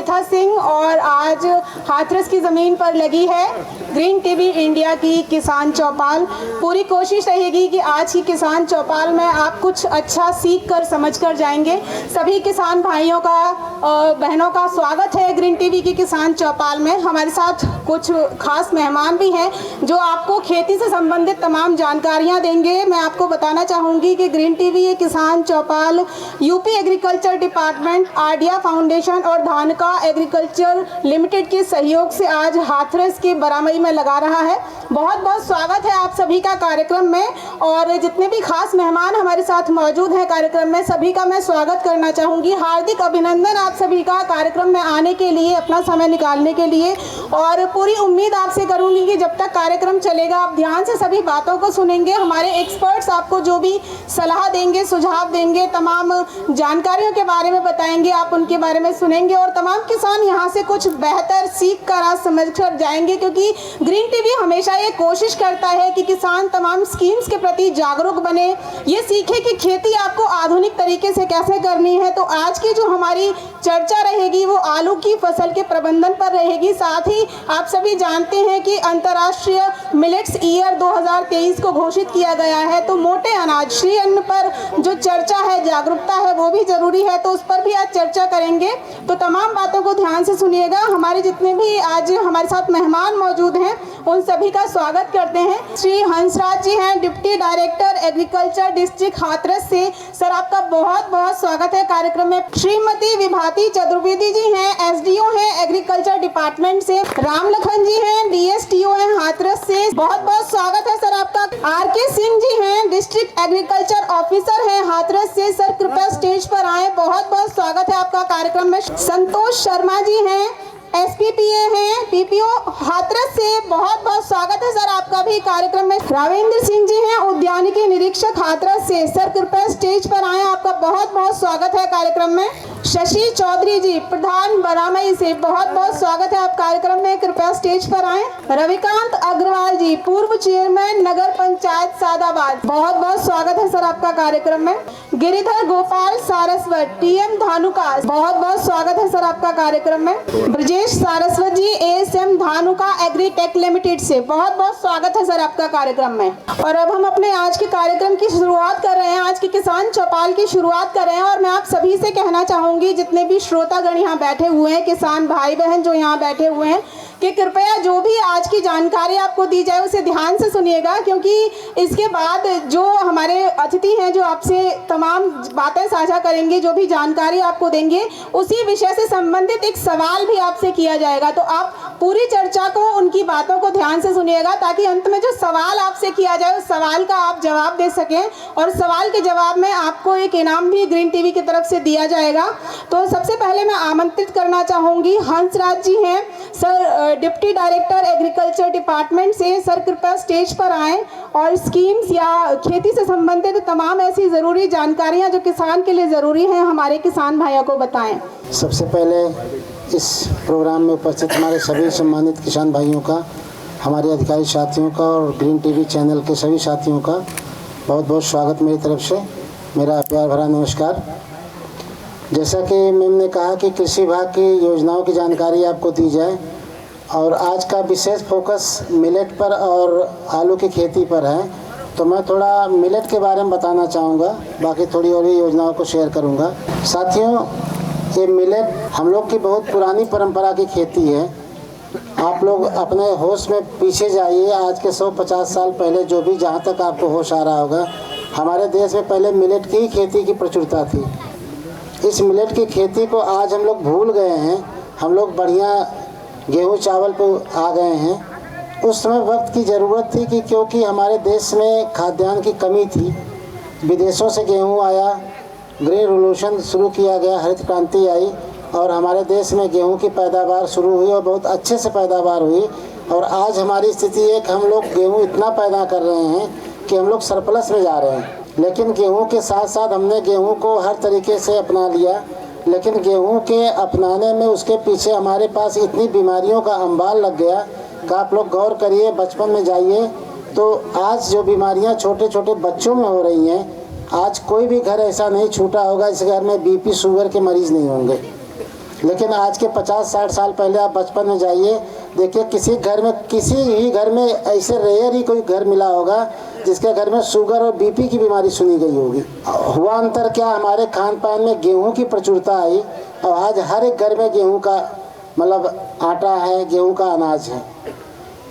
प्रथा सिंह और आज हाथरस की ज़मीन पर लगी है ग्रीन टीवी इंडिया की किसान चौपाल। पूरी कोशिश रहेगी कि आज की किसान चौपाल में आप कुछ अच्छा सीख कर समझ कर जाएंगे। सभी किसान भाइयों का बहनों का स्वागत है ग्रीन टीवी की किसान चौपाल में। हमारे साथ कुछ खास मेहमान भी हैं जो आपको खेती से संबंधित तमाम जानकारियां देंगे। मैं आपको बताना चाहूँगी कि ग्रीन टीवी ये Kisan Chaupal UP agriculture department, आडिया फाउंडेशन और धानुका एग्रीकल्चर लिमिटेड के सहयोग से आज हाथरस के बरामई में लगा रहा है। बहुत बहुत स्वागत है आप सभी का कार्यक्रम में, और जितने भी खास मेहमान हमारे साथ मौजूद हैं कार्यक्रम में, सभी का मैं स्वागत करना चाहूँगी। हार्दिक अभिनंदन आप सभी का कार्यक्रम में आने के लिए, अपना समय निकालने के लिए। और पूरी उम्मीद आपसे करूँगी कि जब तक कार्यक्रम चलेगा आप ध्यान से सभी बातों को सुनेंगे। हमारे एक्सपर्ट्स आपको जो भी सलाह देंगे, सुझाव देंगे, तमाम जानकारियों के बारे में बताएंगे, आप उनके बारे में सुनेंगे और तमाम किसान यहाँ से कुछ बेहतर सीख कर आज समझ कर जाएंगे। क्योंकि ग्रीन टीवी हमेशा ये कोशिश करता है कि किसान तमाम स्कीम्स के प्रति जागरूक बने, ये सीखे कि खेती आपको आधुनिक तरीके से कैसे करनी है। तो आज की जो हमारी चर्चा रहेगी वो आलू की फसल के प्रबंधन पर रहेगी। साथ ही आप सभी जानते हैं कि अंतर्राष्ट्रीय मिलेट्स ईयर 2023 को घोषित किया गया है, तो मोटे अनाज श्री अन्न पर जो चर्चा है, जागरूकता है, वो भी जरूरी है, तो उस पर भी आज चर्चा करेंगे। तो तमाम बातों को ध्यान से सुनिएगा। हमारे जितने भी आज हमारे साथ मेहमान मौजूद हैं उन सभी का स्वागत करते हैं। श्री हंसराज जी हैं, deputy director agriculture district Hathras से। सर आपका बहुत बहुत स्वागत है कार्यक्रम में। श्रीमती विभाती चतुर्वेदी जी हैं, एसडीओ हैं एग्रीकल्चर डिपार्टमेंट से। राम लखन जी हैं, डीएसटीओ हैं हाथरस से। बहुत बहुत स्वागत है सर आपका। आरके सिंह जी हैं, डिस्ट्रिक्ट एग्रीकल्चर ऑफिसर हैं हाथरस से। सर कृपया स्टेज पर आए, बहुत बहुत स्वागत है आपका कार्यक्रम में। संतोष शर्मा जी हैं, एसपीपीए हैं, पीपीओ हाथरस से। बहुत बहुत स्वागत है सर आपका भी कार्यक्रम में। रावेंद्र सिंह जी हैं, उद्यानिकी निरीक्षक हाथरस से। सर कृपया स्टेज पर आए, आपका बहुत बहुत स्वागत है कार्यक्रम में। शशि चौधरी जी, प्रधान बरामई से। बहुत बहुत स्वागत है आप कार्यक्रम में, कृपया स्टेज पर आए। रविकांत अग्रवाल जी, पूर्व चेयरमैन नगर पंचायत सादाबाद। बहुत बहुत स्वागत है सर आपका कार्यक्रम में। गिरिधर गोपाल सारस्वत, टीएम धानुका। बहुत बहुत स्वागत है सर आपका कार्यक्रम में। ब्रजेश सारस्वत जी, एएसएम धानुका एग्रीटेक लिमिटेड से। बहुत बहुत स्वागत है सर आपका कार्यक्रम में। और अब हम अपने आज के कार्यक्रम की शुरुआत कर रहे हैं, आज की किसान चौपाल की शुरुआत कर रहे हैं। और मैं आप सभी से कहना चाहूंगी, जितने भी श्रोतागण यहाँ बैठे हुए हैं, किसान भाई बहन जो यहाँ बैठे हुए हैं, कि कृपया जो भी आज की जानकारी आपको दी जाए उसे ध्यान से सुनिएगा। क्योंकि इसके बाद जो हमारे अतिथि हैं जो आपसे तमाम बातें साझा करेंगे, जो भी जानकारी आपको देंगे, उसी विषय से संबंधित एक सवाल भी आपसे किया जाएगा। तो आप पूरी चर्चा को, उनकी बातों को ध्यान से सुनिएगा, ताकि अंत में जो सवाल आपसे किया जाए उस सवाल का आप जवाब दे सकें। और सवाल के जवाब में आपको एक इनाम भी ग्रीन टीवी की तरफ से दिया जाएगा। तो सबसे पहले मैं आमंत्रित करना चाहूँगी, हंसराज जी हैं sir, deputy director agriculture department से। सर कृपया स्टेज पर आएँ और स्कीम्स या खेती से संबंधित तमाम ऐसी ज़रूरी जानकारियाँ जो किसान के लिए ज़रूरी हैं हमारे किसान भाइयों को बताएं। सबसे पहले इस प्रोग्राम में उपस्थित हमारे सभी सम्मानित किसान भाइयों का, हमारे अधिकारी साथियों का और ग्रीन टीवी चैनल के सभी साथियों का बहुत बहुत स्वागत मेरी तरफ से। मेरा प्यार भरा नमस्कार। जैसा कि मैम ने कहा कि कृषि विभाग की योजनाओं की जानकारी आपको दी जाए, और आज का विशेष फोकस मिलेट पर और आलू की खेती पर है, तो मैं थोड़ा मिलेट के बारे में बताना चाहूँगा, बाकी थोड़ी और भी योजनाओं को शेयर करूँगा। साथियों, ये मिलेट हम लोग की बहुत पुरानी परंपरा की खेती है। आप लोग अपने होश में पीछे जाइए, आज के 150 साल पहले जो भी, जहाँ तक आपको होश आ रहा होगा, हमारे देश में पहले मिलेट की ही खेती की प्रचुरता थी। इस मिलेट की खेती को आज हम लोग भूल गए हैं। हम लोग बढ़िया गेहूँ चावल को आ गए हैं। उस समय वक्त की ज़रूरत थी कि क्योंकि हमारे देश में खाद्यान्न की कमी थी, विदेशों से गेहूँ आया, ग्रीन रिवोल्यूशन शुरू किया गया, हरित क्रांति आई और हमारे देश में गेहूं की पैदावार शुरू हुई और बहुत अच्छे से पैदावार हुई। और आज हमारी स्थिति है कि हम लोग गेहूं इतना पैदा कर रहे हैं कि हम लोग सरप्लस में जा रहे हैं। लेकिन गेहूं के साथ साथ हमने गेहूं को हर तरीके से अपना लिया, लेकिन गेहूं के अपनाने में उसके पीछे हमारे पास इतनी बीमारियों का अंबाल लग गया कि आप लोग गौर करिए, बचपन में जाइए तो आज जो बीमारियां छोटे छोटे बच्चों में हो रही हैं, आज कोई भी घर ऐसा नहीं छूटा होगा इस घर में बीपी शुगर के मरीज़ नहीं होंगे। लेकिन आज के 50-60 साल पहले आप बचपन में जाइए, देखिए किसी ही घर में ऐसे रेयर ही कोई घर मिला होगा जिसके घर में शुगर और बीपी की बीमारी सुनी गई होगी। हुआ अंतर क्या, हमारे खान पान में गेहूं की प्रचुरता आई और आज हर एक घर में गेहूं का मतलब आटा है, गेहूं का अनाज है।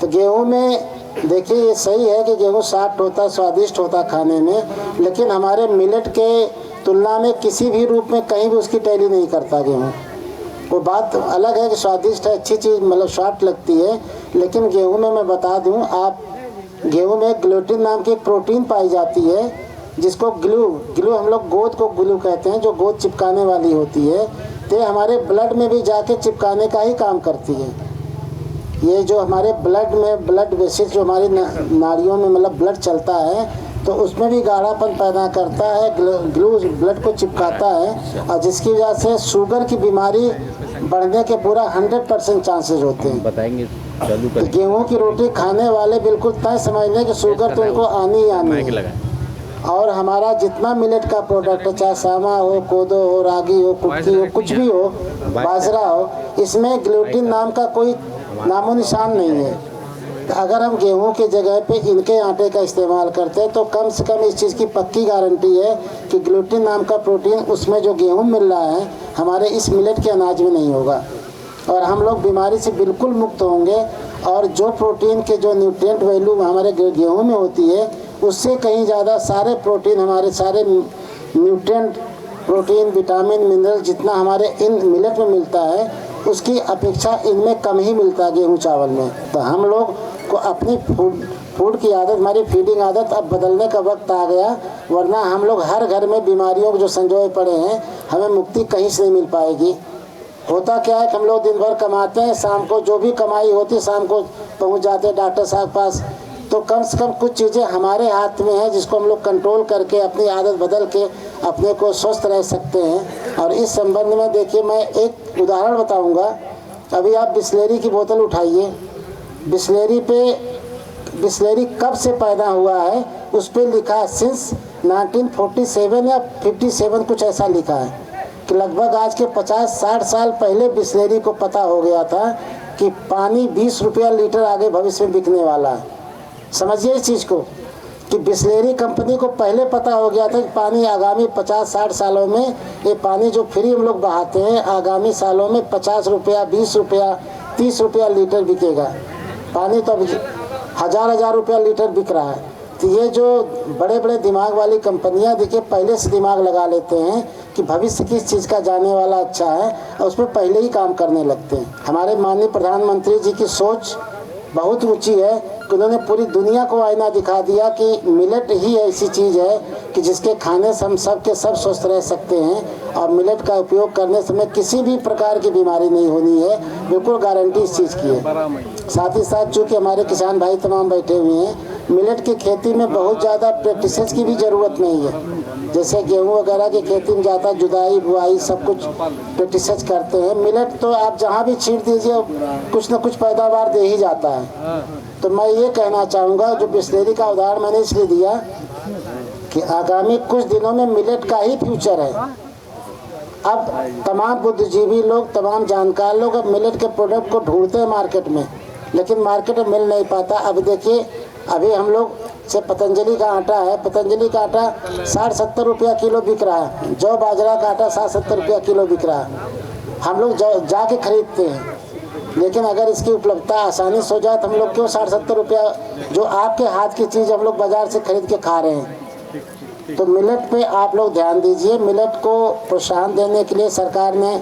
तो गेहूं में देखिए ये सही है कि गेहूं सॉफ्ट होता, स्वादिष्ट होता खाने में, लेकिन हमारे मिलेट के तुलना में किसी भी रूप में कहीं भी उसकी टैली नहीं करता गेहूं। वो बात अलग है कि स्वादिष्ट है, अच्छी चीज़ मतलब सॉफ्ट लगती है, लेकिन गेहूं में मैं बता दूं आप, गेहूं में ग्लूटिन नाम की प्रोटीन पाई जाती है जिसको ग्लू हम लोग गोद को ग्लू कहते हैं, जो गोद चिपकाने वाली होती है, तो हमारे ब्लड में भी जाके चिपकाने का ही काम करती है। ये जो हमारे ब्लड वेसिल जो हमारी नाड़ियों में मतलब ब्लड चलता है तो उसमें भी गाढ़ापन पैदा करता है, ग्लू ब्लड को चिपकाता है और जिसकी वजह से शुगर की बीमारी बढ़ने के पूरा 100% चांसेस होते हैं। बताएंगे चालू कर। गेहूं की रोटी खाने वाले बिल्कुल तय समझ लें कि शुगर तो उनको आनी ही आनी है। और हमारा जितना मिलेट का प्रोडक्ट है, चाहे सामा हो, कोदो हो, रागी हो, कुटकी हो, कुछ भी हो, बाजरा हो, इसमें ग्लूटिन नाम का कोई नामो निशान नहीं है। तो अगर हम गेहूं की जगह पे इनके आटे का इस्तेमाल करते हैं तो कम से कम इस चीज़ की पक्की गारंटी है कि ग्लूटिन नाम का प्रोटीन उसमें जो गेहूं मिल रहा है हमारे इस मिलेट के अनाज में नहीं होगा और हम लोग बीमारी से बिल्कुल मुक्त होंगे। और जो प्रोटीन के जो न्यूट्रिएंट वैल्यू हमारे गेहूं में होती है उससे कहीं ज़्यादा सारे प्रोटीन, हमारे सारे न्यूट्रिएंट, प्रोटीन, विटामिन, मिनरल जितना हमारे इन मिलेट में मिलता है उसकी अपेक्षा इनमें कम ही मिलता है गेहूं चावल में। तो हम लोग को अपनी फूड की आदत, हमारी फीडिंग आदत अब बदलने का वक्त आ गया, वरना हम लोग हर घर में बीमारियों को जो संजोए पड़े हैं, हमें मुक्ति कहीं से नहीं मिल पाएगी। होता क्या है कि हम लोग दिन भर कमाते हैं, शाम को जो भी कमाई होती है शाम को पहुंच जाते हैं डॉक्टर साहब पास। तो कम से कम कुछ चीज़ें हमारे हाथ में है जिसको हम लोग कंट्रोल करके अपनी आदत बदल के अपने को स्वस्थ रह सकते हैं। और इस संबंध में देखिए मैं एक उदाहरण बताऊंगा। अभी आप बिस्लेरी की बोतल उठाइए, बिस्लेरी कब से पैदा हुआ है उस पर लिखा है सिंस 1947 या 57 कुछ ऐसा लिखा है कि लगभग आज के 50-60 साल पहले बिस्लेरी को पता हो गया था कि पानी 20 रुपया लीटर आगे भविष्य में बिकने वाला है। समझिए इस चीज़ को कि बिस्लेरी कंपनी को पहले पता हो गया था कि पानी आगामी 50-60 सालों में, ये पानी जो फ्री हम लोग बहाते हैं, आगामी सालों में 50 रुपया, 20 रुपया, 30 रुपया लीटर बिकेगा पानी। तो अब हज़ार रुपया लीटर बिक रहा है। तो ये जो बड़े बड़े दिमाग वाली कंपनियां देखिए पहले से दिमाग लगा लेते हैं कि भविष्य किस चीज़ का जाने वाला अच्छा है और उस पर पहले ही काम करने लगते हैं। हमारे माननीय प्रधानमंत्री जी की सोच बहुत ऊंची है कि उन्होंने पूरी दुनिया को आईना दिखा दिया कि मिलेट ही ऐसी चीज़ है कि जिसके खाने से हम सब के सब स्वस्थ रह सकते हैं और मिलेट का उपयोग करने से हमें किसी भी प्रकार की बीमारी नहीं होनी है, बिल्कुल गारंटी इस चीज़ की है। साथ ही साथ चूँकि हमारे किसान भाई तमाम बैठे हुए हैं, मिलेट की खेती में बहुत ज़्यादा प्रैक्टिसेस की भी ज़रूरत नहीं है। जैसे गेहूँ वगैरह की खेती में ज़्यादा जुदाई बुआई सब कुछ प्रैक्टिसेस करते हैं। मिलेट तो आप जहाँ भी छींट दीजिए कुछ न कुछ पैदावार दे ही जाता है। तो मैं ये कहना चाहूँगा, जो बिस्लेरी का उदाहरण मैंने इसलिए दिया कि आगामी कुछ दिनों में मिलेट का ही फ्यूचर है। अब तमाम बुद्धिजीवी लोग, तमाम जानकार लोग अब मिलेट के प्रोडक्ट को ढूंढते हैं मार्केट में, लेकिन मार्केट में मिल नहीं पाता। अब देखिए अभी हम लोग से पतंजलि का आटा है, पतंजलि का आटा 60-70 रुपया किलो बिक रहा है। जौ बाजरा का आटा 60-70 रुपया किलो बिक रहा है। हम लोग जाके खरीदते हैं, लेकिन अगर इसकी उपलब्धता आसानी से हो जाए तो हम लोग क्यों 60-70 रुपया जो आपके हाथ की चीज़ हम लोग बाज़ार से खरीद के खा रहे हैं। तो मिलेट पे आप लोग ध्यान दीजिए। मिलेट को प्रोत्साहन देने के लिए सरकार ने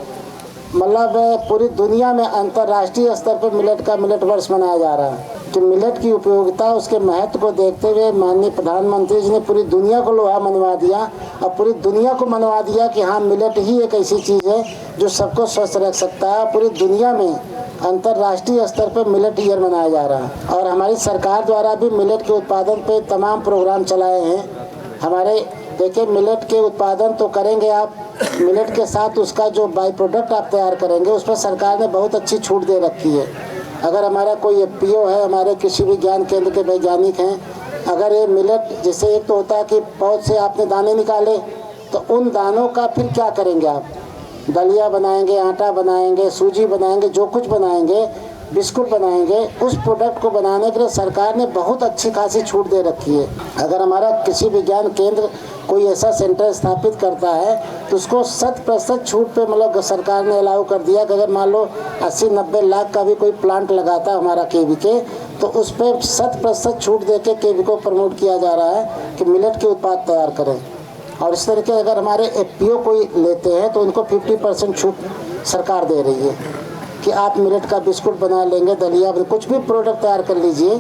मतलब पूरी दुनिया में अंतर्राष्ट्रीय स्तर पर मिलेट वर्ष मनाया जा रहा है। तो मिलेट की उपयोगिता, उसके महत्व को देखते हुए माननीय प्रधानमंत्री जी ने पूरी दुनिया को लोहा मनवा दिया और पूरी दुनिया को मनवा दिया कि हाँ मिलेट ही एक ऐसी चीज़ है जो सबको स्वस्थ रख सकता है। पूरी दुनिया में अंतर्राष्ट्रीय स्तर पर मिलेट ईयर मनाया जा रहा है और हमारी सरकार द्वारा भी मिलेट के उत्पादन पे तमाम प्रोग्राम चलाए हैं। हमारे देखिए मिलेट के उत्पादन तो करेंगे आप, मिलेट के साथ उसका जो बाई प्रोडक्ट आप तैयार करेंगे उस पर सरकार ने बहुत अच्छी छूट दे रखी है। अगर हमारा कोई एफपीओ है, हमारे कृषि विज्ञान केंद्र के वैज्ञानिक हैं, अगर ये मिलेट जैसे एक तो होता है कि पौध से आपने दाने निकाले तो उन दानों का फिर क्या करेंगे आप, दलिया बनाएंगे, आटा बनाएंगे, सूजी बनाएंगे, जो कुछ बनाएंगे, बिस्कुट बनाएंगे, उस प्रोडक्ट को बनाने के लिए सरकार ने बहुत अच्छी खासी छूट दे रखी है। अगर हमारा कृषि विज्ञान केंद्र कोई ऐसा सेंटर स्थापित करता है तो उसको 100% छूट पे मतलब सरकार ने अलाउ कर दिया कि अगर मान लो 80-90 लाख का भी कोई प्लांट लगाता है हमारा केवीके, तो उस पर 100% छूट दे के केवी को प्रमोट किया जा रहा है कि मिलेट के उत्पाद तैयार करें। और इस तरीके अगर हमारे एफपीओ कोई लेते हैं तो उनको 50% छूट सरकार दे रही है कि आप मिलेट का बिस्कुट बना लेंगे, दलिया, कुछ भी प्रोडक्ट तैयार कर लीजिए,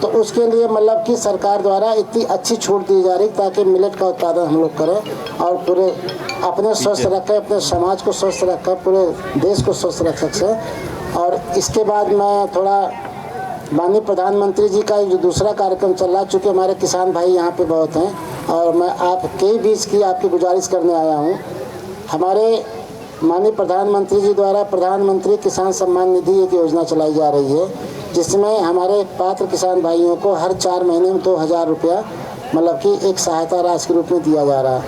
तो उसके लिए मतलब कि सरकार द्वारा इतनी अच्छी छूट दी जा रही ताकि मिलेट का उत्पादन हम लोग करें और पूरे अपने स्वस्थ रखें, अपने समाज को स्वस्थ रखें, पूरे देश को स्वस्थ रख सकें। और इसके बाद मैं थोड़ा माननीय प्रधानमंत्री जी का जो दूसरा कार्यक्रम चल रहा है, चूँकि हमारे किसान भाई यहाँ पे बहुत हैं और मैं आपके बीच की आपकी गुजारिश करने आया हूँ। हमारे माननीय प्रधानमंत्री जी द्वारा प्रधानमंत्री किसान सम्मान निधि एक योजना चलाई जा रही है, जिसमें हमारे पात्र किसान भाइयों को हर 4 महीने में 2000 रुपया मतलब कि एक सहायता राशि के रूप में दिया जा रहा है।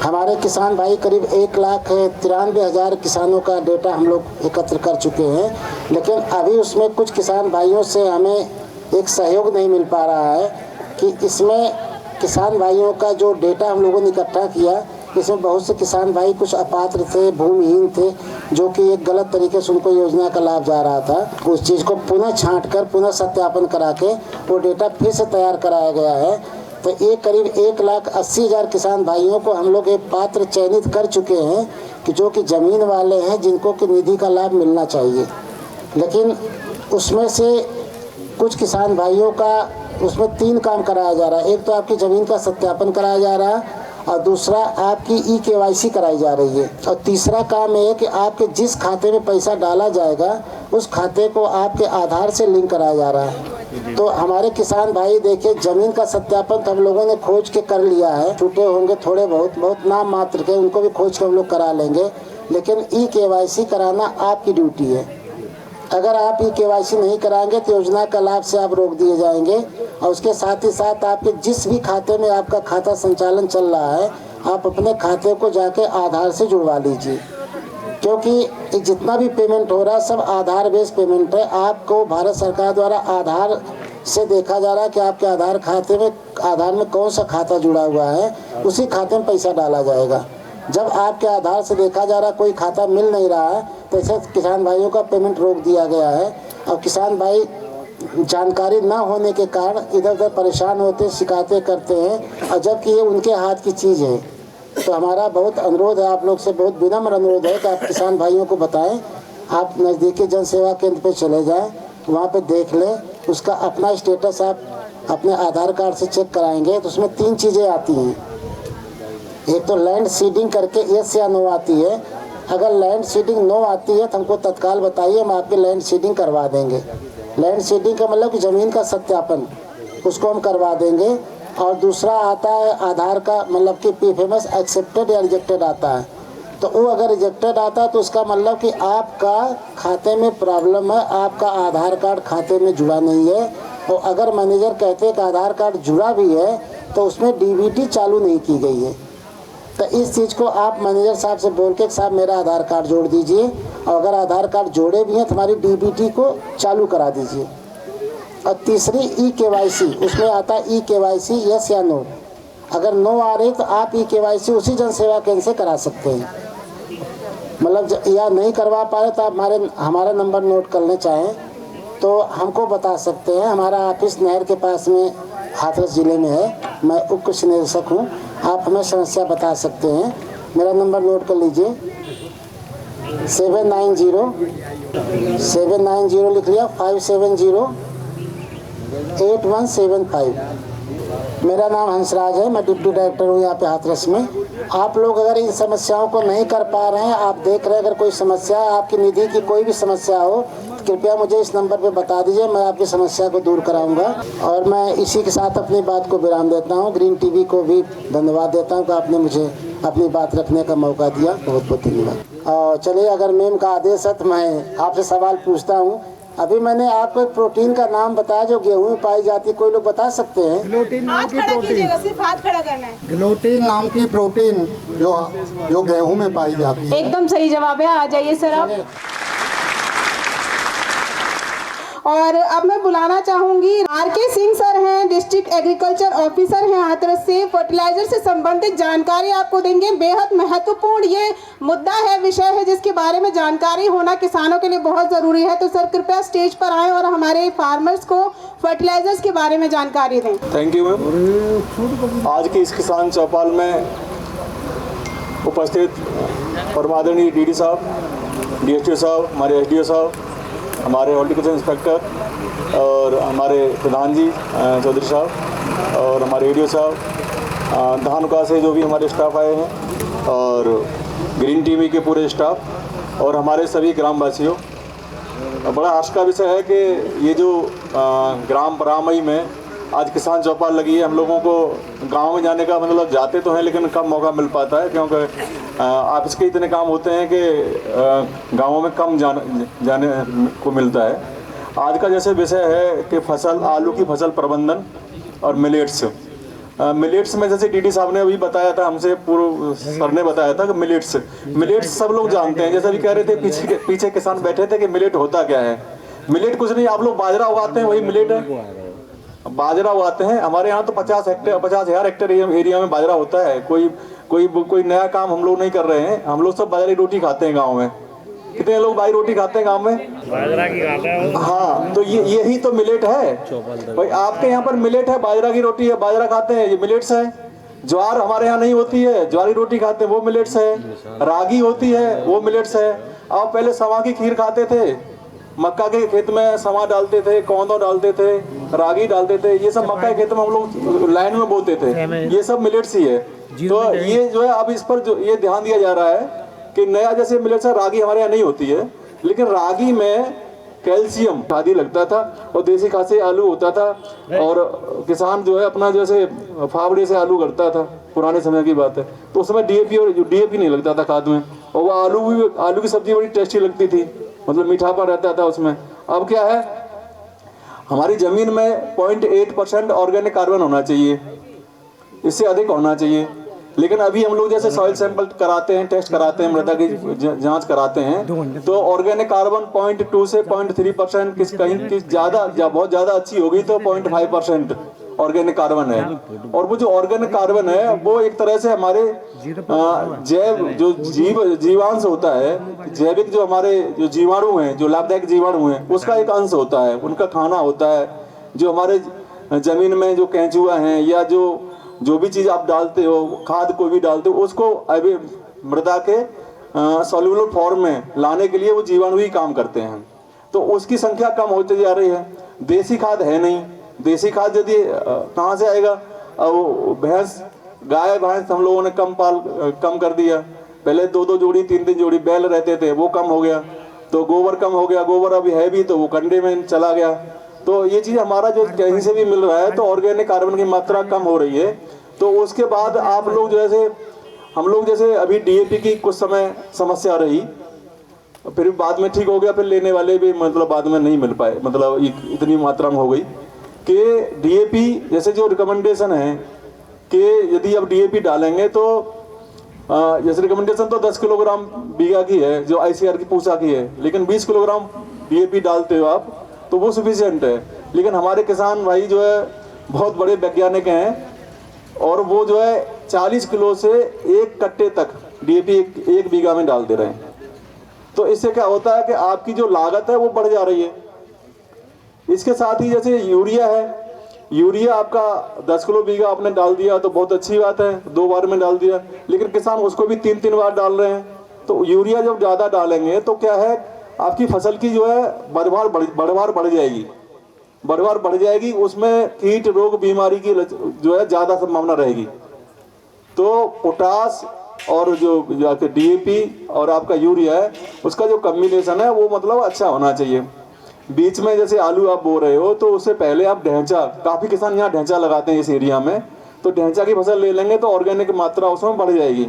हमारे किसान भाई करीब 1,93,000 किसानों का डेटा हम लोग एकत्र कर चुके हैं, लेकिन अभी उसमें कुछ किसान भाइयों से हमें एक सहयोग नहीं मिल पा रहा है कि इसमें किसान भाइयों का जो डेटा हम लोगों ने इकट्ठा किया, इसमें बहुत से किसान भाई कुछ अपात्र थे, भूमिहीन थे, जो कि एक गलत तरीके से उनको योजना का लाभ जा रहा था। उस चीज़ को पुनः छांटकर पुनः सत्यापन करा के वो डेटा फिर से तैयार कराया गया है। तो एक करीब 1,80,000 किसान भाइयों को हम लोग एक पात्र चयनित कर चुके हैं कि जो कि ज़मीन वाले हैं, जिनको कि निधि का लाभ मिलना चाहिए। लेकिन उसमें से कुछ किसान भाइयों का उसमें 3 काम कराया जा रहा है। एक तो आपकी ज़मीन का सत्यापन कराया जा रहा है और दूसरा आपकी EKYC कराई जा रही है और तीसरा काम है कि आपके जिस खाते में पैसा डाला जाएगा उस खाते को आपके आधार से लिंक कराया जा रहा है। तो हमारे किसान भाई देखिए, ज़मीन का सत्यापन तो हम लोगों ने खोज के कर लिया है, छूटे होंगे थोड़े बहुत नाम मात्र के, उनको भी खोज के हम लोग करा लेंगे, लेकिन EKYC कराना आपकी ड्यूटी है। अगर आप EKYC नहीं कराएंगे तो योजना का लाभ से आप रोक दिए जाएंगे और उसके साथ ही साथ आपके जिस भी खाते में आपका खाता संचालन चल रहा है, आप अपने खाते को जाके आधार से जुड़वा लीजिए, क्योंकि जितना भी पेमेंट हो रहा है सब आधार बेस्ड पेमेंट है। आपको भारत सरकार द्वारा आधार से देखा जा रहा है कि आपके आधार खाते में आधार में कौन सा खाता जुड़ा हुआ है, उसी खाते में पैसा डाला जाएगा। जब आपके आधार से देखा जा रहा कोई खाता मिल नहीं रहा है तो ऐसे किसान भाइयों का पेमेंट रोक दिया गया है और किसान भाई जानकारी न होने के कारण इधर उधर परेशान होते, शिकायतें करते हैं और जबकि ये उनके हाथ की चीज़ है। तो हमारा बहुत अनुरोध है, आप लोग से बहुत विनम्र अनुरोध है कि आप किसान भाइयों को बताएं, आप नज़दीकी जन सेवा केंद्र पे चले जाएं, वहाँ पे देख लें, उसका अपना स्टेटस आप अपने आधार कार्ड से चेक कराएंगे तो उसमें 3 चीज़ें आती हैं। एक तो लैंड सीडिंग करके यस या नो आती है। अगर लैंड सीडिंग नो आती है तो हमको तत्काल बताइए, हम आपकी लैंड सीडिंग करवा देंगे। लैंड सीडिंग का मतलब कि ज़मीन का सत्यापन, उसको हम करवा देंगे। और दूसरा आता है आधार का मतलब कि PFMS एक्सेप्टेड या रिजेक्टेड आता है। तो वो अगर रिजेक्टेड आता है तो उसका मतलब कि आपका खाते में प्रॉब्लम है, आपका आधार कार्ड खाते में जुड़ा नहीं है। और अगर मैनेजर कहते हैं कि आधार कार्ड जुड़ा भी है तो उसमें DBT चालू नहीं की गई है, तो इस चीज़ को आप मैनेजर साहब से बोल के साहब मेरा आधार कार्ड जोड़ दीजिए, और अगर आधार कार्ड जोड़े भी हैं तो हमारी DBT को चालू करा दीजिए। और तीसरी EKYC, उसमें आता है EKYC यस या नो। अगर नो आ रही तो आप EKYC उसी जन सेवा केंद्र से करा सकते हैं, मतलब या नहीं करवा पा रहे तो आप हमारा नंबर नोट करना चाहें तो हमको बता सकते हैं। हमारा ऑफिस नहर के पास में हाथरस ज़िले में है, मैं उप कृषि निदेशक हूँ। आप हमें समस्या बता सकते हैं, मेरा नंबर नोट कर लीजिए 790 लिख लिया 570-8175। मेरा नाम हंसराज है, मैं डिप्टी डायरेक्टर हूँ यहाँ पे हाथरस में। आप लोग अगर इन समस्याओं को नहीं कर पा रहे हैं, आप देख रहे हैं अगर कोई समस्या, आपकी निधि की कोई भी समस्या हो, कृपया मुझे इस नंबर पे बता दीजिए, मैं आपकी समस्या को दूर कराऊंगा। और मैं इसी के साथ अपनी बात को विराम देता हूँ। ग्रीन टीवी को भी धन्यवाद देता हूँ कि आपने मुझे अपनी बात रखने का मौका दिया, बहुत बहुत धन्यवाद। और चलिए, अगर मैम का आदेश है तो मैं आपसे सवाल पूछता हूँ अभी मैंने आपको एक प्रोटीन का नाम बताया जो गेहूं में पाई जाती है, कोई लोग बता सकते हैं? ग्लूटीन नाम हाथ की खड़ा प्रोटीन, कीजिएगा, सिर्फ हाथ खड़ा करना है। ग्लूटीन नाम की प्रोटीन जो गेहूं में पाई जाती है। एकदम सही जवाब है। आ जाइए सर आप। और अब मैं बुलाना चाहूंगी आर.के. सिंह सर हैं, डिस्ट्रिक्ट एग्रीकल्चर ऑफिसर हैं हाथरस से। फर्टिलाइजर से संबंधित जानकारी आपको देंगे। बेहद महत्वपूर्ण ये मुद्दा है, विषय है जिसके बारे में जानकारी होना किसानों के लिए बहुत ज़रूरी है। तो सर कृपया स्टेज पर आएँ और हमारे फार्मर्स को फर्टिलाइजर्स के बारे में जानकारी दें। Thank you ma'am. आज की इस किसान चौपाल में उपस्थित परमादरणीय डीडी साहब, डीएसटी साहब, हमारे एसडीओ साहब, हमारे हॉर्टिकल्चर इंस्पेक्टर और हमारे प्रधान जी चौधरी साहब और हमारे एडीओ साहब, धानुका से जो भी हमारे स्टाफ आए हैं और ग्रीन टीवी के पूरे स्टाफ और हमारे सभी ग्रामवासियों, बड़ा हर्ष का विषय है कि ये जो ग्राम बरामई में आज किसान चौपाल लगी है। हम लोगों को गांव में जाने का मतलब जाते तो हैं लेकिन कम मौका मिल पाता है, क्योंकि ऑफिस के इतने काम होते हैं कि गांवों में कम जाने को मिलता है। आज का जैसे विषय है कि फसल, आलू की फसल प्रबंधन और मिलेट्स। मिलेट्स में जैसे डीडी साहब ने अभी बताया था, हमसे पूर्व सर ने बताया था कि मिलेट्स सब लोग जानते हैं। जैसे अभी कह रहे थे पीछे किसान बैठे थे कि मिलेट होता क्या है। मिलेट कुछ नहीं, आप लोग बाजरा उगाते हैं वही मिलेट है। बाजरा उगाते हैं हमारे यहाँ तो 50,000 हेक्टेयर एरिया में बाजरा होता है। कोई नया काम हम लोग नहीं कर रहे हैं। हम लोग सब बाजरे रोटी खाते हैं गाँव में। कितने लोग बाई रोटी खाते हैं गांव में? बाजरा की खाते हैं। हाँ, तो यही तो मिलेट है भाई। आपके यहाँ पर मिलेट है, बाजरा की रोटी है, बाजरा खाते हैं, ये मिलेट्स है। ज्वार हमारे यहाँ नहीं होती है, ज्वारी रोटी खाते हैं, वो मिलेट्स है। रागी होती है, वो मिलेट्स है। आप पहले सवा की खीर खाते थे, मक्का के खेत में सवा डालते थे, कौंदो डालते थे, रागी डालते थे। ये सब मक्का के खेत में हम लोग लाइन में बोते थे, ये सब मिलेट्स ही है। तो ये जो है अब इस पर जो ये ध्यान दिया जा रहा है कि नया जैसे मिलेट्स है, रागी हमारे यहाँ नहीं होती है, लेकिन रागी में कैल्शियम खादी लगता था और देसी खाद से आलू होता था और किसान जो है अपना जैसे फावड़े से आलू करता था, पुराने समय की बात है। तो उस समय डीएपी नहीं लगता था खाद में, और वो आलू की सब्जी बड़ी टेस्टी लगती थी, मतलब मीठापा रहता था उसमें। अब क्या है, हमारी जमीन में 0.8% ऑर्गेनिक कार्बन होना चाहिए, इससे अधिक होना चाहिए। लेकिन अभी हम लोग जैसे सॉइल सैंपल कराते हैं, टेस्ट कराते हैं, मृदा की जांच कराते हैं, तो ऑर्गेनिक कार्बन 0.2 से 0.3%, कहीं ज़्यादा बहुत ज़्यादा अच्छी होगी तो 0.5% ऑर्गेनिक कार्बन है। और वो जो ऑर्गेनिक कार्बन है वो एक तरह से हमारे जैव जो जीवांश होता है, जैविक जो हमारे जो जीवाणु हैं, जो लाभदायक जीवाणु हैं, उसका एक अंश होता है, उनका खाना होता है। जो हमारे जमीन में जो केंचुआ हैं या जो भी चीज़ आप डालते हो, खाद को भी डालते हो, उसको अभी मृदा के सॉल्युबल फॉर्म में लाने के लिए वो जीवाणु ही काम करते हैं। तो उसकी संख्या कम होती जा रही है। देसी खाद है नहीं, देसी खाद यदि कहाँ से आएगा? गाय भैंस हम लोगों ने कम कर दिया। पहले 2-2 जोड़ी 3-3 जोड़ी बैल रहते थे, वो कम हो गया। तो गोबर कम हो गया, गोबर अभी है भी तो वो कंडे में चला गया। तो ये चीज़ हमारा जो कहीं से भी मिल रहा है, तो ऑर्गेनिक कार्बन की मात्रा कम हो रही है। तो उसके बाद आप लोग हम लोग जैसे अभी डीएपी की कुछ समय समस्या रही, फिर बाद में ठीक हो गया, फिर लेने वाले भी मतलब बाद में नहीं मिल पाए, मतलब इतनी मात्रा में हो गई कि डीएपी जैसे जो रिकमेंडेशन है कि यदि आप डीएपी डालेंगे तो जैसे रिकमेंडेशन तो 10 किलोग्राम बीघा की है, जो आईसीआर की पूसा की है, लेकिन 20 किलोग्राम डीएपी डालते हो आप तो वो सफिशिएंट है। लेकिन हमारे किसान भाई जो है बहुत बड़े वैज्ञानिक हैं और वो जो है 40 किलो से 1 कट्टे तक डीएपी एक बीघा में डाल दे रहे हैं। तो इससे क्या होता है कि आपकी जो लागत है वो बढ़ जा रही है। इसके साथ ही जैसे यूरिया है, यूरिया आपका 10 किलो बीघा आपने डाल दिया तो बहुत अच्छी बात है, 2 बार में डाल दिया, लेकिन किसान उसको भी 3-3 बार डाल रहे हैं। तो यूरिया जब ज़्यादा डालेंगे तो क्या है, आपकी फसल की जो है बढ़वार बढ़ जाएगी, उसमें कीट रोग बीमारी की जो है ज़्यादा संभावना रहेगी। तो पोटास और जो डीएपी और आपका यूरिया है, उसका जो कम्बिनेशन है वो मतलब अच्छा होना चाहिए। बीच में जैसे आलू आप बो रहे हो तो उससे पहले आप ढैंचा, काफ़ी किसान यहाँ ढैंचा लगाते हैं इस एरिया में, तो ढैंचा की फसल ले लेंगे तो ऑर्गेनिक मात्रा उसमें बढ़ जाएगी।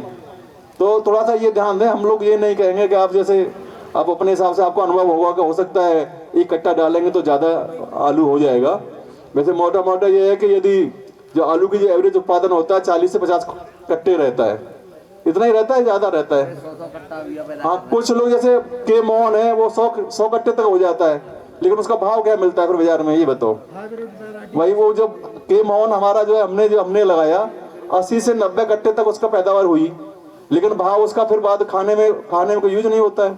तो थोड़ा सा ये ध्यान दें, हम लोग ये नहीं कहेंगे कि आप जैसे आप अपने हिसाब से आपको अनुभव होगा कि हो सकता है एक कट्टा डालेंगे तो ज़्यादा आलू हो जाएगा। वैसे मोटा मोटा ये है कि यदि जो आलू की जो एवरेज उत्पादन होता है 40 से 50 कट्टे रहता है, इतना ही रहता है, ज़्यादा रहता है। हाँ, कुछ लोग जैसे के मोहन है वो 100 कट्टे तक हो जाता है, लेकिन उसका भाव क्या मिलता है फिर बाजार में, ये बताओ। वही वो जो के मोहन हमारा जो है हमने लगाया 80 से 90 कट्टे तक उसका पैदावार हुई, लेकिन भाव उसका फिर बाद खाने में कोई यूज नहीं होता है।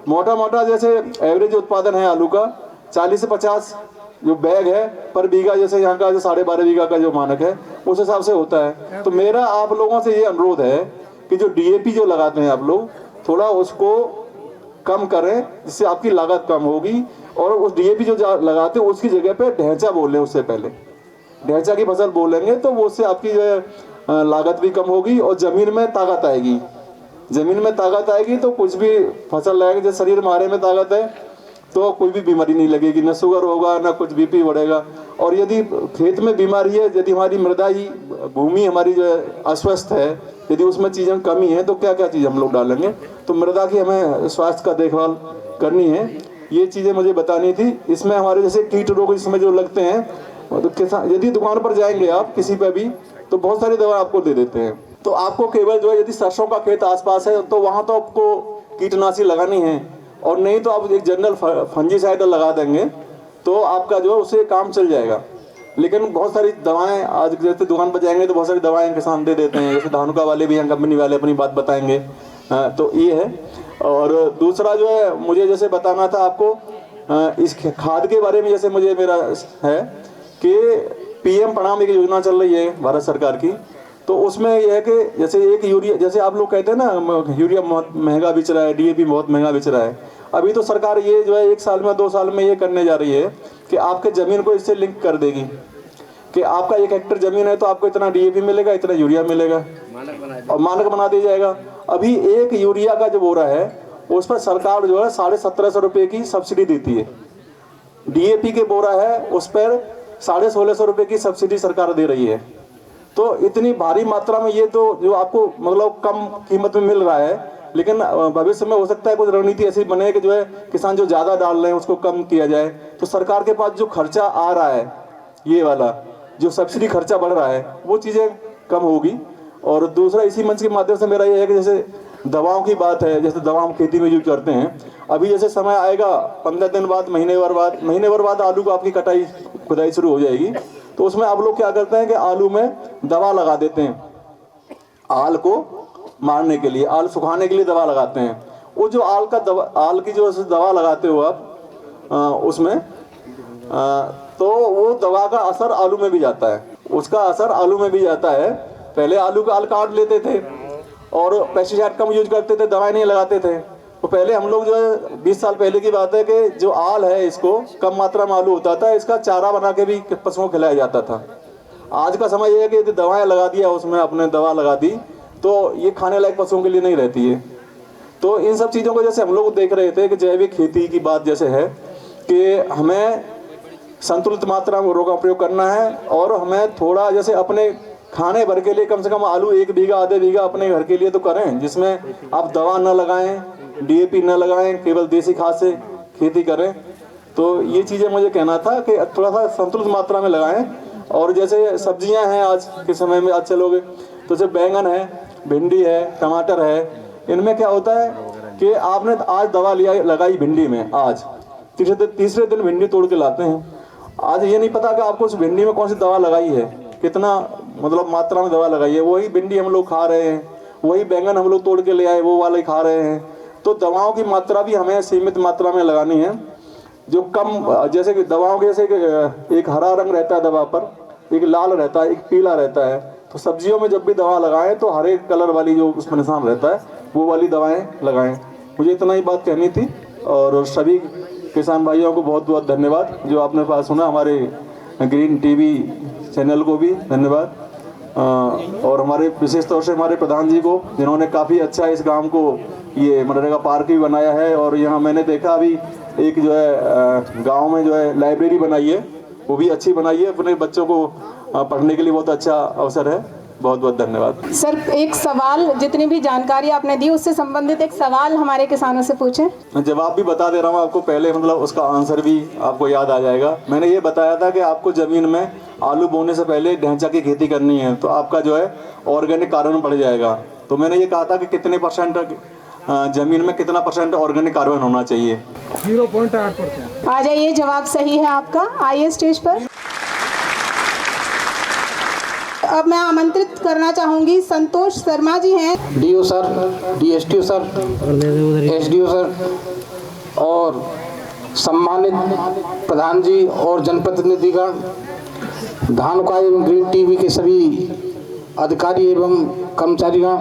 मोटा मोटा जैसे एवरेज उत्पादन है आलू का 40 से 50 जो बैग है पर बीघा, जैसे यहाँ का जो 12.5 बीघा का जो मानक है उस हिसाब से होता है। तो मेरा आप लोगों से ये अनुरोध है कि जो DAP जो लगाते हैं आप लोग थोड़ा उसको कम करें, जिससे आपकी लागत कम होगी। और उस DAP जो लगाते हैं उसकी जगह पे ढैंचा बोल लें, उससे पहले ढैंचा की फसल बोलेंगे तो वो उससे आपकी जो है लागत भी कम होगी और ज़मीन में ताकत आएगी। ज़मीन में ताकत आएगी तो कुछ भी फसल लगाएंगे, जैसे शरीर मारे में ताकत है तो कोई भी बीमारी नहीं लगेगी, ना शुगर होगा ना कुछ BP बढ़ेगा। और यदि खेत में बीमारी है, यदि हमारी मृदा ही भूमि हमारी जो है अस्वस्थ है, यदि उसमें चीज़ें कमी है तो क्या क्या चीज़ हम लोग डालेंगे। तो मृदा की हमें स्वास्थ्य का देखभाल करनी है, ये चीज़ें मुझे बतानी थी। इसमें हमारे जैसे कीट रोग इसमें जो लगते हैं, तो किसान यदि दुकान पर जाएंगे आप किसी पे भी तो बहुत सारी दवा आपको दे देते हैं। तो आपको केवल जो है यदि सरसों का खेत आसपास है तो वहाँ तो आपको कीटनाशी लगानी है, और नहीं तो आप एक जनरल फंजीसाइड लगा देंगे तो आपका जो है उससे काम चल जाएगा। लेकिन बहुत सारी दवाएं आज जैसे दुकान पर जाएंगे तो बहुत सारी दवाएं किसान दे देते हैं, जैसे धानुका वाले भी हैं, कंपनी वाले अपनी बात बताएंगे। तो ये है। और दूसरा जो है मुझे जैसे बताना था आपको इस खाद के बारे में, जैसे मुझे मेरा है कि PM प्रणाम एक योजना चल रही है भारत सरकार की, तो उसमें यह है कि जैसे एक यूरिया, जैसे आप लोग कहते हैं ना यूरिया बहुत महंगा बिच रहा है, DAP बहुत महंगा बिच रहा है, अभी तो सरकार ये जो है 1 साल में 2 साल में ये करने जा रही है कि आपके ज़मीन को इससे लिंक कर देगी कि आपका 1 हेक्टेयर ज़मीन है तो आपको इतना DAP मिलेगा, इतना यूरिया मिलेगा, और मानक बना दिया जाएगा। अभी 1 यूरिया का जो बोरा है उस पर सरकार जो है 1750 रुपये की सब्सिडी देती है। DAP के बोरा है उस पर 1650 रुपये की सब्सिडी सरकार दे रही है। तो इतनी भारी मात्रा में ये तो जो आपको मतलब कम कीमत में मिल रहा है, लेकिन भविष्य में हो सकता है कुछ रणनीति ऐसी बने कि जो है किसान जो ज़्यादा डाल रहे हैं उसको कम किया जाए, तो सरकार के पास जो खर्चा आ रहा है, ये वाला जो सब्सिडी खर्चा बढ़ रहा है, वो चीज़ें कम होगी। और दूसरा इसी मंच के माध्यम से मेरा ये है कि जैसे दवाओं की बात है, जैसे दवा हम खेती में यूज करते हैं, अभी जैसे समय आएगा 15 दिन बाद, महीने भर बाद आलू को आपकी खुदाई शुरू हो जाएगी, तो उसमें आप लोग क्या करते हैं कि आलू में दवा लगा देते हैं, आल को मारने के लिए, आल सुखाने के लिए दवा लगाते हैं। वो जो आल की जो दवा लगाते हो आप उसमें तो वो दवा का असर आलू में भी जाता है, उसका असर आलू में भी जाता है। पहले आलू का आल काट लेते थे और पेस्टिसाइड कम यूज करते थे, दवाई नहीं लगाते थे। तो पहले हम लोग जो है 20 साल पहले की बात है कि जो आल है इसको कम मात्रा में आलू होता था, इसका चारा बना के भी पशुओं को खिलाया जाता था। आज का समय ये है कि यदि दवाएं लगा दिया, उसमें आपने दवा लगा दी तो ये खाने लायक पशुओं के लिए नहीं रहती है। तो इन सब चीज़ों को जैसे हम लोग देख रहे थे कि जैविक खेती की बात जैसे है कि हमें संतुलित मात्रा में उर्वरकों का प्रयोग करना है, और हमें थोड़ा जैसे अपने खाने भर के लिए कम से कम आलू 1 बीघा आधे बीघा अपने घर के लिए तो करें, जिसमें आप दवा न लगाएं, DAP न लगाएं, केवल देसी खाद से खेती करें। तो ये चीज़ें मुझे कहना था कि थोड़ा सा संतुलित मात्रा में लगाएं। और जैसे सब्जियां हैं आज के समय में, आज चलोगे तो जैसे बैंगन है, भिंडी है, टमाटर है, इनमें क्या होता है कि आपने आज दवा लगाई भिंडी में, आज तीसरे दिन भिंडी तोड़ के लाते हैं। आज ये नहीं पता कि आपको उस भिंडी में कौन सी दवा लगाई है, कितना मतलब मात्रा में दवा लगाई है। वही भिंडी हम लोग खा रहे हैं, वही बैंगन हम लोग तोड़ के ले आए वो वाले खा रहे हैं। तो दवाओं की मात्रा भी हमें सीमित मात्रा में लगानी है, जो कम, जैसे कि दवाओं के जैसे एक हरा रंग रहता है दवा पर, एक लाल रहता है, एक पीला रहता है। तो सब्जियों में जब भी दवा लगाएं तो हरे कलर वाली जो उसमें निशान रहता है वो वाली दवाएं लगाएं। मुझे इतना ही बात कहनी थी, और सभी किसान भाइयों को बहुत बहुत धन्यवाद जो आपने पास सुना। हमारे ग्रीन टीवी चैनल को भी धन्यवाद, और हमारे विशेष तौर से हमारे प्रधान जी को, जिन्होंने काफ़ी अच्छा इस गांव को ये मनरेगा पार्क भी बनाया है। और यहाँ मैंने देखा अभी एक जो है गांव में जो है लाइब्रेरी बनाई है, वो भी अच्छी बनाई है, अपने बच्चों को पढ़ने के लिए बहुत अच्छा अवसर है। बहुत बहुत धन्यवाद। सर एक सवाल, जितनी भी जानकारी आपने दी उससे संबंधित एक सवाल हमारे किसानों से पूछें। मैं जवाब भी बता दे रहा हूँ आपको पहले, मतलब उसका आंसर भी आपको याद आ जाएगा। मैंने ये बताया था कि आपको ज़मीन में आलू बोने से पहले ढैंचा की खेती करनी है, तो आपका जो है ऑर्गेनिक कार्बन बढ़ जाएगा। तो मैंने ये कहा था कि कितने परसेंट ज़मीन में कितना परसेंट ऑर्गेनिक कार्बन होना चाहिए। 0.8%। आ जाइए, जवाब सही है आपका। आइए स्टेज पर। अब मैं आमंत्रित करना चाहूँगी, संतोष शर्मा जी हैं। DO sir, DSTO sir, SDO sir और सम्मानित प्रधान जी और जनप्रतिनिधिगण, धानुका एवं ग्रीन टीवी के सभी अधिकारी एवं कर्मचारीगण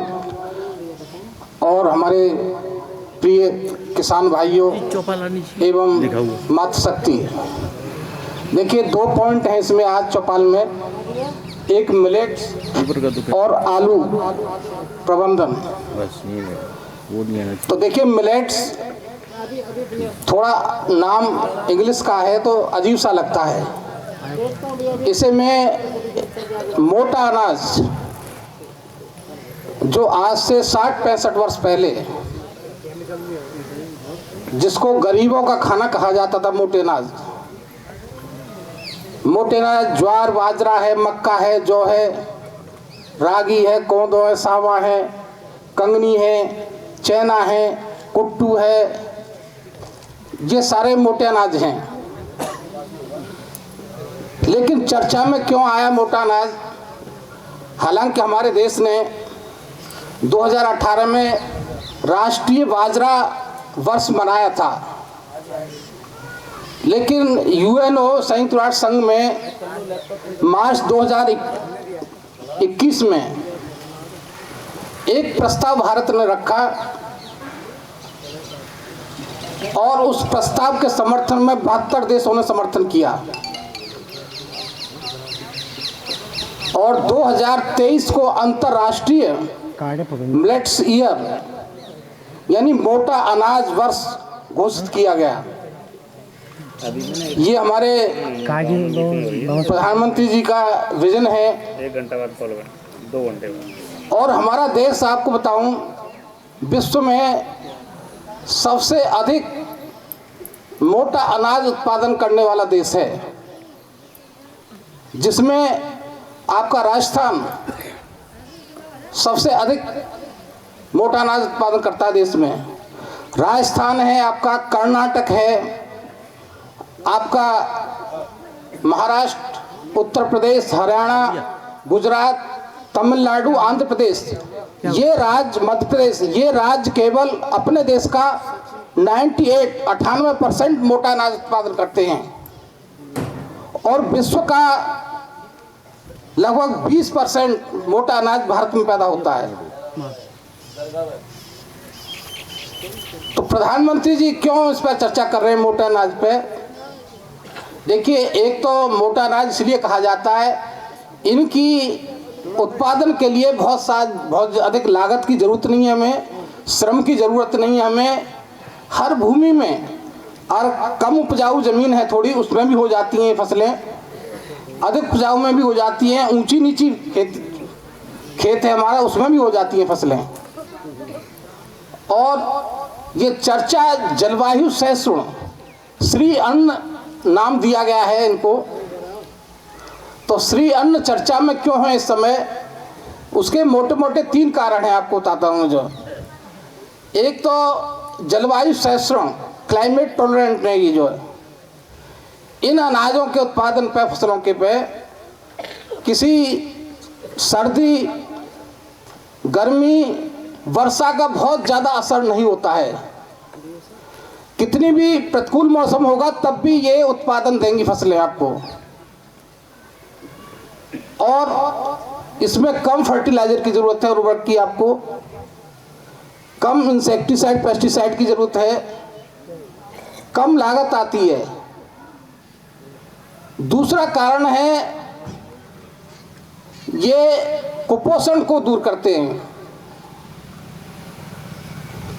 और हमारे प्रिय किसान भाइयों एवं मातृशक्ति। देखिए 2 पॉइंट हैं इसमें आज चौपाल में, एक मिलेट्स और आलू प्रबंधन। तो देखिए मिलेट्स थोड़ा नाम इंग्लिश का है तो अजीब सा लगता है। इसे में मोटा अनाज जो आज से 60-65 वर्ष पहले जिसको गरीबों का खाना कहा जाता था, मोटे अनाज, मोटे अनाज ज्वार बाजरा है, मक्का है, जौ है, रागी है, कोदो है, सावा है, कंगनी है, चैना है, कुट्टू है, ये सारे मोटे अनाज हैं। लेकिन चर्चा में क्यों आया मोटा अनाज? हालांकि हमारे देश ने 2018 में राष्ट्रीय बाजरा वर्ष मनाया था, लेकिन यूएनओ संयुक्त राष्ट्र संघ में मार्च 2021 में एक प्रस्ताव भारत ने रखा और उस प्रस्ताव के समर्थन में 72 देशों ने समर्थन किया और 2023 को अंतर्राष्ट्रीय मिलेट्स ईयर यानी मोटा अनाज वर्ष घोषित किया गया। ये हमारे प्रधानमंत्री जी का विजन है। 1 घंटा बाद कॉल करें, 2 घंटे बाद। और हमारा देश, आपको बताऊं, विश्व में सबसे अधिक मोटा अनाज उत्पादन करने वाला देश है, जिसमें आपका राजस्थान सबसे अधिक मोटा अनाज उत्पादन करता है देश में। राजस्थान है, आपका कर्नाटक है, आपका महाराष्ट्र, उत्तर प्रदेश, हरियाणा, गुजरात, तमिलनाडु, आंध्र प्रदेश, ये राज्य, मध्य प्रदेश, ये राज्य केवल अपने देश का 98% मोटा अनाज उत्पादन करते हैं और विश्व का लगभग 20% मोटा अनाज भारत में पैदा होता है। तो प्रधानमंत्री जी क्यों इस पर चर्चा कर रहे हैं, मोटा अनाज पे? देखिए, एक तो मोटा अनाज इसलिए कहा जाता है, इनकी उत्पादन के लिए बहुत अधिक लागत की जरूरत नहीं है, हमें श्रम की जरूरत नहीं है, हमें हर भूमि में, और कम उपजाऊ जमीन है थोड़ी, उसमें भी हो जाती हैं फसलें, अधिक उपजाऊ में भी हो जाती हैं, ऊंची नीची खेत है हमारा, उसमें भी हो जाती हैं फसलें। और ये चर्चा जलवायु सहिष्णु श्री अन्न नाम दिया गया है इनको। तो श्री अन्न चर्चा में क्यों है इस समय? उसके मोटे मोटे 3 कारण हैं, आपको बताता हूँ। जो एक तो जलवायु सहिष्णु, क्लाइमेट टॉलरेंट है ये जो है, इन अनाजों के उत्पादन पे, फसलों के पे किसी सर्दी, गर्मी, वर्षा का बहुत ज़्यादा असर नहीं होता है। कितनी भी प्रतिकूल मौसम होगा तब भी ये उत्पादन देंगी फसलें आपको। और इसमें कम फर्टिलाइजर की ज़रूरत है, उर्वरक की, आपको कम इंसेक्टिसाइड, पेस्टिसाइड की ज़रूरत है, कम लागत आती है। दूसरा कारण है, ये कुपोषण को दूर करते हैं।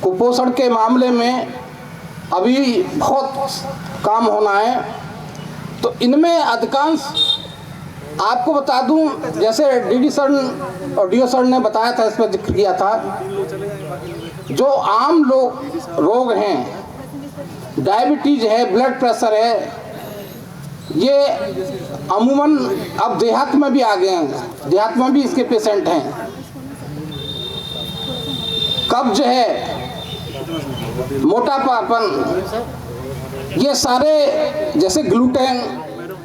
कुपोषण के मामले में अभी बहुत काम होना है। तो इनमें अधिकांश आपको बता दूं, जैसे डीडी सर और डीओ सर ने बताया था, इस पर जिक्र किया था, जो आम रोग हैं, डायबिटीज है, ब्लड प्रेशर है, ये अमूमन अब देहात में भी आ गए हैं, देहात में भी इसके पेशेंट हैं। कब्ज है, मोटापापन, ये सारे, जैसे ग्लूटेन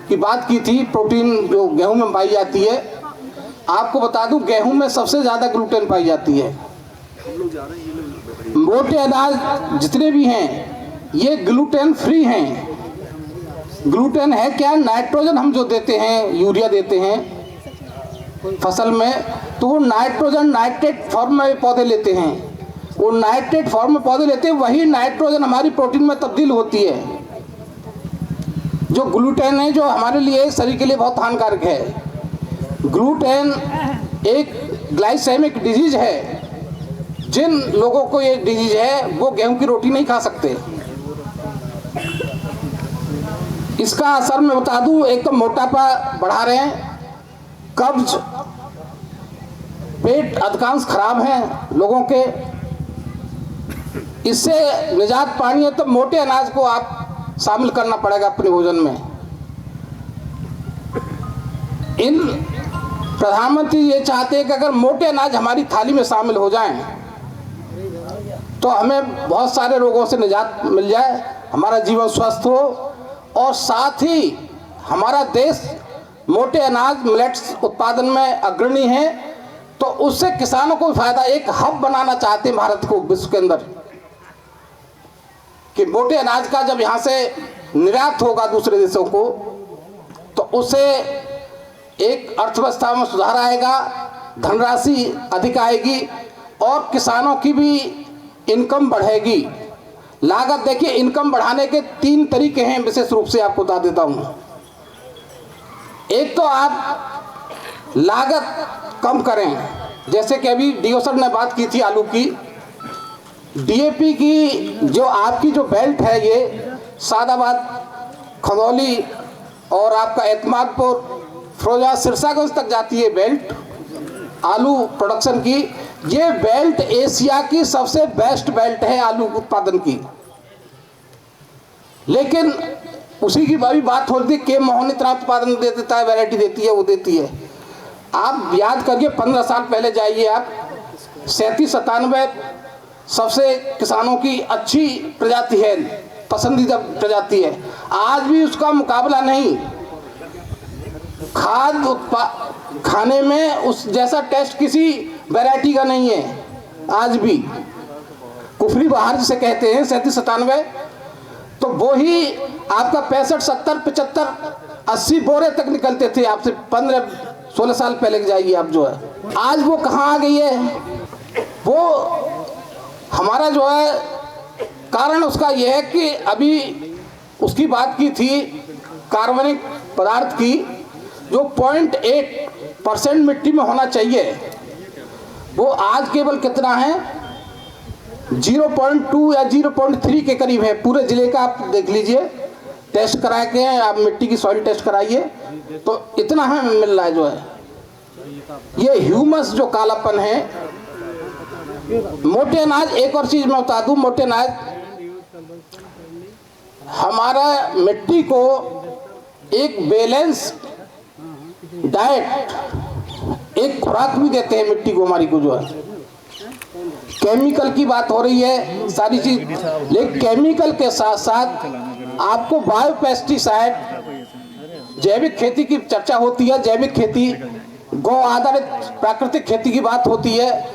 की बात की थी, प्रोटीन जो गेहूं में पाई जाती है, आपको बता दूं गेहूं में सबसे ज़्यादा ग्लूटेन पाई जाती है। मोटे अनाज जितने भी हैं ये ग्लूटेन फ्री हैं। ग्लूटेन है क्या? नाइट्रोजन हम जो देते हैं, यूरिया देते हैं फसल में, तो वो नाइट्रोजन नाइट्रेट फॉर्म में पौधे लेते हैं, वो नाइट्रेट फॉर्म में पौधे लेते हैं, वही नाइट्रोजन हमारी प्रोटीन में तब्दील होती है। जो ग्लूटेन है, जो हमारे लिए, शरीर के लिए बहुत हानिकारक है। ग्लूटेन एक ग्लाइसेमिक डिजीज है। जिन लोगों को ये डिजीज है वो गेहूं की रोटी नहीं खा सकते। इसका असर मैं बता दूं, एक तो मोटापा बढ़ा रहे हैं, कब्ज, पेट अधिकांश खराब हैं लोगों के। इससे निजात पानी है तो मोटे अनाज को आप शामिल करना पड़ेगा अपने भोजन में। इन प्रधानमंत्री ये चाहते हैं कि अगर मोटे अनाज हमारी थाली में शामिल हो जाएं तो हमें बहुत सारे रोगों से निजात मिल जाए, हमारा जीवन स्वस्थ हो, और साथ ही हमारा देश मोटे अनाज मिलेट्स उत्पादन में अग्रणी है, तो उससे किसानों को भी फायदा। एक हब बनाना चाहते हैं भारत को विश्व के अंदर, कि मोटे अनाज का जब यहाँ से निर्यात होगा दूसरे देशों को, तो उससे एक अर्थव्यवस्था में सुधार आएगा, धनराशि अधिक आएगी और किसानों की भी इनकम बढ़ेगी। लागत, देखिए, इनकम बढ़ाने के 3 तरीके हैं, विशेष रूप से आपको बता देता हूँ। एक तो आप लागत कम करें, जैसे कि अभी डीओ सर ने बात की थी आलू की, डीएपी की जो आपकी जो बेल्ट है, ये सादाबाद, खदौली और आपका एतमादपुर, फिरोजा, सिरसागंज तक जाती है बेल्ट आलू प्रोडक्शन की। ये बेल्ट एशिया की सबसे बेस्ट बेल्ट है आलू उत्पादन की। लेकिन उसी की भी बात होती है कि मोहन इतना उत्पादन दे देता है, वैरायटी देती है, वो देती है। आप याद करिए, 15 साल पहले जाइए आप, 37-97 सबसे किसानों की अच्छी प्रजाति है, पसंदीदा प्रजाति है। आज भी उसका मुकाबला नहीं। खाने में उस जैसा टेस्ट किसी वैरायटी का नहीं है आज भी। कुफरी बहार जिसे कहते हैं 37-97, तो वो ही आपका 65, 70, 75, 80 बोरे तक निकलते थे आपसे 15-16 साल पहले जाइए आप जो है। आज वो कहाँ आ गई है? वो हमारा जो है कारण उसका यह है कि अभी उसकी बात की थी कार्बनिक पदार्थ की, जो 0.8% मिट्टी में होना चाहिए, वो आज केवल कितना है, 0.2 या 0.3 के करीब है। पूरे जिले का आप देख लीजिए, टेस्ट करा के आप मिट्टी की सॉइल टेस्ट कराइए तो इतना हमें मिल रहा है जो है। ये ह्यूमस जो कालापन है, मोटे अनाज, एक और चीज मैं बता दूं, मोटे अनाज हमारा मिट्टी को एक बैलेंस डाइट, एक खुराक भी देते हैं मिट्टी को, हमारी को जो है। केमिकल की बात हो रही है सारी चीज, लेकिन केमिकल के साथ साथ आपको बायो पेस्टिसाइड, जैविक खेती की चर्चा होती है, जैविक खेती, गौ आधारित प्राकृतिक खेती की बात होती है।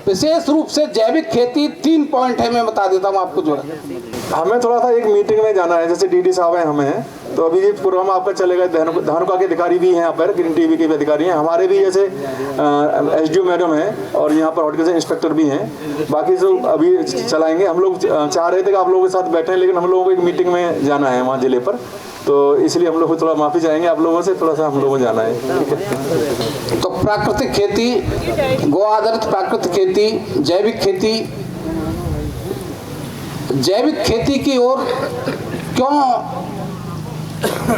विशेष रूप से जैविक खेती 3 पॉइंट है, मैं बता देता हूँ आपको जो है। हमें थोड़ा सा एक मीटिंग में जाना है, जैसे डीडी साहब हैं, हमें तो अभी ये प्रोग्राम आपका चलेगा। धानुका के अधिकारी भी हैं यहाँ पर, ग्रीन टीवी के भी अधिकारी हैं, हमारे भी जैसे एसडीओ मैडम हैं और यहाँ पर हॉर्टिकल्चर इंस्पेक्टर भी हैं। बाकी जो अभी चलाएंगे, हम लोग चाह रहे थे कि आप लोगों के साथ बैठें, लेकिन हम लोगों को एक मीटिंग में जाना है वहाँ जिले पर, तो इसलिए हम लोग को थोड़ा माफ़ी चाहेंगे आप लोगों से, थोड़ा सा हम लोगों को जाना है। ठीक है। तो प्राकृतिक खेती, गौ आधारित प्राकृतिक खेती, जैविक खेती, जैविक खेती की ओर क्यों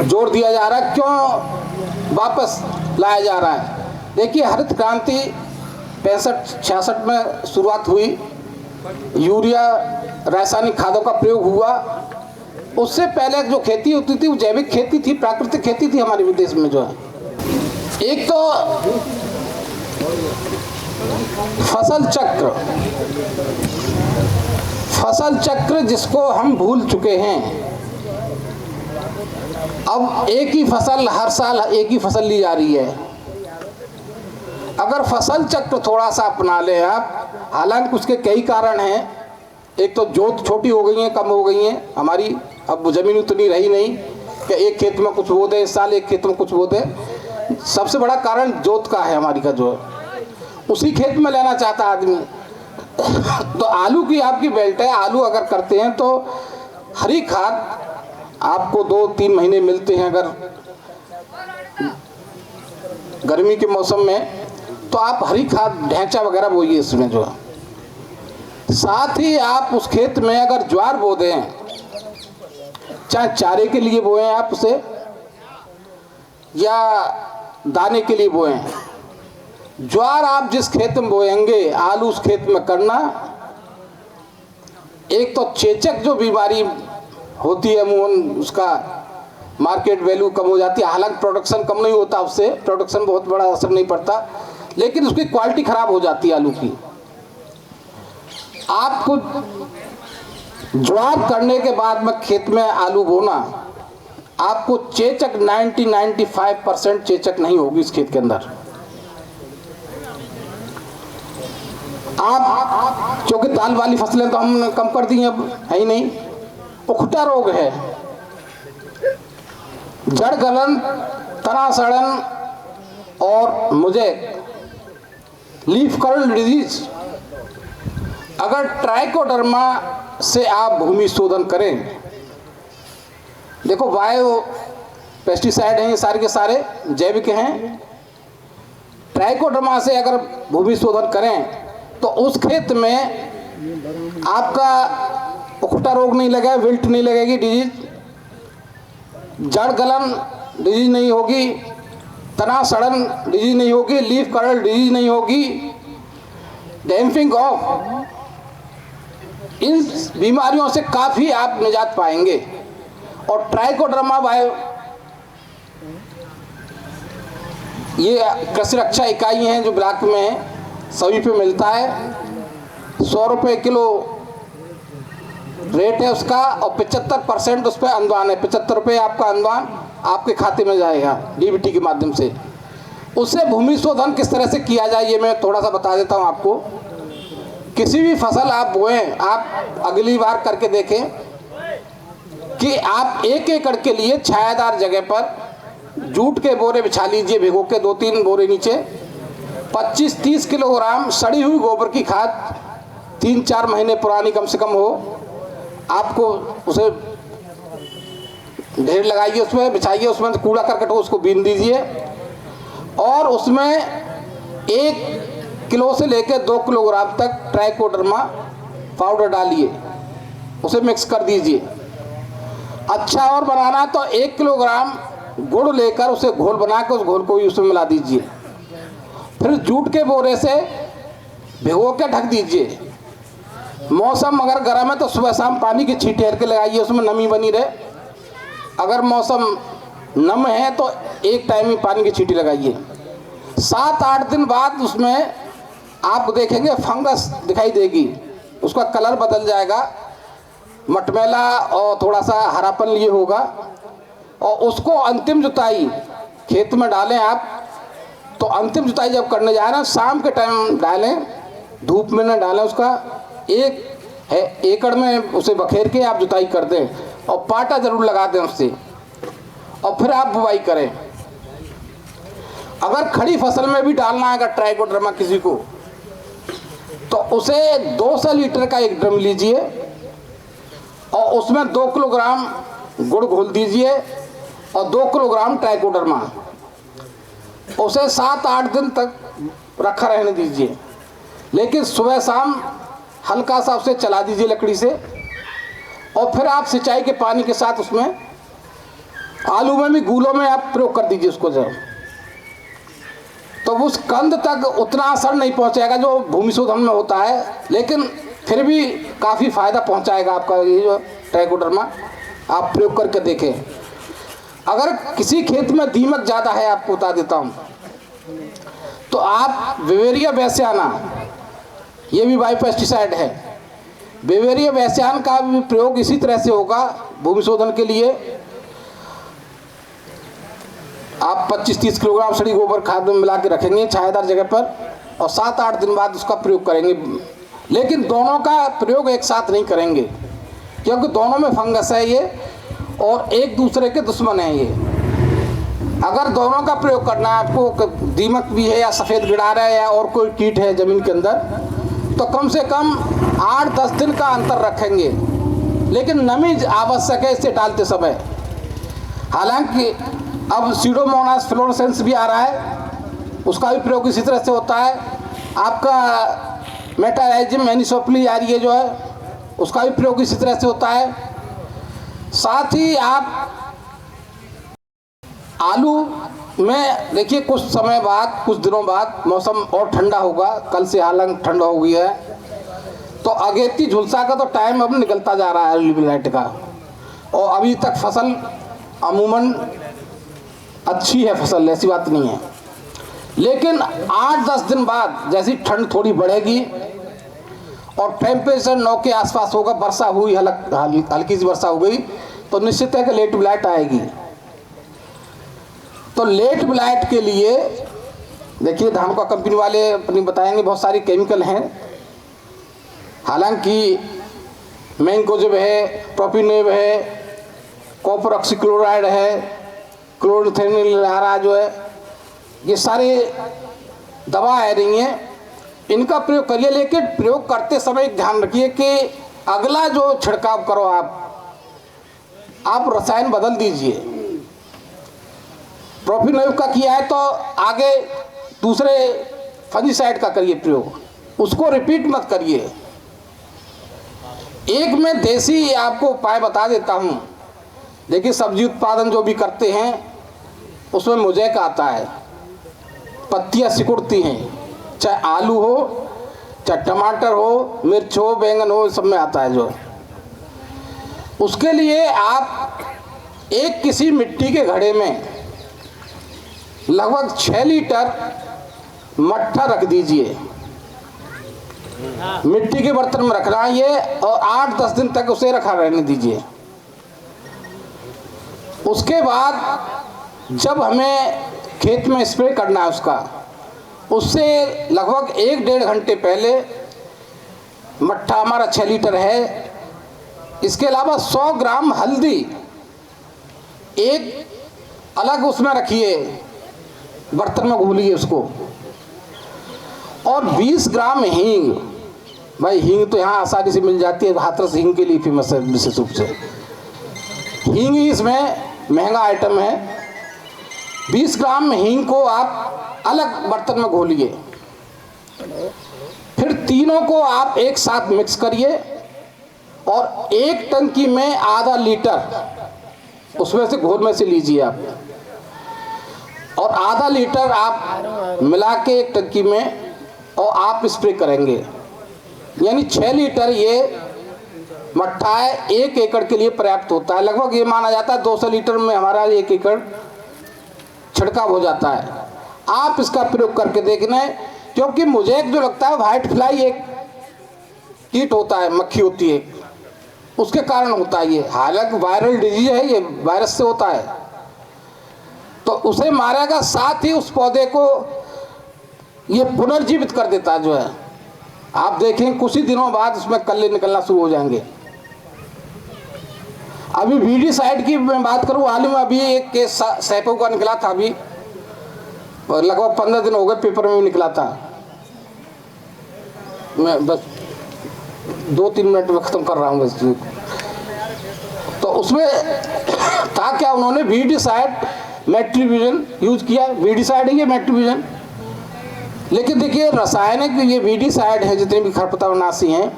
जोर दिया जा रहा है, क्यों वापस लाया जा रहा है। देखिए हरित क्रांति 65-66 में शुरुआत हुई, यूरिया रासायनिक खादों का प्रयोग हुआ। उससे पहले जो खेती होती थी वो जैविक खेती थी, प्राकृतिक खेती थी हमारे विदेश में जो है। एक तो फसल चक्र जिसको हम भूल चुके हैं। अब एक ही फसल, हर साल एक ही फसल ली जा रही है। अगर फसल चक्र थोड़ा सा अपना लें आप, हालांकि उसके कई कारण हैं। एक तो जोत छोटी हो गई है, कम हो गई है हमारी, अब ज़मीन उतनी रही नहीं कि एक खेत में कुछ बो दे, इस साल एक खेत में कुछ बो दे। सबसे बड़ा कारण जोत का है हमारी का, जो उसी खेत में लेना चाहता आदमी। तो आलू की आपकी बेल्ट है, आलू अगर करते हैं तो हरी खाद आपको 2-3 महीने मिलते हैं। अगर गर्मी के मौसम में तो आप हरी खाद ढैंचा वगैरह बोइए इसमें जो है। साथ ही आप उस खेत में अगर ज्वार बो दें, चाहे चारे के लिए बोएं आप उसे या दाने के लिए बोएं, ज्वार आप जिस खेत में बोएंगे आलू उस खेत में करना। एक तो चेचक जो बीमारी होती है अमूमन, उसका मार्केट वैल्यू कम हो जाती है। हालांकि प्रोडक्शन कम नहीं होता, उससे प्रोडक्शन बहुत बड़ा असर नहीं पड़ता, लेकिन उसकी क्वालिटी खराब हो जाती है आलू की। आपको ज्वार करने के बाद में खेत में आलू बोना, आपको चेचक 90-95% चेचक नहीं होगी इस खेत के अंदर। आप क्योंकि दाल वाली फसलें तो हमने कम कर दी हैं, अब है ही नहीं। पुख्ता रोग है, जड़ गलन, तना सड़न और मुझे लीफ कर्ल डिजीज। अगर ट्राइकोडर्मा से आप भूमि शोधन करें, देखो बायो पेस्टिसाइड हैं ये सारे के सारे जैविक हैं। ट्राइकोडर्मा से अगर भूमि शोधन करें तो उस खेत में आपका पुख्ता रोग नहीं लगेगा, विल्ट नहीं लगेगी, डिजीज, जड़ गलन डिजीज नहीं होगी, तना सड़न डिजीज नहीं होगी, लीफ कर्ल डिजीज नहीं होगी, डैम्पिंग ऑफ, इन बीमारियों से काफ़ी आप निजात पाएंगे। और ट्राइकोडर्मा बायो ये कृषि रक्षा इकाई हैं जो ब्लॉक में है, सभी पे मिलता है। 100 रुपये किलो रेट है उसका और 75% उस पर अनुदान है। 75 रुपये आपका अनुदान आपके खाते में जाएगा डीबीटी के माध्यम से। उससे भूमि शोधन किस तरह से किया जाए ये मैं थोड़ा सा बता देता हूँ आपको। किसी भी फसल आप बोएं, आप अगली बार करके देखें कि आप 1 एकड़ के लिए छायादार जगह पर जूट के बोरे बिछा लीजिए, भिगो के 2-3 बोरे नीचे। 25-30 किलोग्राम सड़ी हुई गोबर की खाद 3-4 महीने पुरानी कम से कम हो, आपको उसे ढेर लगाइए, उसमें बिछाइए, उसमें कूड़ा करकट हो उसको बीन दीजिए और उसमें 1 किलो से लेकर 2 किलोग्राम तक ट्राइकोडर्मा पाउडर डालिए, उसे मिक्स कर दीजिए। अच्छा और बनाना तो 1 किलोग्राम गुड़ लेकर उसे घोल बना के उस घोल को भी उसमें मिला दीजिए। फिर जूट के बोरे से भिगो के ढक दीजिए। मौसम अगर गर्म है तो सुबह शाम पानी की छींटे हल्के लगाइए, उसमें नमी बनी रहे। अगर मौसम नम है तो एक टाइम ही पानी की छींटी लगाइए। 7-8 दिन बाद उसमें आप देखेंगे फंगस दिखाई देगी, उसका कलर बदल जाएगा, मटमैला और थोड़ा सा हरापन लिए होगा। और उसको अंतिम जुताई खेत में डालें आप, तो अंतिम जुताई जब करने जाए ना शाम के टाइम डालें, धूप में न डालें। उसका 1 एकड़ में उसे बखेर के आप जुताई कर दें और पाटा ज़रूर लगा दें उससे, और फिर आप बुवाई करें। अगर खड़ी फसल में भी डालना है अगर ट्राइकोडर्मा किसी को, तो उसे 200 लीटर का एक ड्रम लीजिए और उसमें 2 किलोग्राम गुड़ घोल दीजिए और 2 किलोग्राम ट्राइकोडर्मा, उसे 7-8 दिन तक रखा रहने दीजिए। लेकिन सुबह शाम हल्का सा उसे चला दीजिए लकड़ी से, और फिर आप सिंचाई के पानी के साथ उसमें आलू में भी, गूलों में आप प्रयोग कर दीजिए उसको जब, तो उस कंद तक उतना असर नहीं पहुंचेगा जो भूमि शोधन में होता है, लेकिन फिर भी काफ़ी फायदा पहुंचाएगा आपका ये जो ट्राइकोडर्मा। आप प्रयोग करके देखें। अगर किसी खेत में दीमक ज़्यादा है, आपको बता देता हूं, तो आप बेवेरिया बैसियाना, ये भी बायो पेस्टिसाइड है, बेवेरिया बैसियान का भी प्रयोग इसी तरह से होगा भूमि शोधन के लिए। आप 25-30 किलोग्राम सड़ी गोबर खाद में मिला के रखेंगे छायादार जगह पर, और 7-8 दिन बाद उसका प्रयोग करेंगे। लेकिन दोनों का प्रयोग एक साथ नहीं करेंगे, क्योंकि दोनों में फंगस है ये और एक दूसरे के दुश्मन हैं ये। अगर दोनों का प्रयोग करना है आपको, दीमक भी है या सफ़ेद गिडार है या और कोई कीट है ज़मीन के अंदर, तो कम से कम 8-10 दिन का अंतर रखेंगे। लेकिन नमी आवश्यक है इसे डालते समय। हालांकि अब सीडोमोनास फ्लोरोसेंस भी आ रहा है, उसका भी प्रयोग इसी तरह से होता है। आपका मेटाराइजिम एनिसोप्ली आ रही है जो है, उसका भी प्रयोग इसी तरह से होता है। साथ ही आप आलू में देखिए, कुछ समय बाद, कुछ दिनों बाद मौसम और ठंडा होगा, कल से हालांकि ठंडा हो गई है, तो अगेती झुलसा का तो टाइम अब निकलता जा रहा है अर्ली मिलेट का, और अभी तक फसल अमूमन अच्छी है फसल, ऐसी बात नहीं है। लेकिन 8-10 दिन बाद जैसी ठंड थोड़ी बढ़ेगी और टेम्परेचर 9 के आसपास होगा, वर्षा हुई, हल्की सी वर्षा हो गई, तो निश्चित है कि लेट ब्लाइट आएगी। तो लेट ब्लाइट के लिए देखिए, धान का कंपनी वाले अपनी बताएंगे बहुत सारी केमिकल हैं। हालांकि मैंकोजेब है, प्रोपिनेब है, कॉपर ऑक्सीक्लोराइड है, क्लोरोथेनिल जो है, ये सारे दवा आ रही हैं, इनका प्रयोग करिए। लेकिन प्रयोग करते समय ध्यान रखिए कि अगला जो छिड़काव करो आप रसायन बदल दीजिए। प्रोपिनेब का किया है तो आगे दूसरे फंजीसाइड का करिए प्रयोग, उसको रिपीट मत करिए। एक मैं देसी आपको उपाय बता देता हूँ। देखिए, सब्जी उत्पादन जो भी करते हैं उसमें मोज़ेक आता है, पत्तियाँ सिकुड़ती हैं, चाहे आलू हो, चाहे टमाटर हो, मिर्च हो, बैंगन हो, सब में आता है जो। उसके लिए आप एक किसी मिट्टी के घड़े में लगभग 6 लीटर मट्ठा रख दीजिए, मिट्टी के बर्तन में रखना है ये, और 8-10 दिन तक उसे रखा रहने दीजिए। उसके बाद जब हमें खेत में स्प्रे करना है उससे लगभग 1-1.5 घंटे पहले, मट्ठा हमारा 6 लीटर है, इसके अलावा 100 ग्राम हल्दी एक अलग उसमें रखिए, बर्तन में घोलिए उसको, और 20 ग्राम हींग। भाई हींग तो यहाँ आसानी से मिल जाती है, हाथरस हींग के लिए फेमस है विशेष रूप से। हींग इसमें महंगा आइटम है। 20 ग्राम हींग को आप अलग बर्तन में घोलिए, फिर तीनों को आप एक साथ मिक्स करिए, और एक टंकी में आधा लीटर उसमें से घोल में से लीजिए आप, और आधा लीटर आप मिला के एक टंकी में और आप स्प्रे करेंगे। यानी 6 लीटर ये मट्ठा है 1 एकड़ के लिए पर्याप्त होता है। लगभग ये माना जाता है 200 लीटर में हमारा 1 एकड़ छिड़काव हो जाता है। आप इसका प्रयोग करके देखना है, क्योंकि मुझे जो लगता है व्हाइट फ्लाई एक कीट होता है, मक्खी होती है, उसके कारण होता है ये। हालांकि वायरल डिजीज है ये, वायरस से होता है, तो उसे मारेगा, साथ ही उस पौधे को ये पुनर्जीवित कर देता है जो है। आप देखें कुछ ही दिनों बाद उसमें कल्ले निकलना शुरू हो जाएंगे। अभी वीडीसाइड की मैं बात करूं, हाल में अभी एक केस सैपो का निकला था, अभी लगभग 15 दिन हो गए, पेपर में भी निकला था। मैं बस 2-3 मिनट में ख़त्म कर रहा हूँ बस। तो उसमें था क्या, उन्होंने वीडीसाइड मेट्रिब्यूजन यूज किया। वीडीसाइड है ये मेट्रिब्यूजन, लेकिन देखिए रासायनिक ये वीडीसाइड है, जितने भी खरपतवारनाशी हैं,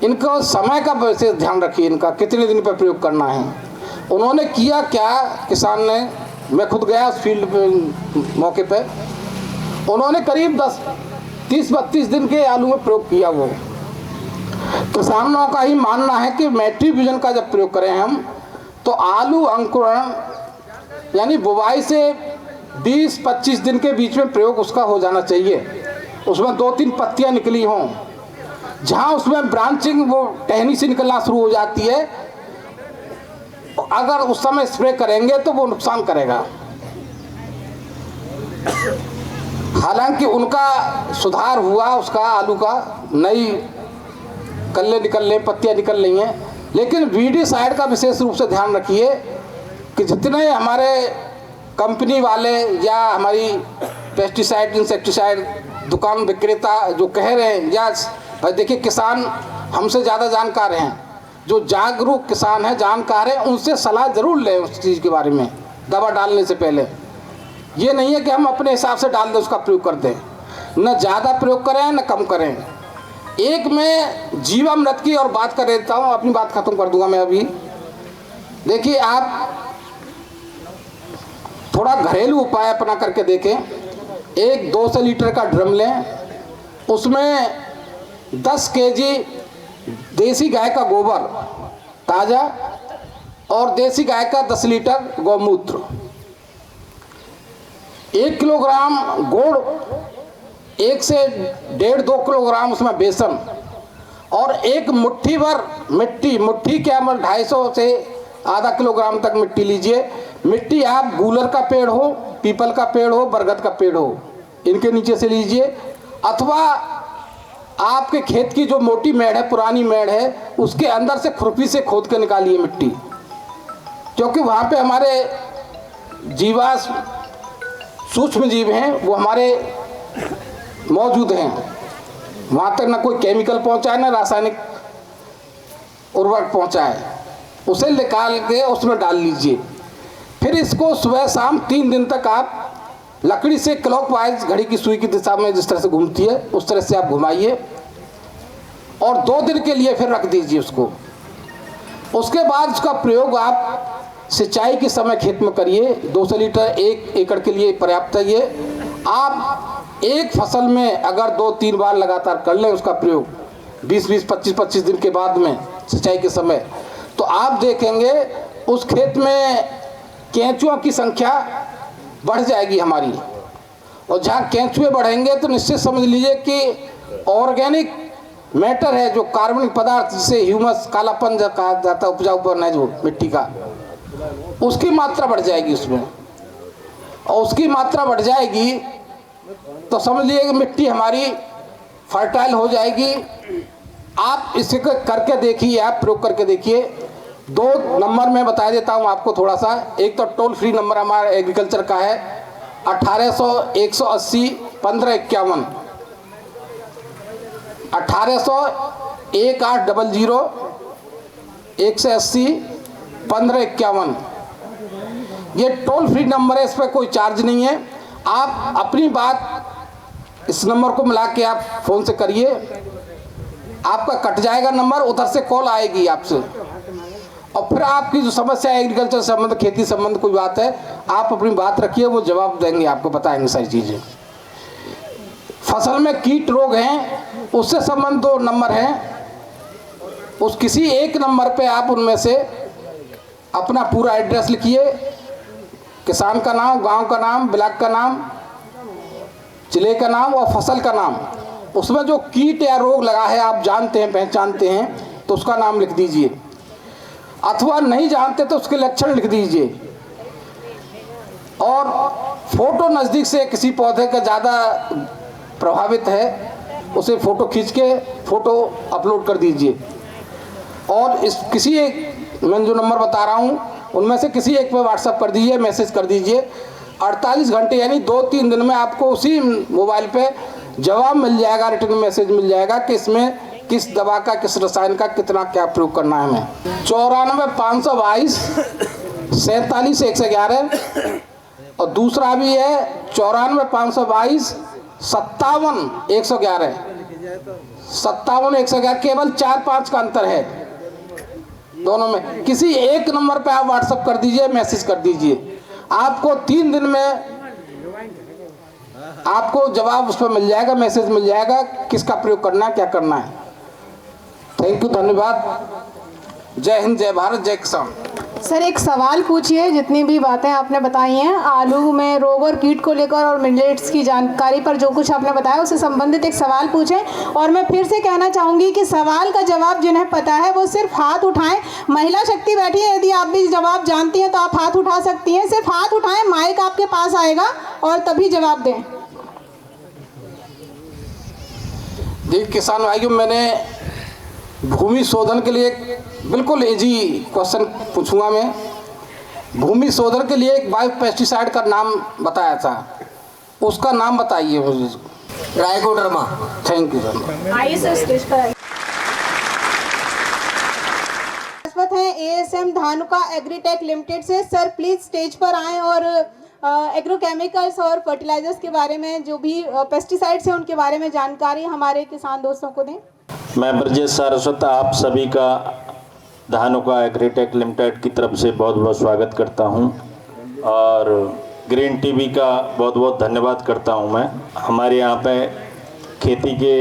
इनका समय का विशेष ध्यान रखिए, इनका कितने दिन पर प्रयोग करना है। उन्होंने किया क्या, किसान ने, मैं खुद गया उस फील्ड पे मौके पे, उन्होंने करीब 30-32 दिन के आलू में प्रयोग किया। वो किसानों का ही मानना है कि मैट्रिक विजन का जब प्रयोग करें हम, तो आलू अंकुरण यानी बुवाई से 20-25 दिन के बीच में प्रयोग उसका हो जाना चाहिए। उसमें 2-3 पत्तियां निकली हों, जहां उसमें ब्रांचिंग वो टहनी से निकलना शुरू हो जाती है, अगर उस समय स्प्रे करेंगे तो वो नुकसान करेगा। हालांकि उनका सुधार हुआ, उसका आलू का नई कल्ले निकल रहे, पत्तियां निकल रही हैं, लेकिन वीडीसाइड का विशेष रूप से ध्यान रखिए कि जितने हमारे कंपनी वाले या हमारी पेस्टिसाइड इंसेक्टिसाइड दुकान विक्रेता जो कह रहे हैं, या भाई देखिए किसान हमसे ज़्यादा जानकार हैं, जो जागरूक किसान हैं, जानकार हैं, उनसे सलाह ज़रूर लें उस चीज़ के बारे में दवा डालने से पहले। ये नहीं है कि हम अपने हिसाब से डाल दें, उसका प्रयोग कर दें, न ज़्यादा प्रयोग करें न कम करें। एक मैं जीवामृत की और बात कर देता हूँ, अपनी बात ख़त्म कर दूंगा मैं अभी। देखिए आप थोड़ा घरेलू उपाय अपना करके देखें। एक 200 लीटर का ड्रम लें, उसमें 10 केजी देसी गाय का गोबर ताज़ा और देसी गाय का 10 लीटर गौमूत्र, 1 किलोग्राम गुड़, 1 से 1.5-2 किलोग्राम उसमें बेसन और एक मुट्ठी भर मिट्टी, मुट्ठी क्या मतलब 250 से आधा किलोग्राम तक मिट्टी लीजिए। मिट्टी आप गूलर का पेड़ हो, पीपल का पेड़ हो, बरगद का पेड़ हो, इनके नीचे से लीजिए, अथवा आपके खेत की जो मोटी मेड़ है, पुरानी मेड़ है, उसके अंदर से खुरपी से खोद के निकालिए मिट्टी, क्योंकि वहाँ पे हमारे जीवाश्म सूक्ष्म जीव हैं, वो हमारे मौजूद हैं। वहाँ तक ना कोई केमिकल पहुँचा है, ना रासायनिक उर्वरक पहुँचा है। उसे निकाल के उसमें डाल लीजिए। फिर इसको सुबह शाम 3 दिन तक आप लकड़ी से क्लॉकवाइज, घड़ी की सुई की दिशा में जिस तरह से घूमती है उस तरह से आप घुमाइए और 2 दिन के लिए फिर रख दीजिए उसको। उसके बाद उसका प्रयोग आप सिंचाई के समय खेत में करिए। 200 लीटर 1 एकड़ के लिए पर्याप्त है ये। आप एक फसल में अगर 2-3 बार लगातार कर लें उसका प्रयोग 20-20, 25-25 दिन के बाद में सिंचाई के समय, तो आप देखेंगे उस खेत में केंचुओं की संख्या बढ़ जाएगी हमारी। और जहाँ केंचुए बढ़ेंगे तो निश्चित समझ लीजिए कि ऑर्गेनिक मैटर है, जो कार्बनिक पदार्थ जिसे ह्यूमस, कालापन जो कहा जाता है, उपजाऊपन है जो मिट्टी का, उसकी मात्रा बढ़ जाएगी उसमें। और उसकी मात्रा बढ़ जाएगी तो समझ लीजिए कि मिट्टी हमारी फर्टाइल हो जाएगी। आप इसे करके देखिए, आप प्रयोग करके देखिए। 2 नंबर मैं बता देता हूँ आपको थोड़ा सा। एक तो टोल फ्री नंबर हमारा एग्रीकल्चर का है 1800-180-1551, 1800-1800-180-1551। ये टोल फ्री नंबर है, इस पर कोई चार्ज नहीं है। आप अपनी बात इस नंबर को मिला के आप फ़ोन से करिए, आपका कट जाएगा नंबर, उधर से कॉल आएगी आपसे, और फिर आपकी जो समस्या है एग्रीकल्चर संबंध, खेती संबंध कोई बात है, आप अपनी बात रखिए, वो जवाब देंगे, आपको बताएंगे सारी चीज़ें। फसल में कीट रोग हैं, उससे संबंध 2 नंबर हैं। उस किसी एक नंबर पे आप उनमें से अपना पूरा एड्रेस लिखिए, किसान का नाम, गांव का नाम, ब्लॉक का नाम, जिले का नाम और फसल का नाम। उसमें जो कीट या रोग लगा है आप जानते हैं, पहचानते हैं, तो उसका नाम लिख दीजिए, अथवा नहीं जानते तो उसके लक्षण लिख दीजिए। और फोटो नज़दीक से किसी पौधे का ज़्यादा प्रभावित है, उसे फ़ोटो खींच के फ़ोटो अपलोड कर दीजिए। और इस किसी एक, मैं जो नंबर बता रहा हूँ उनमें से किसी एक पे व्हाट्सअप कर दीजिए, मैसेज कर दीजिए। 48 घंटे यानी 2-3 दिन में आपको उसी मोबाइल पे जवाब मिल जाएगा, रिटर्न मैसेज मिल जाएगा कि इसमें किस दवा का, किस रसायन का कितना क्या प्रयोग करना है हमें। 94-522 47-111 और दूसरा भी है 94-522 57-111। 57-111 केवल 4-5 का अंतर है। दोनों में किसी एक नंबर पे आप व्हाट्सअप कर दीजिए, मैसेज कर दीजिए, आपको 3 दिन में आपको जवाब उस पर मिल जाएगा, मैसेज मिल जाएगा किसका प्रयोग करना है, क्या करना है। थैंक यू, धन्यवाद। जय हिंद, जय भारत, जय किसान। सर एक सवाल पूछिए। जितनी भी बातें आपने बताई हैं आलू में रोग और कीट को लेकर और मिलेट्स की जानकारी पर जो कुछ आपने बताया उससे संबंधित एक सवाल पूछें। और मैं फिर से कहना चाहूँगी कि सवाल का जवाब जिन्हें पता है वो सिर्फ हाथ उठाएं। महिला शक्ति बैठी है, यदि आप भी जवाब जानती हैं तो आप हाथ उठा सकती हैं। सिर्फ हाथ उठाएं, माइक आपके पास आएगा और तभी जवाब दें। जी किसान भाइयों, मैंने भूमि शोधन के लिए एक बिल्कुल इजी क्वेश्चन पूछूंगा मैं। भूमि शोधन के लिए एक बायो पेस्टिसाइड का नाम बताया था, उसका नाम बताइए मुझे। ट्राइकोडर्मा। Thank you sir. आइए सर स्टेज पर आइए। है ASM धानुका एग्रीटेक लिमिटेड से। सर प्लीज स्टेज पर आएं और एग्रोकेमिकल्स और फर्टिलाइजर्स के बारे में, जो भी पेस्टिसाइड्स हैं उनके बारे में जानकारी हमारे किसान दोस्तों को दें। मैं ब्रजेश सारस्वत आप सभी का धानुका एग्रीटेक लिमिटेड की तरफ से बहुत बहुत स्वागत करता हूं और ग्रीन टीवी का बहुत बहुत धन्यवाद करता हूं। मैं हमारे यहाँ पे खेती के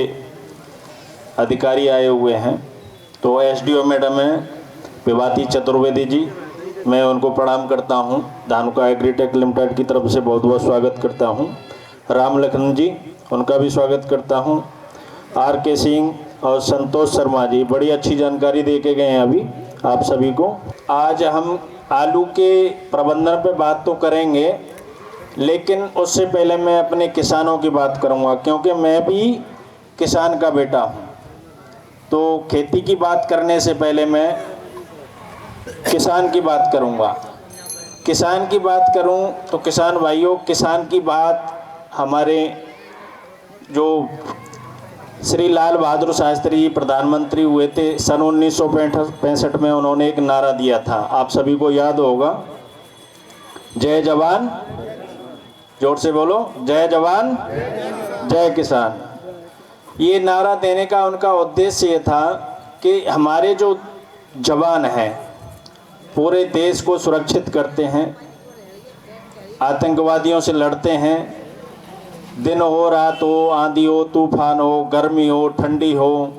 अधिकारी आए हुए हैं, तो SDO मैडम हैं विभाती चतुर्वेदी जी, मैं उनको प्रणाम करता हूं। धानुका एग्रीटेक लिमिटेड की तरफ से बहुत बहुत स्वागत करता हूं। राम लखन जी, उनका भी स्वागत करता हूं। RK सिंह और संतोष शर्मा जी बड़ी अच्छी जानकारी दे के गए हैं अभी आप सभी को। आज हम आलू के प्रबंधन पे बात तो करेंगे, लेकिन उससे पहले मैं अपने किसानों की बात करूंगा, क्योंकि मैं भी किसान का बेटा हूं। तो खेती की बात करने से पहले मैं किसान की बात करूंगा। किसान की बात करूं तो किसान भाइयों, किसान की बात हमारे जो श्री लाल बहादुर शास्त्री जी प्रधानमंत्री हुए थे सन 1965 में, उन्होंने एक नारा दिया था, आप सभी को याद होगा, जय जवान, जोर से बोलो, जय जवान जय किसान। ये नारा देने का उनका उद्देश्य ये था कि हमारे जो जवान हैं पूरे देश को सुरक्षित करते हैं, आतंकवादियों से लड़ते हैं, दिन हो रात हो, आंधी हो, तूफान हो, गर्मी हो, ठंडी हो,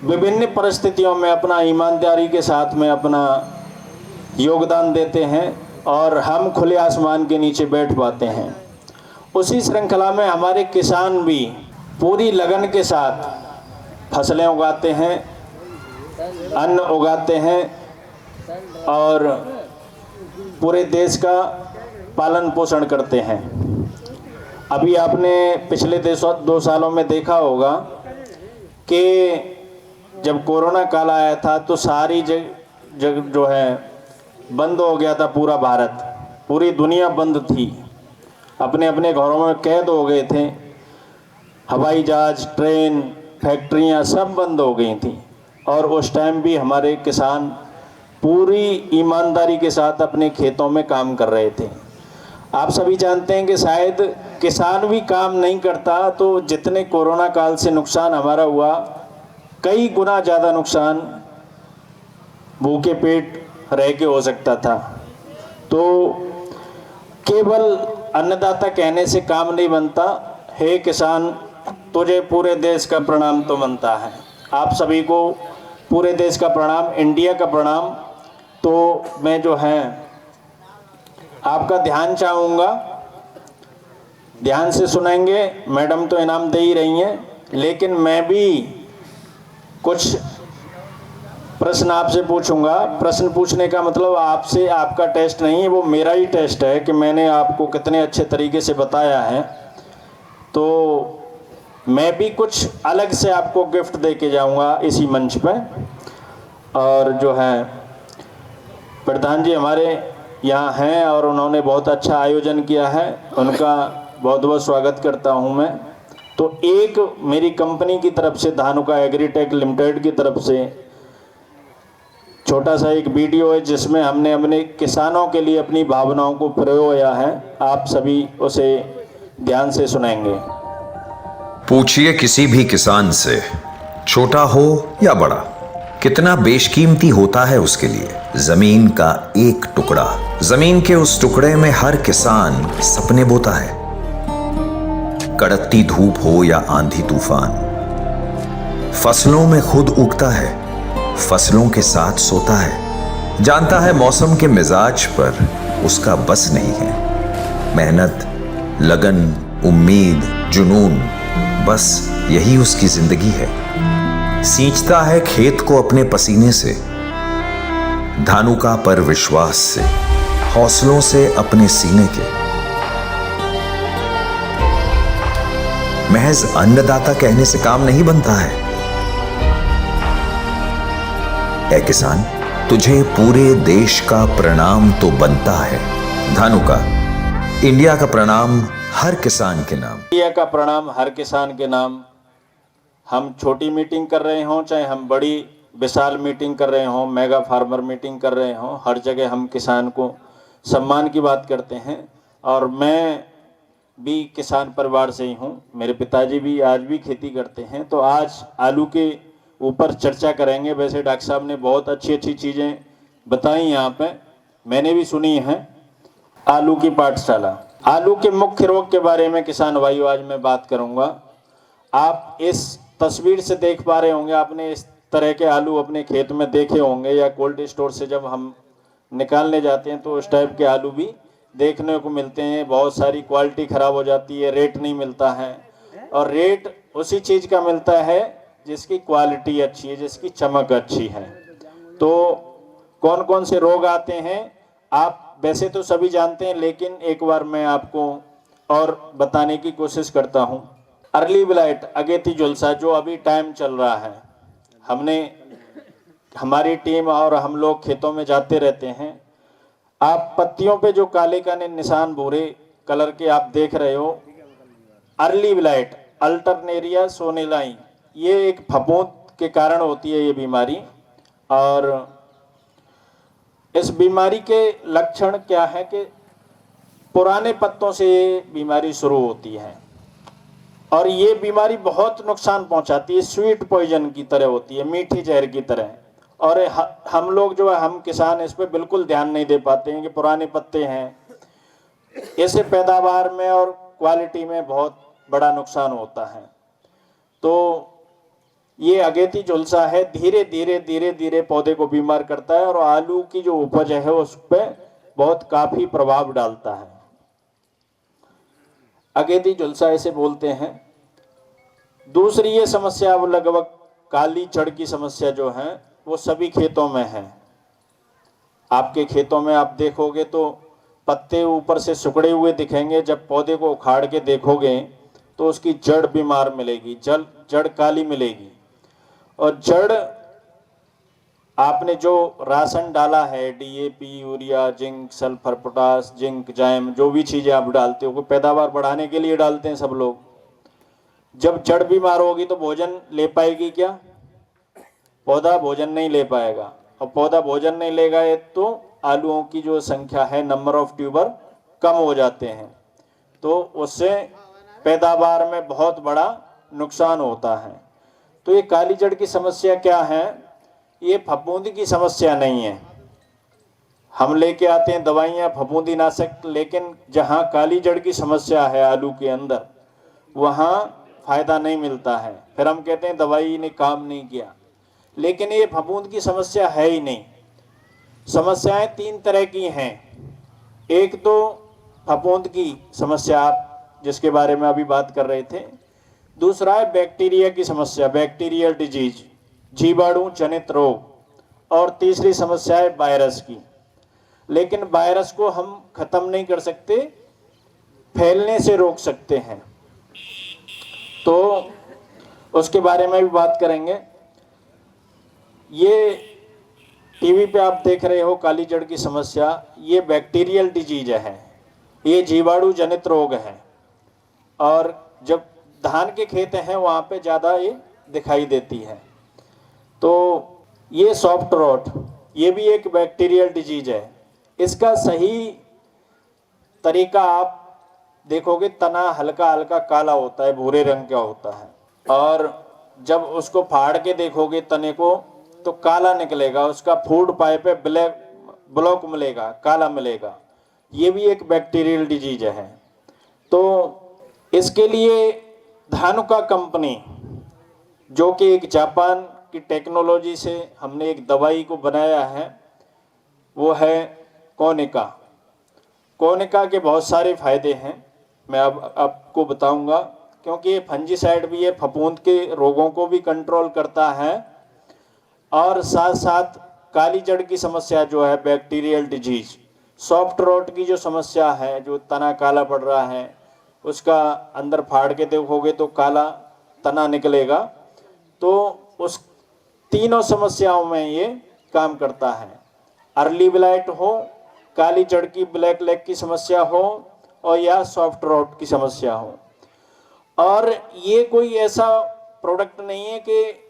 विभिन्न परिस्थितियों में अपना ईमानदारी के साथ में अपना योगदान देते हैं और हम खुले आसमान के नीचे बैठ पाते हैं। उसी श्रृंखला में हमारे किसान भी पूरी लगन के साथ फसलें उगाते हैं, अन्न उगाते हैं और पूरे देश का पालन पोषण करते हैं। अभी आपने पिछले 2 सालों में देखा होगा कि जब कोरोना काल आया था तो सारी जगह जो है बंद हो गया था, पूरा भारत, पूरी दुनिया बंद थी, अपने अपने घरों में कैद हो गए थे। हवाई जहाज, ट्रेन, फैक्ट्रियां सब बंद हो गई थी और उस टाइम भी हमारे किसान पूरी ईमानदारी के साथ अपने खेतों में काम कर रहे थे। आप सभी जानते हैं कि शायद किसान भी काम नहीं करता तो जितने कोरोना काल से नुकसान हमारा हुआ, कई गुना ज़्यादा नुकसान भूखे पेट रह के हो सकता था। तो केवल अन्नदाता कहने से काम नहीं बनता। हे किसान, तुझे पूरे देश का प्रणाम तो बनता है। आप सभी को पूरे देश का प्रणाम, इंडिया का प्रणाम। तो मैं जो है आपका ध्यान चाहूँगा, ध्यान से सुनेंगे। मैडम तो इनाम दे ही रही हैं, लेकिन मैं भी कुछ प्रश्न आपसे पूछूंगा। प्रश्न पूछने का मतलब आपसे आपका टेस्ट नहीं है, वो मेरा ही टेस्ट है कि मैंने आपको कितने अच्छे तरीके से बताया है। तो मैं भी कुछ अलग से आपको गिफ्ट दे के जाऊँगा इसी मंच पर। और जो है प्रधान जी हमारे यहाँ हैं और उन्होंने बहुत अच्छा आयोजन किया है, उनका बहुत बहुत स्वागत करता हूँ मैं। तो एक मेरी कंपनी की तरफ से, धानुका एग्रीटेक लिमिटेड की तरफ से छोटा सा एक वीडियो है जिसमें हमने अपने किसानों के लिए अपनी भावनाओं को प्रयोया है। आप सभी उसे ध्यान से सुनेंगे। पूछिए किसी भी किसान से, छोटा हो या बड़ा, कितना बेशकीमती होता है उसके लिए जमीन का एक टुकड़ा। जमीन के उस टुकड़े में हर किसान सपने बोता है। कड़कती धूप हो या आंधी तूफान, फसलों में खुद उगता है, फसलों के साथ सोता है। जानता है मौसम के मिजाज पर उसका बस नहीं है। मेहनत, लगन, उम्मीद, जुनून, बस यही उसकी जिंदगी है। सींचता है खेत को अपने पसीने से, धानुका पर विश्वास से, हौसलों से अपने सीने के। महज अन्नदाता कहने से काम नहीं बनता है। ऐ किसान, तुझे पूरे देश का प्रणाम तो बनता है। धानुका, इंडिया का प्रणाम हर किसान के नाम। इंडिया का प्रणाम हर किसान के नाम। हम छोटी मीटिंग कर रहे हों, चाहे हम बड़ी विशाल मीटिंग कर रहे हों, मेगा फार्मर मीटिंग कर रहे हों, हर जगह हम किसान को सम्मान की बात करते हैं। और मैं भी किसान परिवार से ही हूँ, मेरे पिताजी भी आज भी खेती करते हैं। तो आज आलू के ऊपर चर्चा करेंगे। वैसे डॉक्टर साहब ने बहुत अच्छी अच्छी चीज़ें बताई यहाँ पे, मैंने भी सुनी हैं। आलू की पाठशाला, आलू के मुख्य रोग के बारे में किसान भाइयों आज मैं बात करूँगा। आप इस तस्वीर से देख पा रहे होंगे, आपने इस तरह के आलू अपने खेत में देखे होंगे, या कोल्ड स्टोर से जब हम निकालने जाते हैं तो उस टाइप के आलू भी देखने को मिलते हैं। बहुत सारी क्वालिटी ख़राब हो जाती है, रेट नहीं मिलता है। और रेट उसी चीज़ का मिलता है जिसकी क्वालिटी अच्छी है, जिसकी चमक अच्छी है। तो कौन कौन से रोग आते हैं आप वैसे तो सभी जानते हैं, लेकिन एक बार मैं आपको और बताने की कोशिश करता हूँ। अर्ली ब्लाइट, अगेती झुलसा, जो अभी टाइम चल रहा है, हमारी टीम और हम लोग खेतों में जाते रहते हैं। आप पत्तियों पे जो काले काले निशान भूरे कलर के आप देख रहे हो, अर्ली ब्लाइट, अल्टरनेरिया सोनेलाई, ये एक फफूंद के कारण होती है ये बीमारी। और इस बीमारी के लक्षण क्या है कि पुराने पत्तों से ये बीमारी शुरू होती है और ये बीमारी बहुत नुकसान पहुंचाती है। स्वीट पॉइजन की तरह होती है, मीठी जहर की तरह। और हम लोग जो है, हम किसान इस पे बिल्कुल ध्यान नहीं दे पाते हैं कि पुराने पत्ते हैं, इससे पैदावार में और क्वालिटी में बहुत बड़ा नुकसान होता है। तो ये अगेती झुलसा है, धीरे धीरे धीरे धीरे पौधे को बीमार करता है और आलू की जो उपज है उस पर बहुत काफ़ी प्रभाव डालता है। अगेती झुलसा इसे बोलते हैं। दूसरी ये समस्या, अब लगभग काली जड़ की समस्या जो है वो सभी खेतों में है। आपके खेतों में आप देखोगे तो पत्ते ऊपर से सिकुड़े हुए दिखेंगे, जब पौधे को उखाड़ के देखोगे तो उसकी जड़ बीमार मिलेगी, जड़ काली मिलेगी। और जड़ आपने जो राशन डाला है, DAP, urea, zinc, sulphur, potash, zinc, जाइम, जो भी चीज़ें आप डालते हो, पैदावार बढ़ाने के लिए डालते हैं सब लोग। जब जड़ बीमार होगी तो भोजन ले पाएगी क्या? पौधा भोजन नहीं ले पाएगा, और पौधा भोजन नहीं लेगा तो आलूओं की जो संख्या है, नंबर ऑफ ट्यूबर कम हो जाते हैं, तो उससे पैदावार में बहुत बड़ा नुकसान होता है। तो ये काली जड़ की समस्या क्या है? ये फफूंदी की समस्या नहीं है। हम लेके आते हैं दवाइयाँ फफूंदी नाशक, लेकिन जहाँ काली जड़ की समस्या है आलू के अंदर, वहाँ फ़ायदा नहीं मिलता है। फिर हम कहते हैं दवाई ने काम नहीं किया, लेकिन ये फफूंद की समस्या है ही नहीं। समस्याएं तीन तरह की हैं। एक तो फफूंद की समस्या, आप जिसके बारे में अभी बात कर रहे थे। दूसरा है बैक्टीरिया की समस्या, बैक्टीरियल डिजीज, जीवाणु जनित रोग। और तीसरी समस्या है वायरस की। लेकिन वायरस को हम खत्म नहीं कर सकते, फैलने से रोक सकते हैं, तो उसके बारे में भी बात करेंगे। ये टीवी पे आप देख रहे हो काली जड़ की समस्या, ये बैक्टीरियल डिजीज है, ये जीवाणु जनित रोग है। और जब धान के खेत हैं वहाँ पे ज़्यादा ये दिखाई देती है। तो ये सॉफ्ट रॉट, ये भी एक बैक्टीरियल डिजीज है। इसका सही तरीका आप देखोगे, तना हल्का हल्का काला होता है, भूरे रंग का होता है। और जब उसको फाड़ के देखोगे तने को, तो काला निकलेगा, उसका फूड पाइप पे ब्लॉक मिलेगा, काला मिलेगा। ये भी एक बैक्टीरियल डिजीज है। तो इसके लिए धानुका कंपनी, जो कि एक जापान की टेक्नोलॉजी से हमने एक दवाई को बनाया है, वो है कोनिका। कोनिका के बहुत सारे फायदे हैं, मैं अब आपको बताऊंगा, क्योंकि ये फंजीसाइड भी है, फफूंद के रोगों को भी कंट्रोल करता है, और साथ साथ काली जड़ की समस्या जो है बैक्टीरियल डिजीज, सॉफ्ट रोट की जो समस्या है, जो तना काला पड़ रहा है, उसका अंदर फाड़ के देखोगे तो काला तना निकलेगा। तो उस तीनों समस्याओं में ये काम करता है। अर्ली ब्लाइट हो, काली जड़ की ब्लैक लेग की समस्या हो, और या सॉफ्ट रोट की समस्या हो। और ये कोई ऐसा प्रोडक्ट नहीं है कि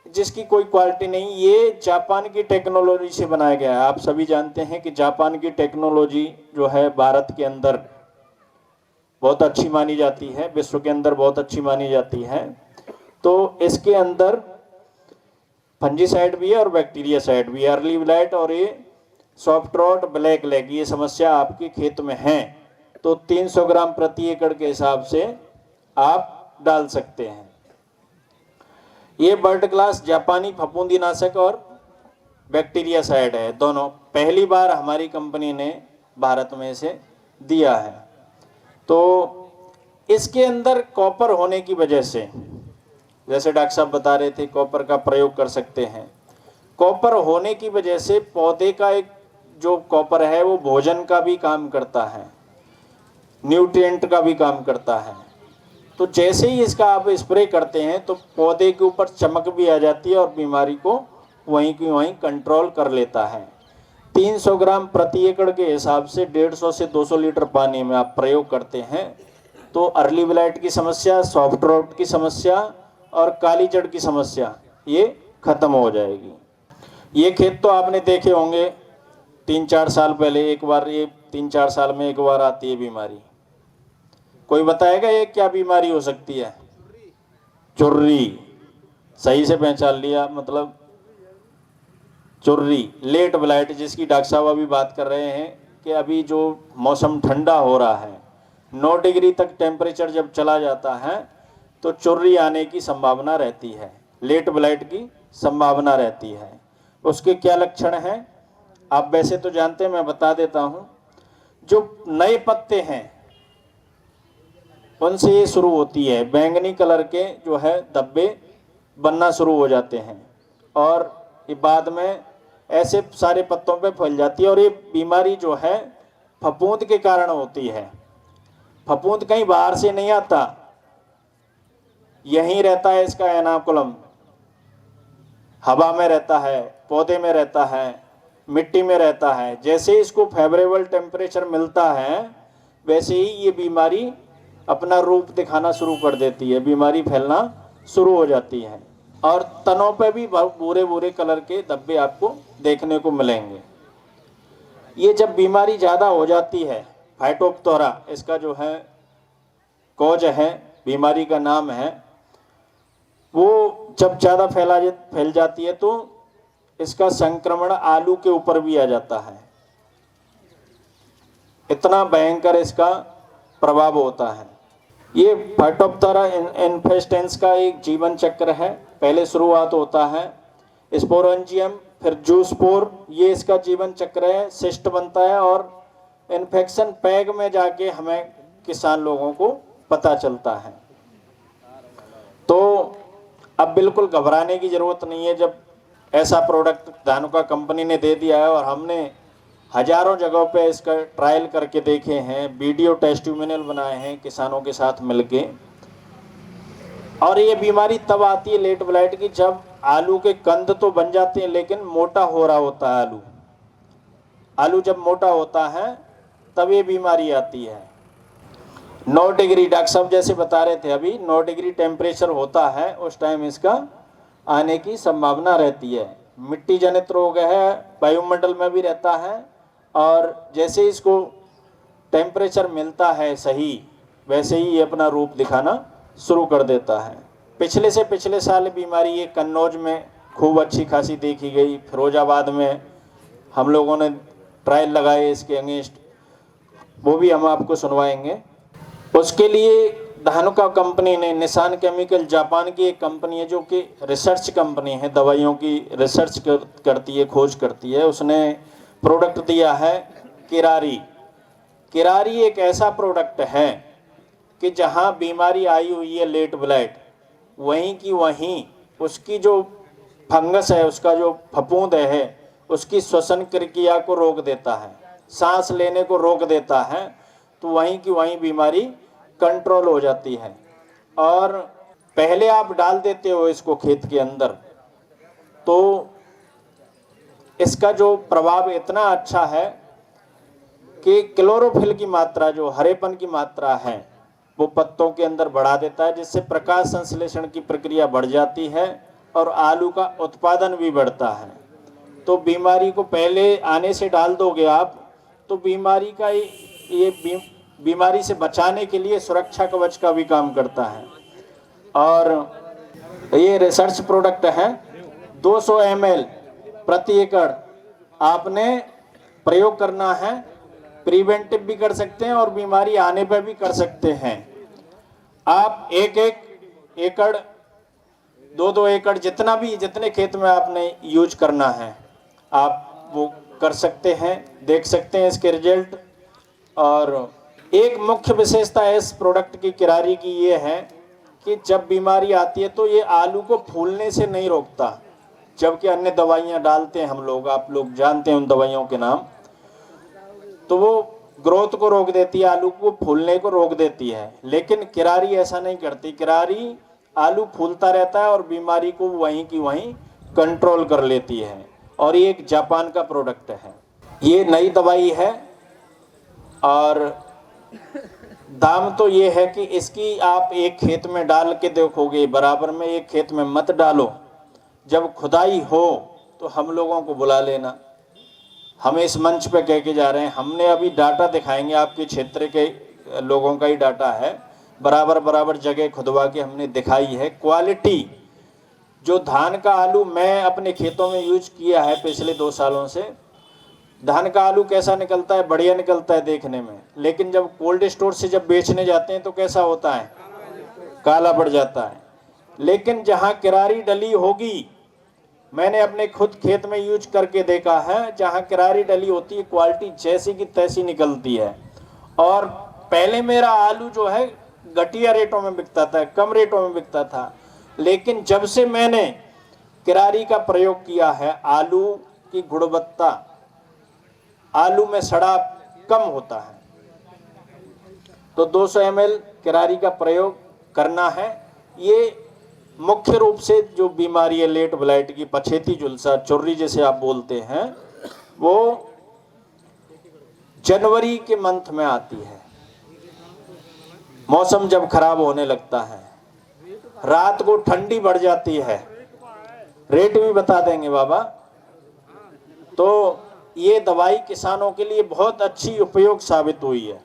जिसकी कोई क्वालिटी नहीं, ये जापान की टेक्नोलॉजी से बनाया गया है। आप सभी जानते हैं कि जापान की टेक्नोलॉजी जो है भारत के अंदर बहुत अच्छी मानी जाती है, विश्व के अंदर बहुत अच्छी मानी जाती है। तो इसके अंदर फंजीसाइड भी है और बैक्टीरिया साइड भी है। अर्ली ब्लाइट और ये सॉफ्ट रोट, ब्लैक लेग, ये समस्या आपके खेत में है तो 300 ग्राम प्रति एकड़ के हिसाब से आप डाल सकते हैं। ये वर्ल्ड क्लास जापानी फफूंदीनाशक और बैक्टीरिया साइड है, दोनों पहली बार हमारी कंपनी ने भारत में से दिया है। तो इसके अंदर कॉपर होने की वजह से, जैसे डॉक्टर साहब बता रहे थे, कॉपर का प्रयोग कर सकते हैं। कॉपर होने की वजह से पौधे का एक जो कॉपर है वो भोजन का भी काम करता है, न्यूट्रिएंट का भी काम करता है। तो जैसे ही इसका आप स्प्रे करते हैं तो पौधे के ऊपर चमक भी आ जाती है और बीमारी को वहीं की वहीं कंट्रोल कर लेता है। 300 ग्राम प्रति एकड़ के हिसाब से 150 से 200 लीटर पानी में आप प्रयोग करते हैं तो अर्ली ब्लाइट की समस्या, सॉफ्ट रोट की समस्या और काली जड़ की समस्या ये खत्म हो जाएगी। ये खेत तो आपने देखे होंगे 3-4 साल पहले एक बार, ये 3-4 साल में एक बार आती है बीमारी। कोई बताएगा ये क्या बीमारी हो सकती है? चुर्री, सही से पहचान लिया, मतलब चुर्री, लेट ब्लाइट, जिसकी डॉक्टर साहब अभी बात कर रहे हैं कि अभी जो मौसम ठंडा हो रहा है, 9 डिग्री तक टेम्परेचर जब चला जाता है तो चुर्री आने की संभावना रहती है, लेट ब्लाइट की संभावना रहती है। उसके क्या लक्षण हैं आप वैसे तो जानते हैं, मैं बता देता हूँ। जो नए पत्ते हैं उनसे ये शुरू होती है, बैंगनी कलर के जो है धब्बे बनना शुरू हो जाते हैं और ये बाद में ऐसे सारे पत्तों पे फैल जाती है। और ये बीमारी जो है फफूंद के कारण होती है। फफूंद कहीं बाहर से नहीं आता, यहीं रहता है इसका एनाकुलम, हवा में रहता है, पौधे में रहता है, मिट्टी में रहता है। जैसे इसको फेवरेबल टेम्परेचर मिलता है वैसे ही ये बीमारी अपना रूप दिखाना शुरू कर देती है, बीमारी फैलना शुरू हो जाती है और तनों पे भी भूरे भूरे कलर के धब्बे आपको देखने को मिलेंगे। ये जब बीमारी ज़्यादा हो जाती है, फाइटोप्थोरा इसका जो है कॉज है, बीमारी का नाम है, वो जब ज़्यादा फैल जाती है तो इसका संक्रमण आलू के ऊपर भी आ जाता है। इतना भयंकर इसका प्रभाव होता है। ये फाइटोप्थोरा इन्फेस्टेंस का एक जीवन चक्र है। पहले शुरुआत होता है स्पोरेंजियम, फिर जूस्पोर, ये इसका जीवन चक्र है, सिस्ट बनता है और इन्फेक्शन पैग में जाके हमें किसान लोगों को पता चलता है। तो अब बिल्कुल घबराने की ज़रूरत नहीं है। जब ऐसा प्रोडक्ट धानुका कंपनी ने दे दिया है और हमने हजारों जगहों पे इसका ट्रायल करके देखे हैं, वीडियो टेस्टिमोनियल बनाए हैं किसानों के साथ मिलके। और ये बीमारी तब आती है लेट ब्लाइट की जब आलू के कंद तो बन जाते हैं लेकिन मोटा हो रहा होता है आलू। आलू जब मोटा होता है तब ये बीमारी आती है। 9 डिग्री डॉक्टर साहब जैसे बता रहे थे अभी, 9 डिग्री टेम्परेचर होता है उस टाइम इसका आने की संभावना रहती है। मिट्टी जनित रोग है, वायुमंडल में भी रहता है और जैसे इसको टेम्परेचर मिलता है सही वैसे ही ये अपना रूप दिखाना शुरू कर देता है। पिछले साल बीमारी ये कन्नौज में खूब अच्छी खासी देखी गई। फिरोजाबाद में हम लोगों ने ट्रायल लगाए इसके अगेंस्ट, वो भी हम आपको सुनवाएंगे। उसके लिए धानुका कंपनी ने, निशान केमिकल जापान की एक कंपनी है जो कि रिसर्च कंपनी है, दवाइयों की रिसर्च करती है, खोज करती है, उसने प्रोडक्ट दिया है किरारी। किरारी एक ऐसा प्रोडक्ट है कि जहां बीमारी आई हुई है लेट ब्लाइट, वहीं की वहीं उसकी जो फंगस है, उसका जो फफूंद है, उसकी श्वसन प्रक्रिया को रोक देता है, सांस लेने को रोक देता है, तो वहीं की वहीं बीमारी कंट्रोल हो जाती है। और पहले आप डाल देते हो इसको खेत के अंदर, तो इसका जो प्रभाव इतना अच्छा है कि क्लोरोफिल की मात्रा, जो हरेपन की मात्रा है, वो पत्तों के अंदर बढ़ा देता है, जिससे प्रकाश संश्लेषण की प्रक्रिया बढ़ जाती है और आलू का उत्पादन भी बढ़ता है। तो बीमारी को पहले आने से डाल दोगे आप, तो बीमारी का ये बीमारी से बचाने के लिए सुरक्षा कवच का भी काम करता है। और ये रिसर्च प्रोडक्ट है। 200 ml प्रति एकड़ आपने प्रयोग करना है। प्रिवेंटिव भी कर सकते हैं और बीमारी आने पर भी कर सकते हैं। आप एक एकड़, 2 एकड़, जितने खेत में आपने यूज करना है आप वो कर सकते हैं, देख सकते हैं इसके रिजल्ट। और एक मुख्य विशेषता है इस प्रोडक्ट की, किरारी की, ये है कि जब बीमारी आती है तो ये आलू को फूलने से नहीं रोकता, जबकि अन्य दवाइयाँ डालते हैं हम लोग, आप लोग जानते हैं उन दवाइयों के नाम, तो वो ग्रोथ को रोक देती है, आलू को फूलने को रोक देती है। लेकिन किरारी ऐसा नहीं करती। किरारी आलू फूलता रहता है और बीमारी को वहीं की वहीं कंट्रोल कर लेती है। और ये एक जापान का प्रोडक्ट है, ये नई दवाई है। और दाम तो ये है कि इसकी आप एक खेत में डाल के देखोगे, बराबर में एक खेत में मत डालो। जब खुदाई हो तो हम लोगों को बुला लेना, हम इस मंच पे कह के जा रहे हैं। हमने अभी डाटा दिखाएंगे, आपके क्षेत्र के लोगों का ही डाटा है, बराबर जगह खुदवा के हमने दिखाई है। क्वालिटी जो धान का आलू मैं अपने खेतों में यूज किया है पिछले 2 सालों से, धान का आलू कैसा निकलता है, बढ़िया निकलता है देखने में। लेकिन जब कोल्ड स्टोर से जब बेचने जाते हैं तो कैसा होता है, काला पड़ जाता है। लेकिन जहाँ किरारी डली होगी, मैंने अपने खुद खेत में यूज करके देखा है, जहाँ किरारी डली होती है क्वालिटी जैसी की तैसी निकलती है। और पहले मेरा आलू जो है घटिया रेटों में बिकता था, कम रेटों में बिकता था। लेकिन जब से मैंने किरारी का प्रयोग किया है, आलू की गुणवत्ता, आलू में सड़ा कम होता है। तो 200 ml किरारी का प्रयोग करना है। ये मुख्य रूप से जो बीमारी है लेट ब्लाइट की, पछेती झुलसा, चुर्री जैसे आप बोलते हैं, वो जनवरी के मंथ में आती है। मौसम जब खराब होने लगता है, रात को ठंडी बढ़ जाती है, रेट भी बता देंगे बाबा। तो ये दवाई किसानों के लिए बहुत अच्छी उपयोग साबित हुई है।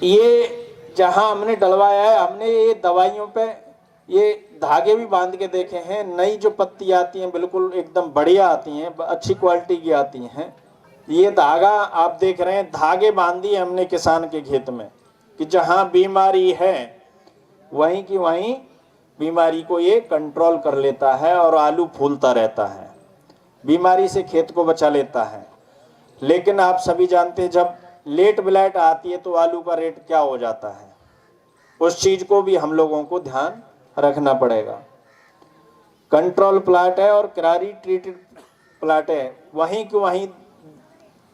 ये जहां हमने डलवाया है, हमने ये दवाइयों पे ये धागे भी बांध के देखे हैं। नई जो पत्ती आती हैं बिल्कुल एकदम बढ़िया आती हैं, अच्छी क्वालिटी की आती हैं। ये धागा आप देख रहे हैं, धागे बांधी हमने किसान के खेत में कि जहां बीमारी है वहीं की वहीं बीमारी को ये कंट्रोल कर लेता है और आलू फूलता रहता है, बीमारी से खेत को बचा लेता है। लेकिन आप सभी जानते हैं जब लेट ब्लाइट आती है तो आलू का रेट क्या हो जाता है, उस चीज को भी हम लोगों को ध्यान रखना पड़ेगा। कंट्रोल प्लाट है और किरारी ट्रीटेड प्लाट है, वहीं की वहीं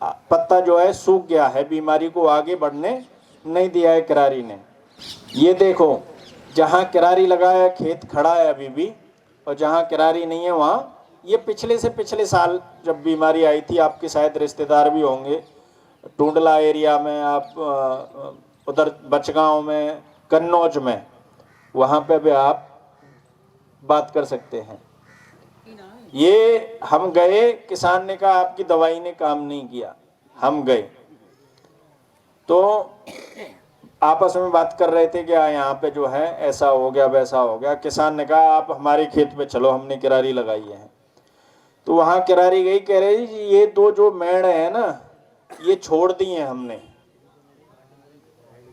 पत्ता जो है सूख गया है, बीमारी को आगे बढ़ने नहीं दिया है किरारी ने। ये देखो, जहाँ किरारी लगाया खेत खड़ा है अभी भी, और जहाँ किरारी नहीं है वहाँ, ये पिछले से पिछले साल जब बीमारी आई थी, आपके शायद रिश्तेदार भी होंगे टूंडला एरिया में, आप उधर बचगांव में, कन्नौज में, वहाँ पे भी आप बात कर सकते हैं। ये हम गए, किसान ने कहा आपकी दवाई ने काम नहीं किया, हम गए तो आपस में बात कर रहे थे कि यहाँ पे जो है ऐसा हो गया वैसा हो गया। किसान ने कहा आप हमारे खेत पे चलो, हमने किरारी लगाई है। तो वहाँ किरारी गई, कह रही जी ये दो जो मेड़ है ना ये छोड़ दी हैं हमने।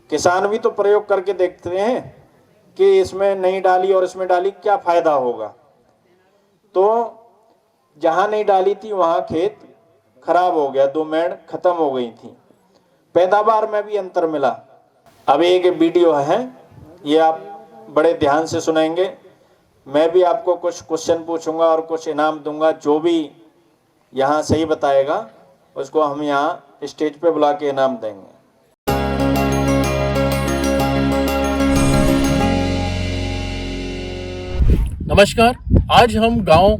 किसान भी तो प्रयोग करके देखते हैं कि इसमें नहीं डाली और इसमें डाली क्या फायदा होगा। तो जहां नहीं डाली थी वहां खेत खराब हो गया, 2 मेड़ खत्म हो गई थी, पैदावार में भी अंतर मिला। अब एक वीडियो है, ये आप बड़े ध्यान से सुनेंगे। मैं भी आपको कुछ क्वेश्चन पूछूंगा और कुछ इनाम दूंगा। जो भी यहाँ सही बताएगा उसको हम यहाँ स्टेज पे बुला के इनाम देंगे। नमस्कार, आज हम गांव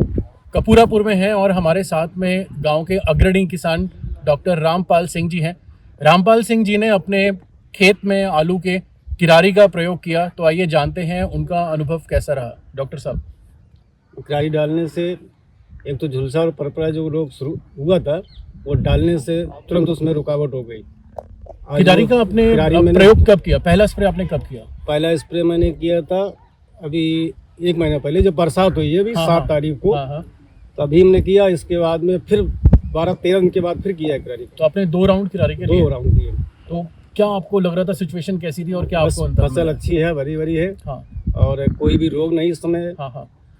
कपूरापुर में हैं और हमारे साथ में गांव के अग्रणी किसान डॉक्टर रामपाल सिंह जी हैं। रामपाल सिंह जी ने अपने खेत में आलू के किरारी का प्रयोग किया, तो आइए जानते हैं उनका अनुभव कैसा रहा। डॉक्टर साहब, किरारी डालने से एक तो झुलसा और परपरा जो रोग शुरू हुआ था वो डालने से तुरंत उसमें रुकावट हो गई। किरारी का आपने प्रयोग कब किया? पहला स्प्रे आपने कब किया? पहला स्प्रे मैंने किया था अभी 1 महीना पहले, जब बरसात हुई है अभी 7 तारीख को, तो अभी हमने किया। इसके बाद में फिर 12-13 दिन के बाद फिर किया किरारी। तो आपने 2 राउंड किरारी के लिए? 2 राउंड किए। तो क्या आपको लग रहा था, सिचुएशन कैसी थी और क्या आपको फसल अच्छी है, भरी भरी है, और कोई भी रोग नहीं इस समय।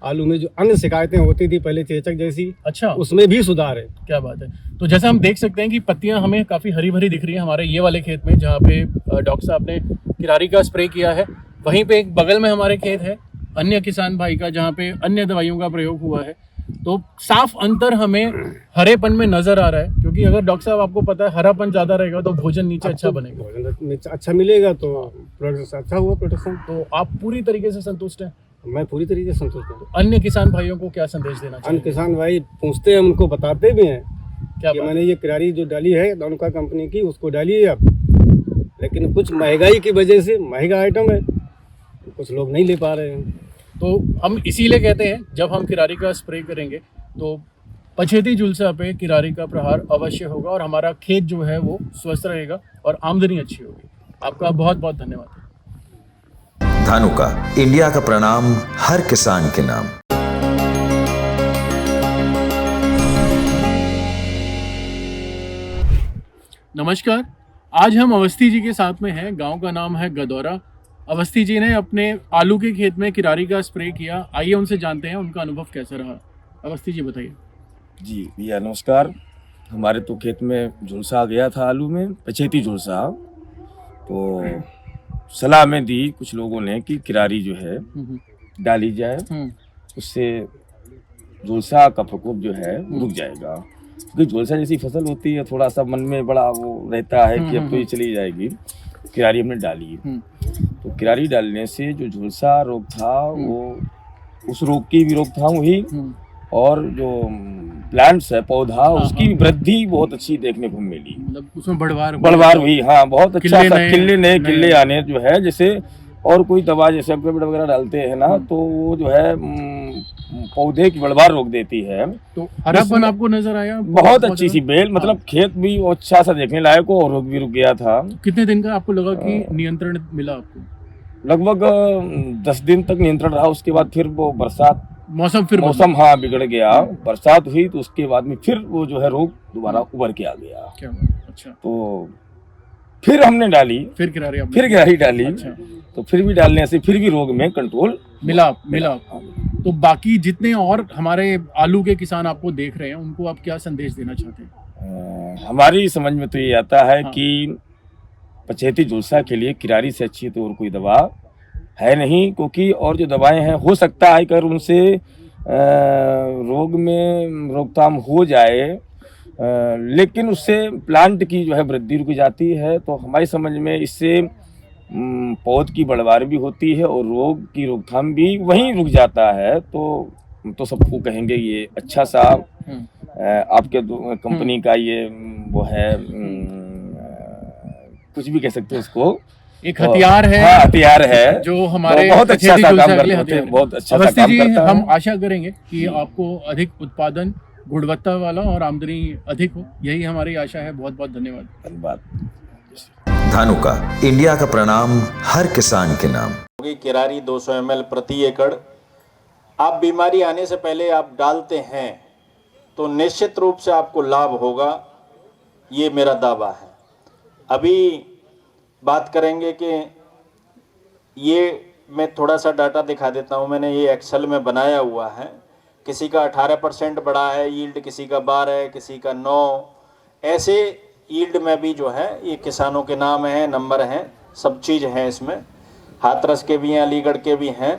आलू में जो अन्य शिकायतें होती थी पहले चेचक जैसी, अच्छा, उसमें भी सुधार है। क्या बात है। तो जैसे हम देख सकते हैं कि पत्तियां हमें काफी हरी भरी दिख रही है हमारे ये वाले खेत में, जहाँ पे डॉक्टर साहब ने किरारी का स्प्रे किया है। वहीं पे एक बगल में हमारे खेत है अन्य किसान भाई का, जहाँ पे अन्य दवाइयों का प्रयोग हुआ है। तो साफ अंतर हमें हरेपन में नजर आ रहा है, क्योंकि अगर डॉक्टर साहब आपको पता है हरापन ज्यादा रहेगा तो भोजन नीचे अच्छा बनेगा, भोजन अच्छा मिलेगा तो प्रोडक्शन अच्छा हुआ प्रोडक्शन। तो आप पूरी तरीके से संतुष्ट हैं? मैं पूरी तरीके से संतुष्ट हूँ। अन्य किसान भाइयों को क्या संदेश देना चाहिए? अन्य किसान भाई पूछते हैं, उनको बताते भी हैं क्या कि मैंने ये किरारी जो डाली है डॉनका कंपनी की, उसको डालिए आप। लेकिन कुछ महंगाई की वजह से, महंगा आइटम है, कुछ लोग नहीं ले पा रहे हैं। तो हम इसीलिए कहते हैं जब हम किरारी का स्प्रे करेंगे तो पछेती झुलसा पे किरारी का प्रहार अवश्य होगा और हमारा खेत जो है वो स्वस्थ रहेगा और आमदनी अच्छी होगी। आपका बहुत बहुत धन्यवाद। धानुका, इंडिया का प्रणाम हर किसान के नाम। नमस्कार, आज हम अवस्थी जी के साथ में हैं। गांव का नाम है गदौरा। अवस्थी जी ने अपने आलू के खेत में किरारी का स्प्रे किया। आइए उनसे जानते हैं उनका अनुभव कैसा रहा। अवस्थी जी बताइए। जी भैया नमस्कार। हमारे तो खेत में झुलसा आ गया था आलू में, पछेती झुलसा। तो सलाह में दी कुछ लोगों ने कि किरारी जो है डाली जाए, उससे झुलसा का प्रकोप जो है रुक जाएगा। क्योंकि झुलसा जैसी फसल होती है, थोड़ा सा मन में बड़ा वो रहता है कि अब तो ये चली जाएगी। किरारी हमने डाली, तो किरारी डालने से जो झुलसा रोग था वो उस रोग की भी रोकथाम हुई, और जो प्लांट्स है पौधा उसकी वृद्धि बहुत अच्छी देखने को मिली। मतलब उसमें बढ़वार हुई। हाँ, बहुत अच्छा सा नए किले आने जो है, जैसे और कोई दवा जैसे अक्रोड वगैरह डालते हैं ना, तो वो जो है पौधे की बढ़वार रोक देती है। तो हरापन आपको नजर आया? बहुत अच्छी सी बेल, मतलब खेत भी अच्छा सा देखने लायक हो और रोग भी रुक गया था। कितने दिन का आपको लगा कि नियंत्रण मिला आपको? लगभग 10 दिन तक नियंत्रण रहा। उसके बाद फिर वो बरसात, मौसम हाँ बिगड़ गया, बरसात हुई, तो उसके बाद में फिर वो जो है रोग दोबारा उभर के आ गया। क्या? अच्छा। तो फिर हमने डाली, फिर किरारी डाली। अच्छा। तो फिर भी डालने से फिर भी रोग में कंट्रोल मिला। तो बाकी जितने और हमारे आलू के किसान आपको देख रहे हैं उनको आप क्या संदेश देना चाहते हैं? हमारी समझ में तो ये आता है कि पछेती झुलसा के लिए किरारी से अच्छी तो और कोई दवा है नहीं। क्योंकि और जो दवाएं हैं हो सकता है अगर उनसे रोग में रोकथाम हो जाए, लेकिन उससे प्लांट की जो है वृद्धि रुक जाती है। तो हमारी समझ में इससे पौध की बढ़वार भी होती है और रोग की रोकथाम भी वहीं रुक जाता है। तो सबको कहेंगे ये अच्छा सा आपके कंपनी का ये वो है, कुछ भी कह सकते हैं उसको, एक हथियार है। हाँ, हथियार है जो हमारे बहुत अच्छा सा काम करते हैं, बहुत अच्छा सा काम करता है। हम आशा करेंगे कि आपको अधिक उत्पादन, गुणवत्ता वाला और आमदनी अधिक हो, यही हमारी आशा है। बहुत बहुत धन्यवाद। धानुका, इंडिया का प्रणाम हर किसान के नाम। किरारी 200 ml प्रति एकड़। आप बीमारी आने से पहले आप डालते हैं तो निश्चित रूप से आपको लाभ होगा, ये मेरा दावा है। अभी बात करेंगे कि ये मैं थोड़ा सा डाटा दिखा देता हूँ, मैंने ये एक्सेल में बनाया हुआ है। किसी का 18% बढ़ा है यील्ड, किसी का 12, किसी का 9, ऐसे यील्ड में भी जो है ये किसानों के नाम हैं, नंबर हैं, सब चीज़ हैं इसमें। हाथरस के भी हैं, अलीगढ़ के भी हैं,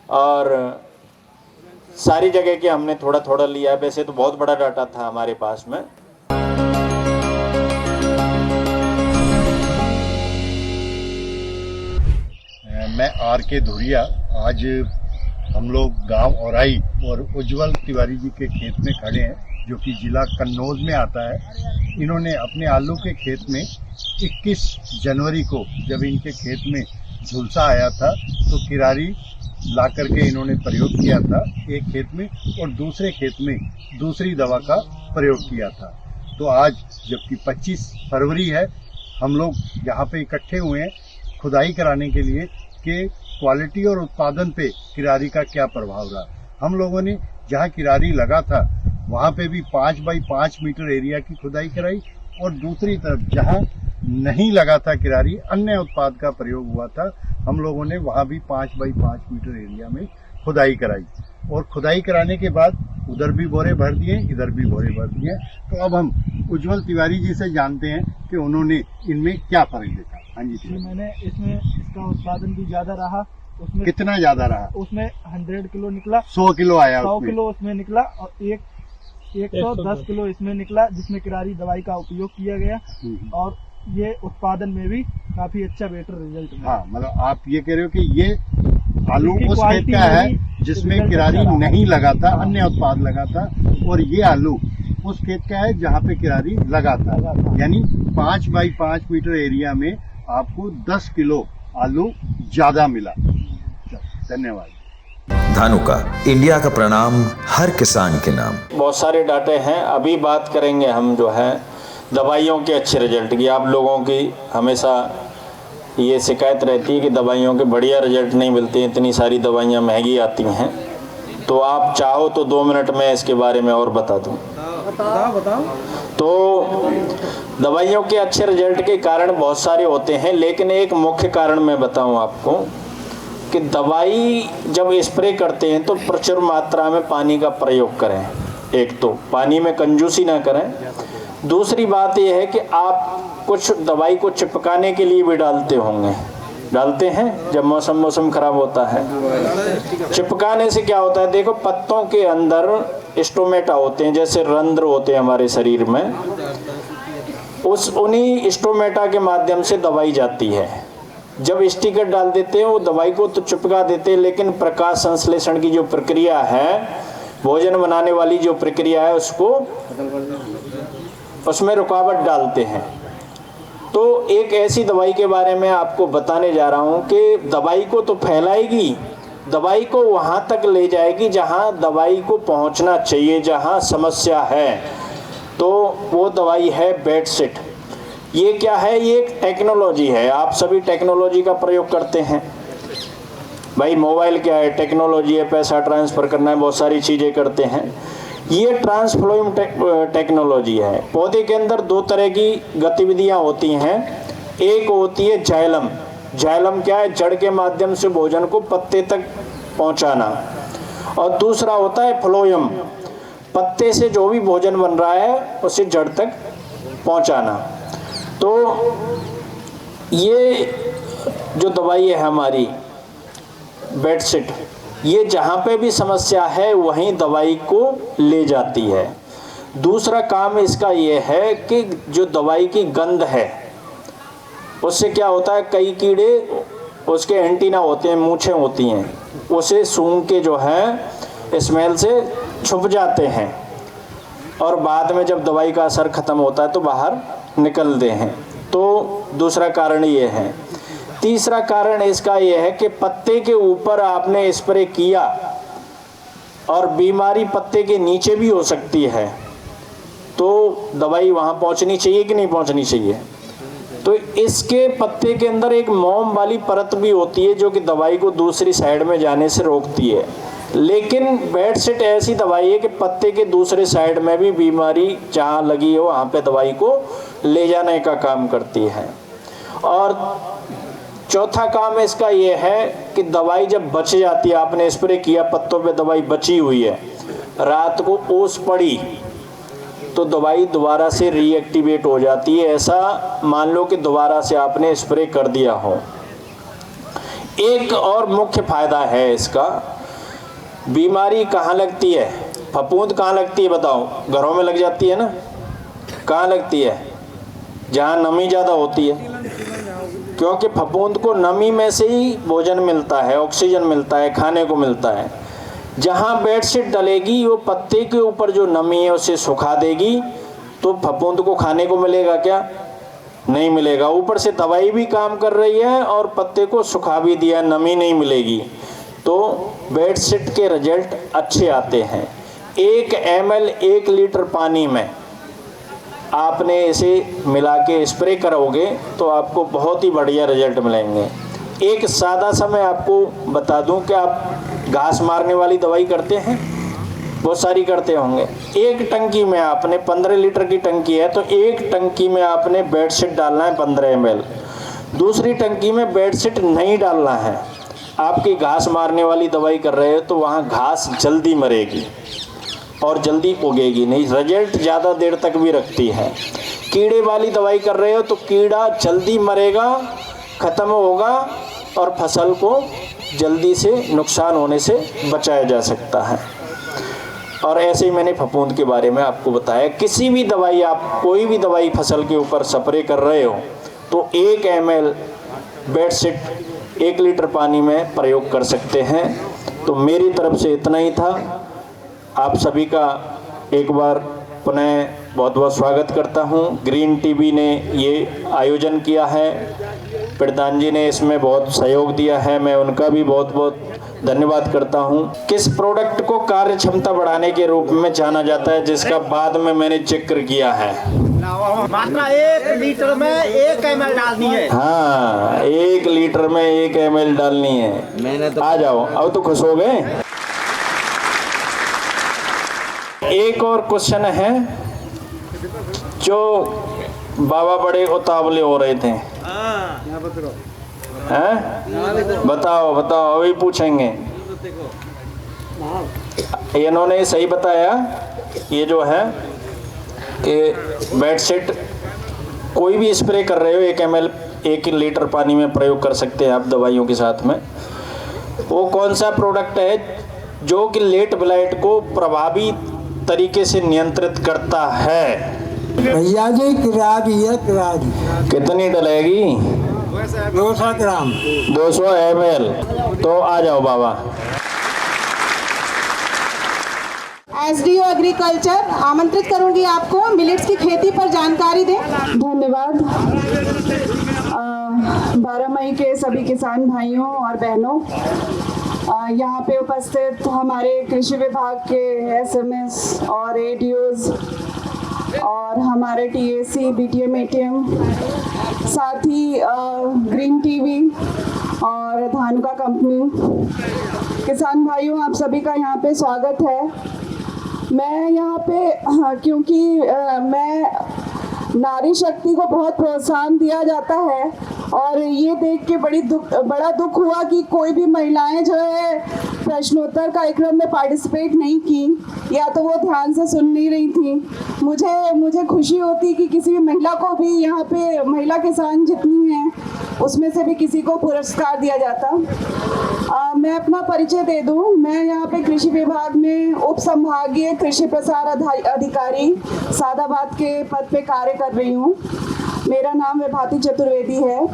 और सारी जगह के हमने थोड़ा थोड़ा लिया है। वैसे तो बहुत बड़ा डाटा था हमारे पास में। मैं आर के धुरिया, आज हम लोग गांव औराई और उज्जवल तिवारी जी के खेत में खड़े हैं, जो कि जिला कन्नौज में आता है। इन्होंने अपने आलू के खेत में 21 जनवरी को जब इनके खेत में झुलसा आया था तो किरारी ला करके इन्होंने प्रयोग किया था एक खेत में, और दूसरे खेत में दूसरी दवा का प्रयोग किया था। तो आज जबकि 25 फरवरी है, हम लोग यहाँ पे इकट्ठे हुए हैं खुदाई कराने के लिए कि क्वालिटी और उत्पादन पे किरारी का क्या प्रभाव रहा। हम लोगों ने जहाँ किरारी लगा था वहाँ पे भी 5 बाई 5 मीटर एरिया की खुदाई कराई, और दूसरी तरफ जहाँ नहीं लगा था किरारी, अन्य उत्पाद का प्रयोग हुआ था, हम लोगों ने वहाँ भी 5 बाई 5 मीटर एरिया में खुदाई कराई। और खुदाई कराने के बाद उधर भी बोरे भर दिए, इधर भी बोरे भर दिए। तो अब हम उज्जवल तिवारी जी से जानते हैं कि उन्होंने इनमें क्या फर्क देखा। हाँ जी, मैंने इसमें इसका उत्पादन भी ज्यादा रहा। उसमें कितना ज्यादा रहा? उसमें 100 किलो निकला, 100 किलो आया, 100 किलो उसमें निकला, और 110 किलो इसमें निकला, जिसमें किरारी दवाई का उपयोग किया गया, और ये उत्पादन में भी काफी अच्छा बेटर रिजल्ट मिला। हाँ, मतलब आप ये कह रहे हो कि ये आलू उस खेत का है जिसमें किरारी नहीं लगा था, अन्य उत्पाद लगा था, और ये आलू उस खेत का है जहाँ पे किरारी लगा था। यानी 5 बाई 5 मीटर एरिया में आपको 10 किलो आलू ज्यादा मिला। धन्यवाद। धानुका, इंडिया का प्रणाम हर किसान के नाम। बहुत सारे डाटे हैं। अभी बात करेंगे हम जो है दवाइयों के अच्छे रिजल्ट की। आप लोगों की हमेशा ये शिकायत रहती है कि दवाइयों के बढ़िया रिजल्ट नहीं मिलते, इतनी सारी दवाइयाँ महंगी आती हैं। तो आप चाहो तो 2 मिनट में इसके बारे में और बता दूँ। बताओ। तो दवाइयों के अच्छे रिजल्ट के कारण बहुत सारे होते हैं, लेकिन एक मुख्य कारण मैं बताऊं आपको कि दवाई जब स्प्रे करते हैं तो प्रचुर मात्रा में पानी का प्रयोग करें। एक तो पानी में कंजूसी ना करें। दूसरी बात यह है कि आप कुछ दवाई को चिपकाने के लिए भी डालते होंगे, डालते हैं जब मौसम खराब होता है। चिपकाने से क्या होता है, देखो पत्तों के अंदर स्टोमेटा होते हैं, जैसे रंध्र होते हैं हमारे शरीर में, उन्हीं स्टोमेटा के माध्यम से दवाई जाती है। जब स्टिकर डाल देते हैं वो दवाई को तो चिपका देते हैं, लेकिन प्रकाश संश्लेषण की जो प्रक्रिया है, भोजन बनाने वाली जो प्रक्रिया है, उसमें रुकावट डालते हैं। तो एक ऐसी दवाई के बारे में आपको बताने जा रहा हूँ कि दवाई को तो फैलाएगी, दवाई को वहाँ तक ले जाएगी जहाँ दवाई को पहुँचना चाहिए, जहाँ समस्या है। तो वो दवाई है बेडशीट। ये क्या है, ये एक टेक्नोलॉजी है। आप सभी टेक्नोलॉजी का प्रयोग करते हैं भाई। मोबाइल क्या है, टेक्नोलॉजी है, पैसा ट्रांसफ़र करना है, बहुत सारी चीज़ें करते हैं। ये ट्रांसफ्लोएम टेक्नोलॉजी है। पौधे के अंदर 2 तरह की गतिविधियां होती हैं। एक होती है जाइलम। जाइलम क्या है, जड़ के माध्यम से भोजन को पत्ते तक पहुंचाना, और दूसरा होता है फ्लोएम, पत्ते से जो भी भोजन बन रहा है उसे जड़ तक पहुंचाना। तो ये जो दवाई है हमारी बेडशीट, ये जहाँ पे भी समस्या है वहीं दवाई को ले जाती है। दूसरा काम इसका ये है कि जो दवाई की गंध है उससे क्या होता है, कई कीड़े उसके एंटीना होते हैं, मूछें होती हैं, उसे सूंघ के जो है स्मेल से छुप जाते हैं, और बाद में जब दवाई का असर ख़त्म होता है तो बाहर निकलते हैं। तो दूसरा कारण ये है। तीसरा कारण इसका यह है कि पत्ते के ऊपर आपने स्प्रे किया और बीमारी पत्ते के नीचे भी हो सकती है, तो दवाई वहाँ पहुँचनी चाहिए कि नहीं पहुँचनी चाहिए। तो इसके पत्ते के अंदर एक मोम वाली परत भी होती है जो कि दवाई को दूसरी साइड में जाने से रोकती है, लेकिन बेडशीट ऐसी दवाई है कि पत्ते के दूसरे साइड में भी बीमारी जहाँ लगी हो वहाँ पे दवाई को ले जाने का काम करती है। और चौथा काम इसका ये है कि दवाई जब बच जाती है, आपने स्प्रे किया, पत्तों पे दवाई बची हुई है, रात को ओस पड़ी तो दवाई दोबारा से रीएक्टिवेट हो जाती है। ऐसा मान लो कि दोबारा से आपने स्प्रे कर दिया हो। एक और मुख्य फायदा है इसका, बीमारी कहाँ लगती है, फफूंद कहाँ लगती है बताओ? घरों में लग जाती है ना। कहाँ लगती है? जहाँ नमी ज़्यादा होती है, क्योंकि फफूंद को नमी में से ही भोजन मिलता है, ऑक्सीजन मिलता है, खाने को मिलता है। जहाँ बेडशीट डलेगी वो पत्ते के ऊपर जो नमी है उसे सुखा देगी, तो फफूंद को खाने को मिलेगा क्या? नहीं मिलेगा। ऊपर से दवाई भी काम कर रही है और पत्ते को सुखा भी दिया, नमी नहीं मिलेगी, तो बेडशीट के रिजल्ट अच्छे आते हैं। 1 ml 1 लीटर पानी में आपने इसे मिला के स्प्रे करोगे तो आपको बहुत ही बढ़िया रिजल्ट मिलेंगे। एक सादा सा मैं आपको बता दूं कि आप घास मारने वाली दवाई करते हैं, बहुत सारी करते होंगे। एक टंकी में आपने 15 लीटर की टंकी है तो एक टंकी में आपने बेडशीट डालना है 15 ml, दूसरी टंकी में बेडशीट नहीं डालना है। आपकी घास मारने वाली दवाई कर रहे हो तो वहाँ घास जल्दी मरेगी और जल्दी उगेगी नहीं, रिजल्ट ज़्यादा देर तक भी रखती है। कीड़े वाली दवाई कर रहे हो तो कीड़ा जल्दी मरेगा, ख़त्म होगा और फसल को जल्दी से नुकसान होने से बचाया जा सकता है। और ऐसे ही मैंने फफूंद के बारे में आपको बताया। किसी भी दवाई, आप कोई भी दवाई फसल के ऊपर स्प्रे कर रहे हो तो 1 ml बेडशीट 1 लीटर पानी में प्रयोग कर सकते हैं। तो मेरी तरफ से इतना ही था। आप सभी का एक बार पुनः बहुत बहुत स्वागत करता हूं। ग्रीन टीवी ने ये आयोजन किया है, प्रधान जी ने इसमें बहुत सहयोग दिया है, मैं उनका भी बहुत बहुत धन्यवाद करता हूं। किस प्रोडक्ट को कार्य क्षमता बढ़ाने के रूप में जाना जाता है, जिसका बाद में मैंने जिक्र किया है। मात्रा 1 लीटर में 1 ml डालनी है। हाँ, 1 लीटर में 1 ml डालनी है। मैंने तो आ जाओ, अब तो खुश हो गए। एक और क्वेश्चन है जो बाबा बड़े उतावले हो रहे थे। हैं? बताओ बताओ, अभी पूछेंगे। इन्होंने सही बताया, ये जो है कि बेडशीट कोई भी स्प्रे कर रहे हो 1 ml 1 लीटर पानी में प्रयोग कर सकते हैं आप दवाइयों के साथ में। वो कौन सा प्रोडक्ट है जो कि लेट ब्लाइट को प्रभावी तरीके से नियंत्रित करता है? भैया जी किरारी है, किरारी। कितनी डलेगी? 200 ग्राम। 200 ml। तो आ जाओ बाबा। एसडीओ एग्रीकल्चर आमंत्रित करूंगी आपको मिलेट्स की खेती पर जानकारी दें। धन्यवाद। 12 मई के सभी किसान भाइयों और बहनों, यहाँ पे उपस्थित हमारे कृषि विभाग के एसएमएस और एडीओज और हमारे टीएसी, बीटीएम, एटीएम, साथ ही ग्रीन टीवी और धानुका कंपनी, किसान भाइयों, आप सभी का यहाँ पे स्वागत है। मैं यहाँ पे क्योंकि मैं नारी शक्ति को बहुत प्रोत्साहन दिया जाता है और ये देख के बड़ा दुख हुआ कि कोई भी महिलाएं जो है प्रश्नोत्तर कार्यक्रम में पार्टिसिपेट नहीं की या तो वो ध्यान से सुन नहीं रही थी। मुझे खुशी होती कि किसी भी महिला को भी यहाँ पे, महिला किसान जितनी हैं उसमें से भी किसी को पुरस्कार दिया जाता। मैं अपना परिचय दे दूं। मैं यहाँ पे कृषि विभाग में उप संभागीय कृषि प्रसार अधिकारी सादाबाद के पद पे कार्य कर रही हूँ। मेरा नाम विभाती चतुर्वेदी है।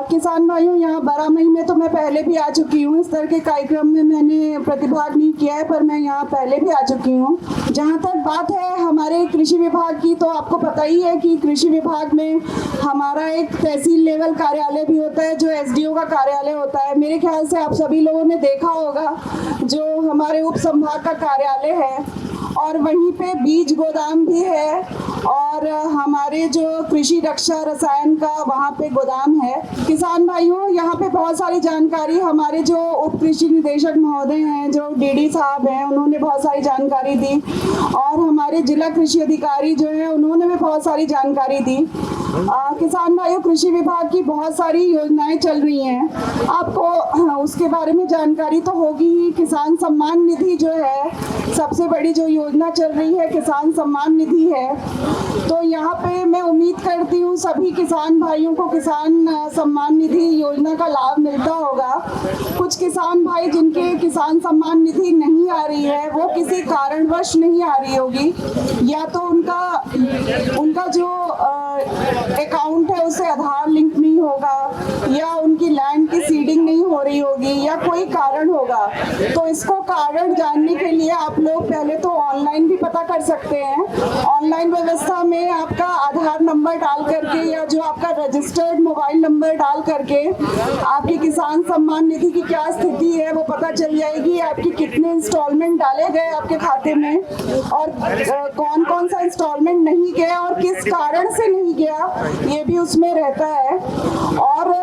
किसान भाइयों, यहाँ 12 मई में तो मैं पहले भी आ चुकी हूँ। इस तरह के कार्यक्रम में मैंने प्रतिभाग नहीं किया है, पर मैं यहाँ पहले भी आ चुकी हूँ। जहाँ तक बात है हमारे कृषि विभाग की, तो आपको पता ही है कि कृषि विभाग में हमारा एक तहसील लेवल कार्यालय भी होता है जो एसडीओ का कार्यालय होता है। मेरे ख्याल से आप सभी लोगों ने देखा होगा जो हमारे उप संभाग का कार्यालय है और वहीं पे बीज गोदाम भी है और हमारे जो कृषि रक्षा रसायन का वहाँ पे गोदाम है। किसान भाइयों, यहाँ पे बहुत सारी जानकारी हमारे जो उप कृषि निदेशक महोदय हैं, जो डीडी साहब हैं, उन्होंने बहुत सारी जानकारी दी और हमारे जिला कृषि अधिकारी जो है उन्होंने भी बहुत सारी जानकारी दी। किसान भाइयों, कृषि विभाग की बहुत सारी योजनाएं चल रही हैं, आपको उसके बारे में जानकारी तो होगी ही। किसान सम्मान निधि जो है, सबसे बड़ी जो योजना चल रही है किसान सम्मान निधि है। तो यहाँ पे मैं उम्मीद करती हूँ सभी किसान भाइयों को किसान सम्मान निधि योजना का लाभ मिलता होगा। कुछ किसान भाई जिनके किसान सम्मान निधि नहीं आ रही है, वो किसी कारणवश नहीं आ रही होगी, या तो उनका जो अकाउंट है उसे आधार लिंक नहीं होगा, या उनकी लैंड की सीडिंग नहीं हो रही होगी, या कोई कारण होगा। तो इसको कारण जानने के लिए आप लोग पहले तो ऑनलाइन भी पता कर सकते हैं। ऑनलाइन व्यवस्था में आपका आधार नंबर डाल करके या जो आपका रजिस्टर्ड मोबाइल नंबर डाल करके आपकी किसान सम्मान निधि की क्या स्थिति है वो पता चल जाएगी। आपकी कितने इंस्टॉलमेंट डाले गए आपके खाते में और कौन कौन सा इंस्टॉलमेंट नहीं गया और किस कारण से नहीं गया, ये भी उसमें रहता है। और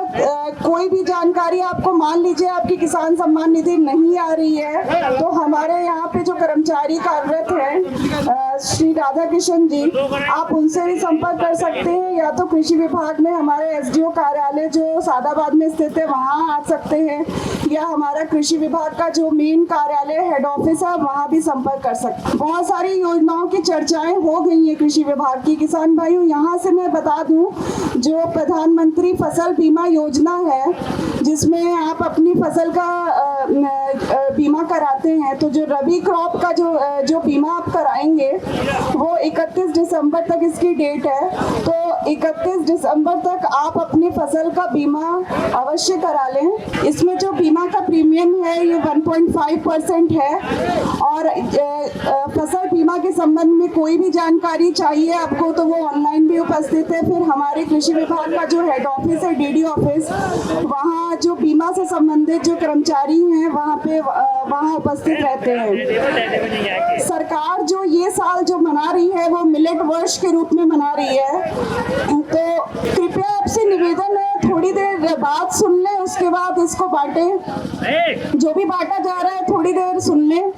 कोई भी जानकारी आपको, मान लीजिए आपकी किसान सम्मान निधि नहीं आ रही है, तो हमारे यहाँ पे जो कर्मचारी कार्यरत हैं श्री राधा किशन जी, आप उनसे भी संपर्क कर सकते हैं, या तो कृषि विभाग में हमारे एसडीओ कार्यालय जो सादाबाद में स्थित है वहाँ आ सकते हैं, या हमारा कृषि विभाग का जो मेन कार्यालय हेड ऑफिस है वहाँ भी संपर्क कर सकते हैं। बहुत सारी योजनाओं की चर्चाएं हो गई है कृषि विभाग की। किसान भाइयों, यहाँ से मैं बता दूं, जो प्रधानमंत्री फसल बीमा योजना है जिसमें आप अपनी फसल का बीमा कराते हैं, तो जो रबी क्रॉप का जो बीमा आप कराएंगे वो 31 दिसंबर तक इसकी डेट है। तो 31 दिसंबर तक आप अपनी फसल का बीमा अवश्य करा लें। इसमें जो बीमा का प्रीमियम है ये 1.5% है। और फसल बीमा के संबंध में कोई भी जानकारी चाहिए आपको तो वो ऑनलाइन भी उपस्थित है। फिर हमारे कृषि विभाग का जो हेड ऑफिस है डीडी ऑफिस, वहाँ जो बीमा से संबंधित जो कर्मचारी हैं वहाँ उपस्थित रहते हैं। सरकार जो ये साल जो मना रही है वो मिलेट वर्ष के रूप में मना रही है, तो कृपया आपसे निवेदन है थोड़ी देर बात सुन लें, उसके बाद इसको बांटें। जो भी बांटा जा रहा है थोड़ी देर सुन लें।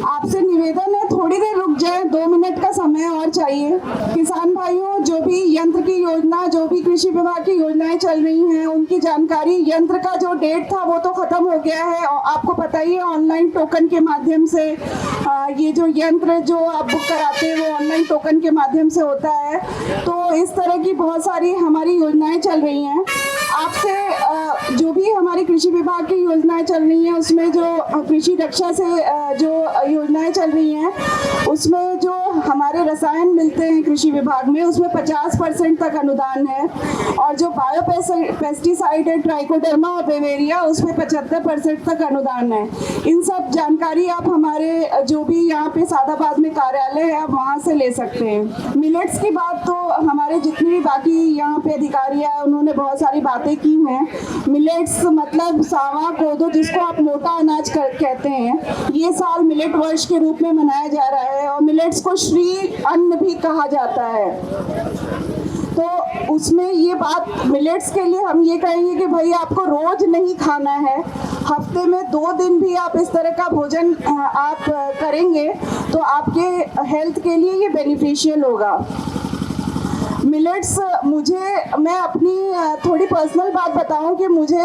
आपसे निवेदन है थोड़ी देर रुक जाए, 2 मिनट का समय और चाहिए। किसान भाइयों, जो भी यंत्र की योजना, जो भी कृषि विभाग की योजनाएं चल रही हैं उनकी जानकारी, यंत्र का जो डेट था वो तो खत्म हो गया है। आपको पता ही है ऑनलाइन टोकन के माध्यम से ये जो यंत्र जो आप बुक कराते हैं वो ऑनलाइन टोकन के माध्यम से होता है। तो इस तरह की बहुत सारी हमारी योजनाएं चल रही हैं। आपसे जो भी हमारी कृषि विभाग की योजनाएं चल रही हैं उसमें जो कृषि रक्षा से जो योजनाएं चल रही हैं उसमें जो हमारे रसायन मिलते हैं कृषि विभाग में उसमें 50% तक अनुदान है, और जो बायो पेस्टिसाइड है ट्राइकोडर्मा और बेवेरिया उसमें 75% तक अनुदान है। इन सब जानकारी आप हमारे जो भी यहाँ पे सादाबाद में कार्यालय है आप वहाँ से ले सकते हैं। मिलेट्स की बात तो हमारे जितने भी बाकी यहाँ पे अधिकारी हैं उन्होंने बहुत सारी बातें की हैं। मिलेट्स मतलब सावा कोदो जिसको आप मोटा अनाज कहते हैं, ये साल मिलेट वर्ष के रूप में मनाया जा रहा है और मिलेट्स को श्री अन्न भी कहा जाता है। तो उसमें ये बात मिलेट्स के लिए हम ये कहेंगे कि भाई आपको रोज नहीं खाना है, हफ्ते में 2 दिन भी आप इस तरह का भोजन आप करेंगे तो आपके हेल्थ के लिए ये बेनिफिशियल होगा। मिलेट्स मैं अपनी थोड़ी पर्सनल बात बताऊं कि मुझे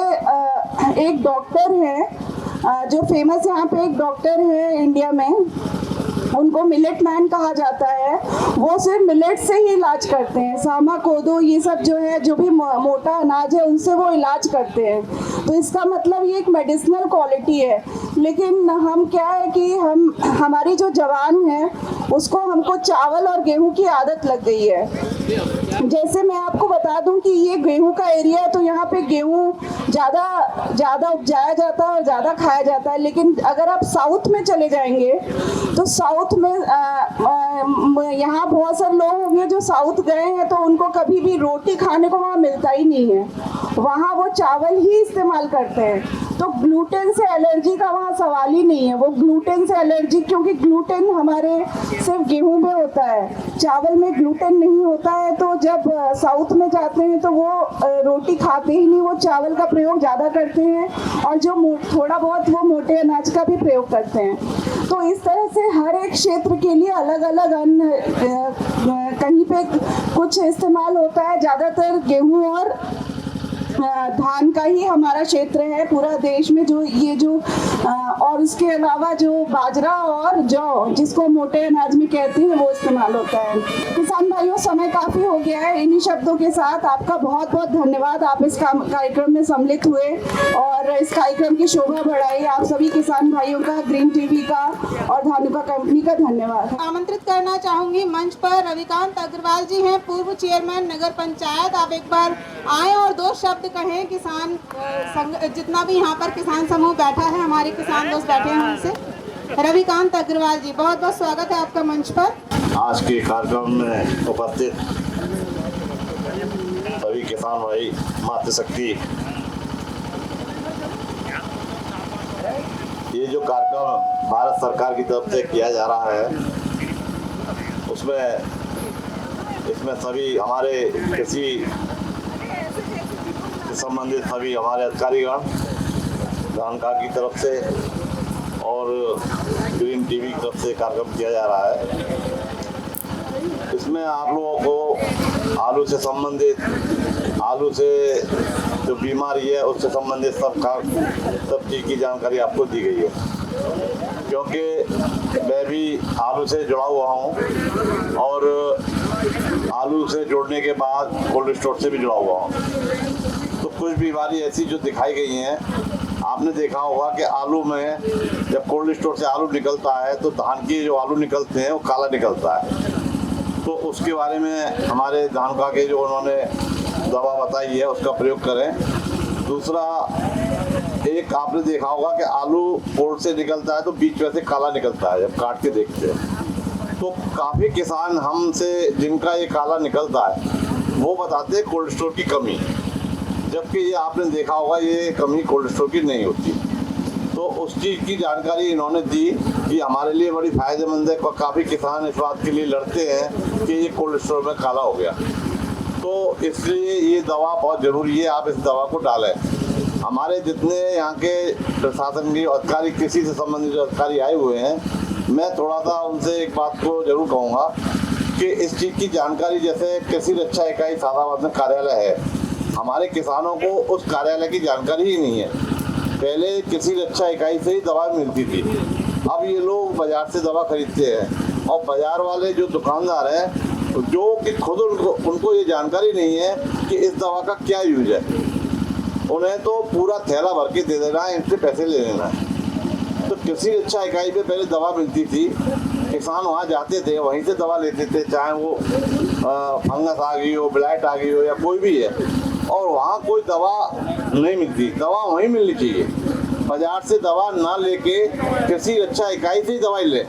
एक डॉक्टर है जो फेमस यहाँ पे एक डॉक्टर है इंडिया में, उनको मिलेट मैन कहा जाता है। वो सिर्फ मिलेट से ही इलाज करते हैं, सामा कोदो ये सब जो है जो भी मोटा अनाज है उनसे वो इलाज करते हैं। तो इसका मतलब ये एक मेडिसिनल क्वालिटी है। लेकिन हम क्या है कि हमारी जो जवान है उसको हमको चावल और गेहूं की आदत लग गई है। जैसे मैं आपको बता दूं कि ये गेहूं का एरिया है तो यहाँ पे गेहूं ज़्यादा उपजाया जाता है और ज़्यादा खाया जाता है। लेकिन अगर आप साउथ में चले जाएंगे तो साउथ में यहाँ बहुत सारे लोग होंगे जो साउथ गए हैं तो उनको कभी भी रोटी खाने को वहाँ मिलता ही नहीं है, वहाँ वो चावल ही इस्तेमाल करते हैं। तो ग्लूटेन से एलर्जी का वहाँ सवाल ही नहीं है। वो ग्लूटेन से एलर्जी, क्योंकि ग्लूटेन हमारे सिर्फ गेहूं में होता है, चावल में ग्लूटेन नहीं होता है। तो जब साउथ में जाते हैं तो वो रोटी खाते ही नहीं, वो चावल का प्रयोग ज़्यादा करते हैं और जो थोड़ा बहुत वो मोटे अनाज का भी प्रयोग करते हैं। तो इस तरह से हर एक क्षेत्र के लिए अलग अलग अन्न, कहीं पे कुछ इस्तेमाल होता है, ज़्यादातर गेहूं और धान का ही हमारा क्षेत्र है पूरा देश में। जो ये जो और इसके अलावा जो बाजरा और जौ, जिसको मोटे अनाज में कहते हैं, वो इस्तेमाल होता है। किसान भाइयों, समय काफ़ी हो गया है। इन्हीं शब्दों के साथ आपका बहुत बहुत धन्यवाद। आप इस कार्यक्रम में सम्मिलित हुए और इस कार्यक्रम की शोभा बढ़ाई। आप सभी किसान भाइयों का, ग्रीन टीवी का और धानुका कंपनी का धन्यवाद। आमंत्रित करना चाहूंगी मंच पर रविकांत अग्रवाल जी हैं, पूर्व चेयरमैन नगर पंचायत। आप एक बार आए और दो शब्द कहें किसान संघ, जितना भी यहाँ पर किसान समूह बैठा है, हमारे किसान दोस्त बैठे हैं उनसे। रविकांत अग्रवाल जी, बहुत बहुत स्वागत है आपका मंच पर। आज के कार्यक्रम में उपस्थित सभी किसान भाई, मातृशक्ति, ये जो कार्यक्रम भारत सरकार की तरफ से किया जा रहा है, इसमें सभी हमारे कृषि संबंधित सभी हमारे अधिकारीगण, धानुका की तरफ से और ग्रीन टीवी की तरफ से कार्यक्रम किया जा रहा है। इसमें आप लोगों को आलू से संबंधित, आलू से जो बीमारी है उससे संबंधित सब चीज़ की जानकारी आपको दी गई है, क्योंकि मैं भी आलू से जुड़ा हुआ हूँ और आलू से जुड़ने के बाद कोल्ड स्टोर से भी जुड़ा हुआ हूँ। तो कुछ बीमारी ऐसी जो दिखाई गई हैं, आपने देखा होगा कि आलू में जब कोल्ड स्टोर से आलू निकलता है तो धान के जो आलू निकलते हैं वो काला निकलता है। तो उसके बारे में हमारे धानुका के जो उन्होंने दवा बताई है उसका प्रयोग करें। दूसरा, एक आपने देखा होगा कि आलू कोल्ड से निकलता है तो बीच में से काला निकलता है जब काट के देखते हैं। तो काफ़ी किसान हमसे जिनका ये काला निकलता है वो बताते हैं कोल्ड स्टोर की कमी, जबकि ये आपने देखा होगा ये कमी कोल्ड स्टोर की नहीं होती। तो उस चीज़ की जानकारी इन्होंने दी कि हमारे लिए बड़ी फ़ायदेमंद है। काफ़ी किसान इस बात के लिए लड़ते हैं कि ये कोल्ड स्टोर में काला हो गया, तो इसलिए ये दवा बहुत ज़रूरी है, आप इस दवा को डालें। हमारे जितने यहाँ के प्रशासन के अधिकारी, कृषि से संबंधित जो अधिकारी आए हुए हैं, मैं थोड़ा सा उनसे एक बात को जरूर कहूँगा कि इस चीज़ की जानकारी, जैसे कृषि रक्षा इकाई सादाबाद में कार्यालय है, हमारे किसानों को उस कार्यालय की जानकारी ही नहीं है। पहले कृषि रक्षा इकाई से ही दवा मिलती थी, अब ये लोग बाजार से दवा खरीदते हैं और बाजार वाले जो दुकानदार हैं जो कि खुद उनको ये जानकारी नहीं है कि इस दवा का क्या यूज है, उन्हें तो पूरा थैला भर के दे देना है, इनसे पैसे ले लेना है। तो कृषि रक्षा इकाई पे पहले दवा मिलती थी, किसान वहाँ जाते थे, वहीं से दवा लेते थे, चाहे वो फंगस आ गई हो, ब्लाइट आ गई हो या कोई भी है, और वहाँ कोई दवा नहीं मिलती। दवा वहीं मिलनी चाहिए, बाजार से दवा ना लेके कृषि रक्षा इकाई से ही दवाई ले,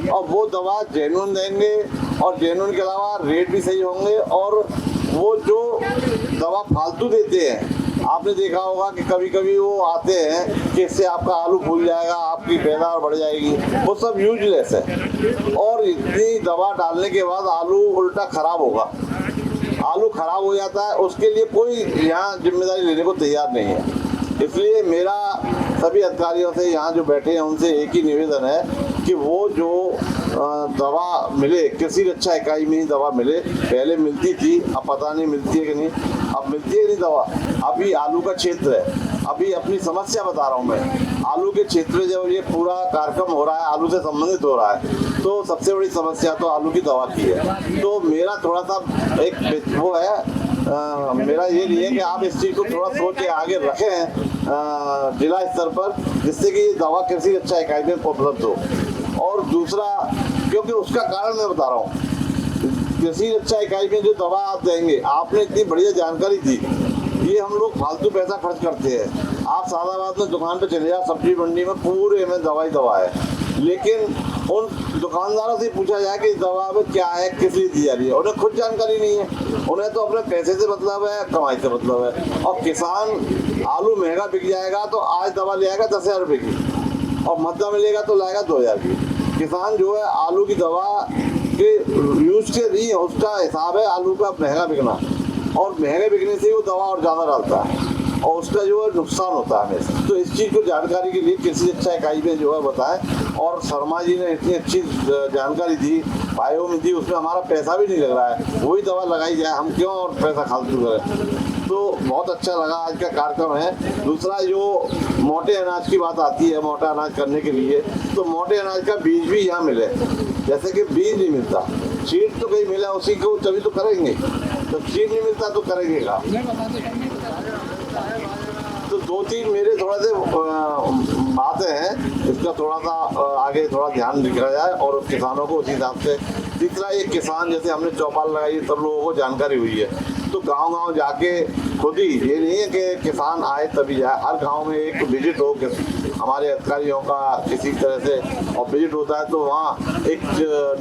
और वो दवा जेन्युइन देंगे और जेन्युइन के अलावा रेट भी सही होंगे। और वो जो दवा फालतू देते हैं, आपने देखा होगा कि कभी कभी वो आते हैं कि इससे आपका आलू फूल जाएगा, आपकी पैदावार बढ़ जाएगी, वो सब यूजलेस है। और इतनी दवा डालने के बाद आलू उल्टा खराब होगा, आलू खराब हो जाता है, उसके लिए कोई यहाँ जिम्मेदारी लेने को तैयार नहीं है। इसलिए मेरा सभी अधिकारियों से यहाँ जो बैठे हैं उनसे एक ही निवेदन है कि वो जो दवा मिले, कृषि रक्षा इकाई में ही दवा मिले। पहले मिलती थी, अब पता नहीं मिलती है कि नहीं, अब मिलती है नहीं दवा। अभी आलू का क्षेत्र है, अभी अपनी समस्या बता रहा हूँ मैं। आलू के क्षेत्र में जब ये पूरा कार्यक्रम हो रहा है, आलू से संबंधित हो रहा है, तो सबसे बड़ी समस्या तो आलू की दवा की है। तो मेरा थोड़ा सा एक वो है, मेरा ये नहीं है कि आप इस चीज़ को थोड़ा सोच के आगे रखें जिला स्तर पर, जिससे कि दवा कृषि रक्षा इकाई में उपलब्ध हो। और दूसरा, क्योंकि उसका कारण मैं बता रहा हूँ, कृषि रक्षा इकाई में जो दवा आप देंगे, आपने इतनी बढ़िया जानकारी दी, ये हम लोग फालतू पैसा खर्च करते हैं। आप सादाबाद में दुकान पे चले जाओ, सब्जी मंडी में पूरे में दवा है, लेकिन उन दुकानदारों से पूछा जाए कि दवा में क्या है, किस लिए दी जा रही है, उन्हें खुद जानकारी नहीं है। उन्हें तो अपने पैसे से मतलब है, कमाई से मतलब है। और किसान, आलू महंगा बिक जाएगा तो आज दवा ले आएगा 10,000 रुपये की, और मद्दा मिलेगा तो लाएगा 2000 की। किसान जो है आलू की दवा के यूज से नहीं है, उसका हिसाब है आलू का महंगा बिकना, और महंगे बिकने से वो दवा और ज़्यादा डालता है और उसका जो है नुकसान होता है हमेशा। तो इस चीज़ को जानकारी के लिए कृषि शिक्षा इकाई में जो है बताएं, और शर्मा जी ने इतनी अच्छी जानकारी दी, भाइयों में दी, उसमें हमारा पैसा भी नहीं लग रहा है, वही दवा लगाई जाए, हम क्यों और पैसा फालतू करें। तो बहुत अच्छा लगा आज का कार्यक्रम है। दूसरा जो मोटे अनाज की बात आती है, मोटा अनाज करने के लिए, तो मोटे अनाज का बीज भी यहाँ मिले, जैसे कि बीज नहीं मिलता, सीड तो कहीं मिला उसी को तभी तो करेंगे, तो सीड नहीं मिलता तो करेंगे का। तो 2-3 मेरे थोड़ा से बातें हैं, इसका थोड़ा सा आगे थोड़ा ध्यान रखा जाए और किसानों को उसी हिसाब से। तीसरा, ये किसान जैसे हमने चौपाल लगाई, सब लोगों को जानकारी हुई है, तो गांव-गांव जाके खुद ही, ये नहीं है कि किसान आए तभी जाए, हर गांव में एक विजिट हो हमारे अधिकारियों का किसी तरह से, और विजिट होता है तो वहाँ एक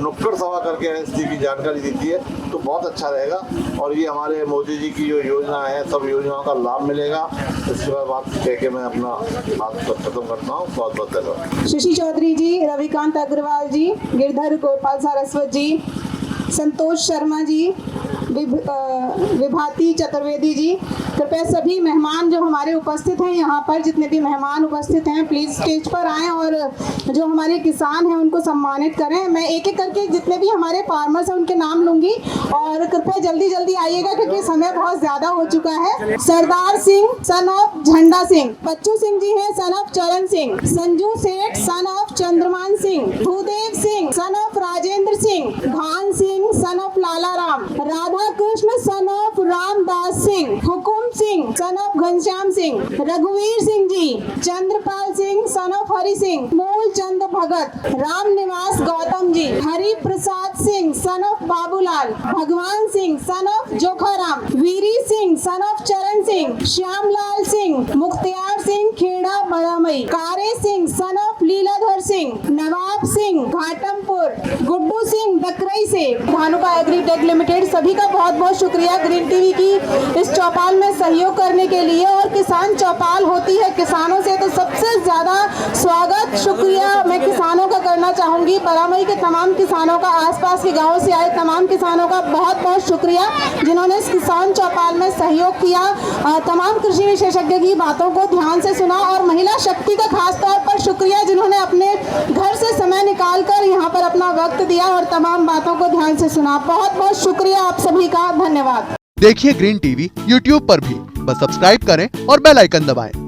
नुक्कड़ सभा करके एनएसडी की जानकारी देती है, तो बहुत अच्छा रहेगा। और ये हमारे मोदी जी की जो योजना है, सब योजनाओं का लाभ मिलेगा। इसके बाद बात कह के मैं अपना बात खत्म करता हूँ। बहुत बहुत धन्यवाद। शशि चौधरी जी, रविकांत अग्रवाल जी, गिरधर गोपाल सारस्वत जी, संतोष शर्मा जी, विभाती चतुर्वेदी जी, कृपया सभी मेहमान जो हमारे उपस्थित हैं यहाँ पर, जितने भी मेहमान उपस्थित हैं, प्लीज़ स्टेज पर आएँ और जो हमारे किसान हैं उनको सम्मानित करें। मैं एक एक करके जितने भी हमारे फार्मर्स हैं उनके नाम लूँगी, और कृपया जल्दी जल्दी आइएगा क्योंकि समय बहुत ज़्यादा हो चुका है। सरदार सिंह सन ऑफ झंडा सिंह, बच्चू सिंह जी हैं सन of Charan Singh, Sanju Seth son of Chandraman Singh, Bhudev Singh son of Rajendra Singh, Bhan Singh son of Lala Ram, Radha Krishna son of Ramdas Singh, Hukum Singh son of Ghanshyam Singh, रघुवीर Singh ji, Chandrapal Singh son of Hari Singh, Mool Chand Bhagat, Ram Niwas Gautam ji, Hari Prasad Singh son of Babulal, Bhagwan Singh son of Jokharam, Veeri Singh son of Charan Singh, Shyamlal Singh, Mukhtiyar Singh Kheda बड़ामई, कारे सिंह सन ऑफ लीलाधर सिंह, नवाब सिंह घाटमपुर, गुड्डू सिंह दकरई से, धानुका एग्रीटेक लिमिटेड। सभी का बहुत बहुत शुक्रिया ग्रीन टीवी की इस चौपाल में सहयोग करने के लिए। और किसान चौपाल होती है किसानों से, तो सबसे ज़्यादा स्वागत शुक्रिया मैं किसानों का करना चाहूँगी। बरामई के तमाम किसानों का, आसपास के गाँव से आए तमाम किसानों का बहुत बहुत शुक्रिया जिन्होंने इस किसान चौपाल में सहयोग किया, तमाम कृषि विशेषज्ञ की बातों को ध्यान से सुना, और महिला शक्ति का खास तौर पर शुक्रिया जिन्होंने अपने घर से समय निकाल कर यहाँ पर अपना वक्त दिया और तमाम बातों को ध्यान से सुना। बहुत बहुत शुक्रिया आप सभी का, धन्यवाद। देखिए ग्रीन टीवी YouTube पर भी, बस सब्सक्राइब करें और बेल आइकन दबाएं।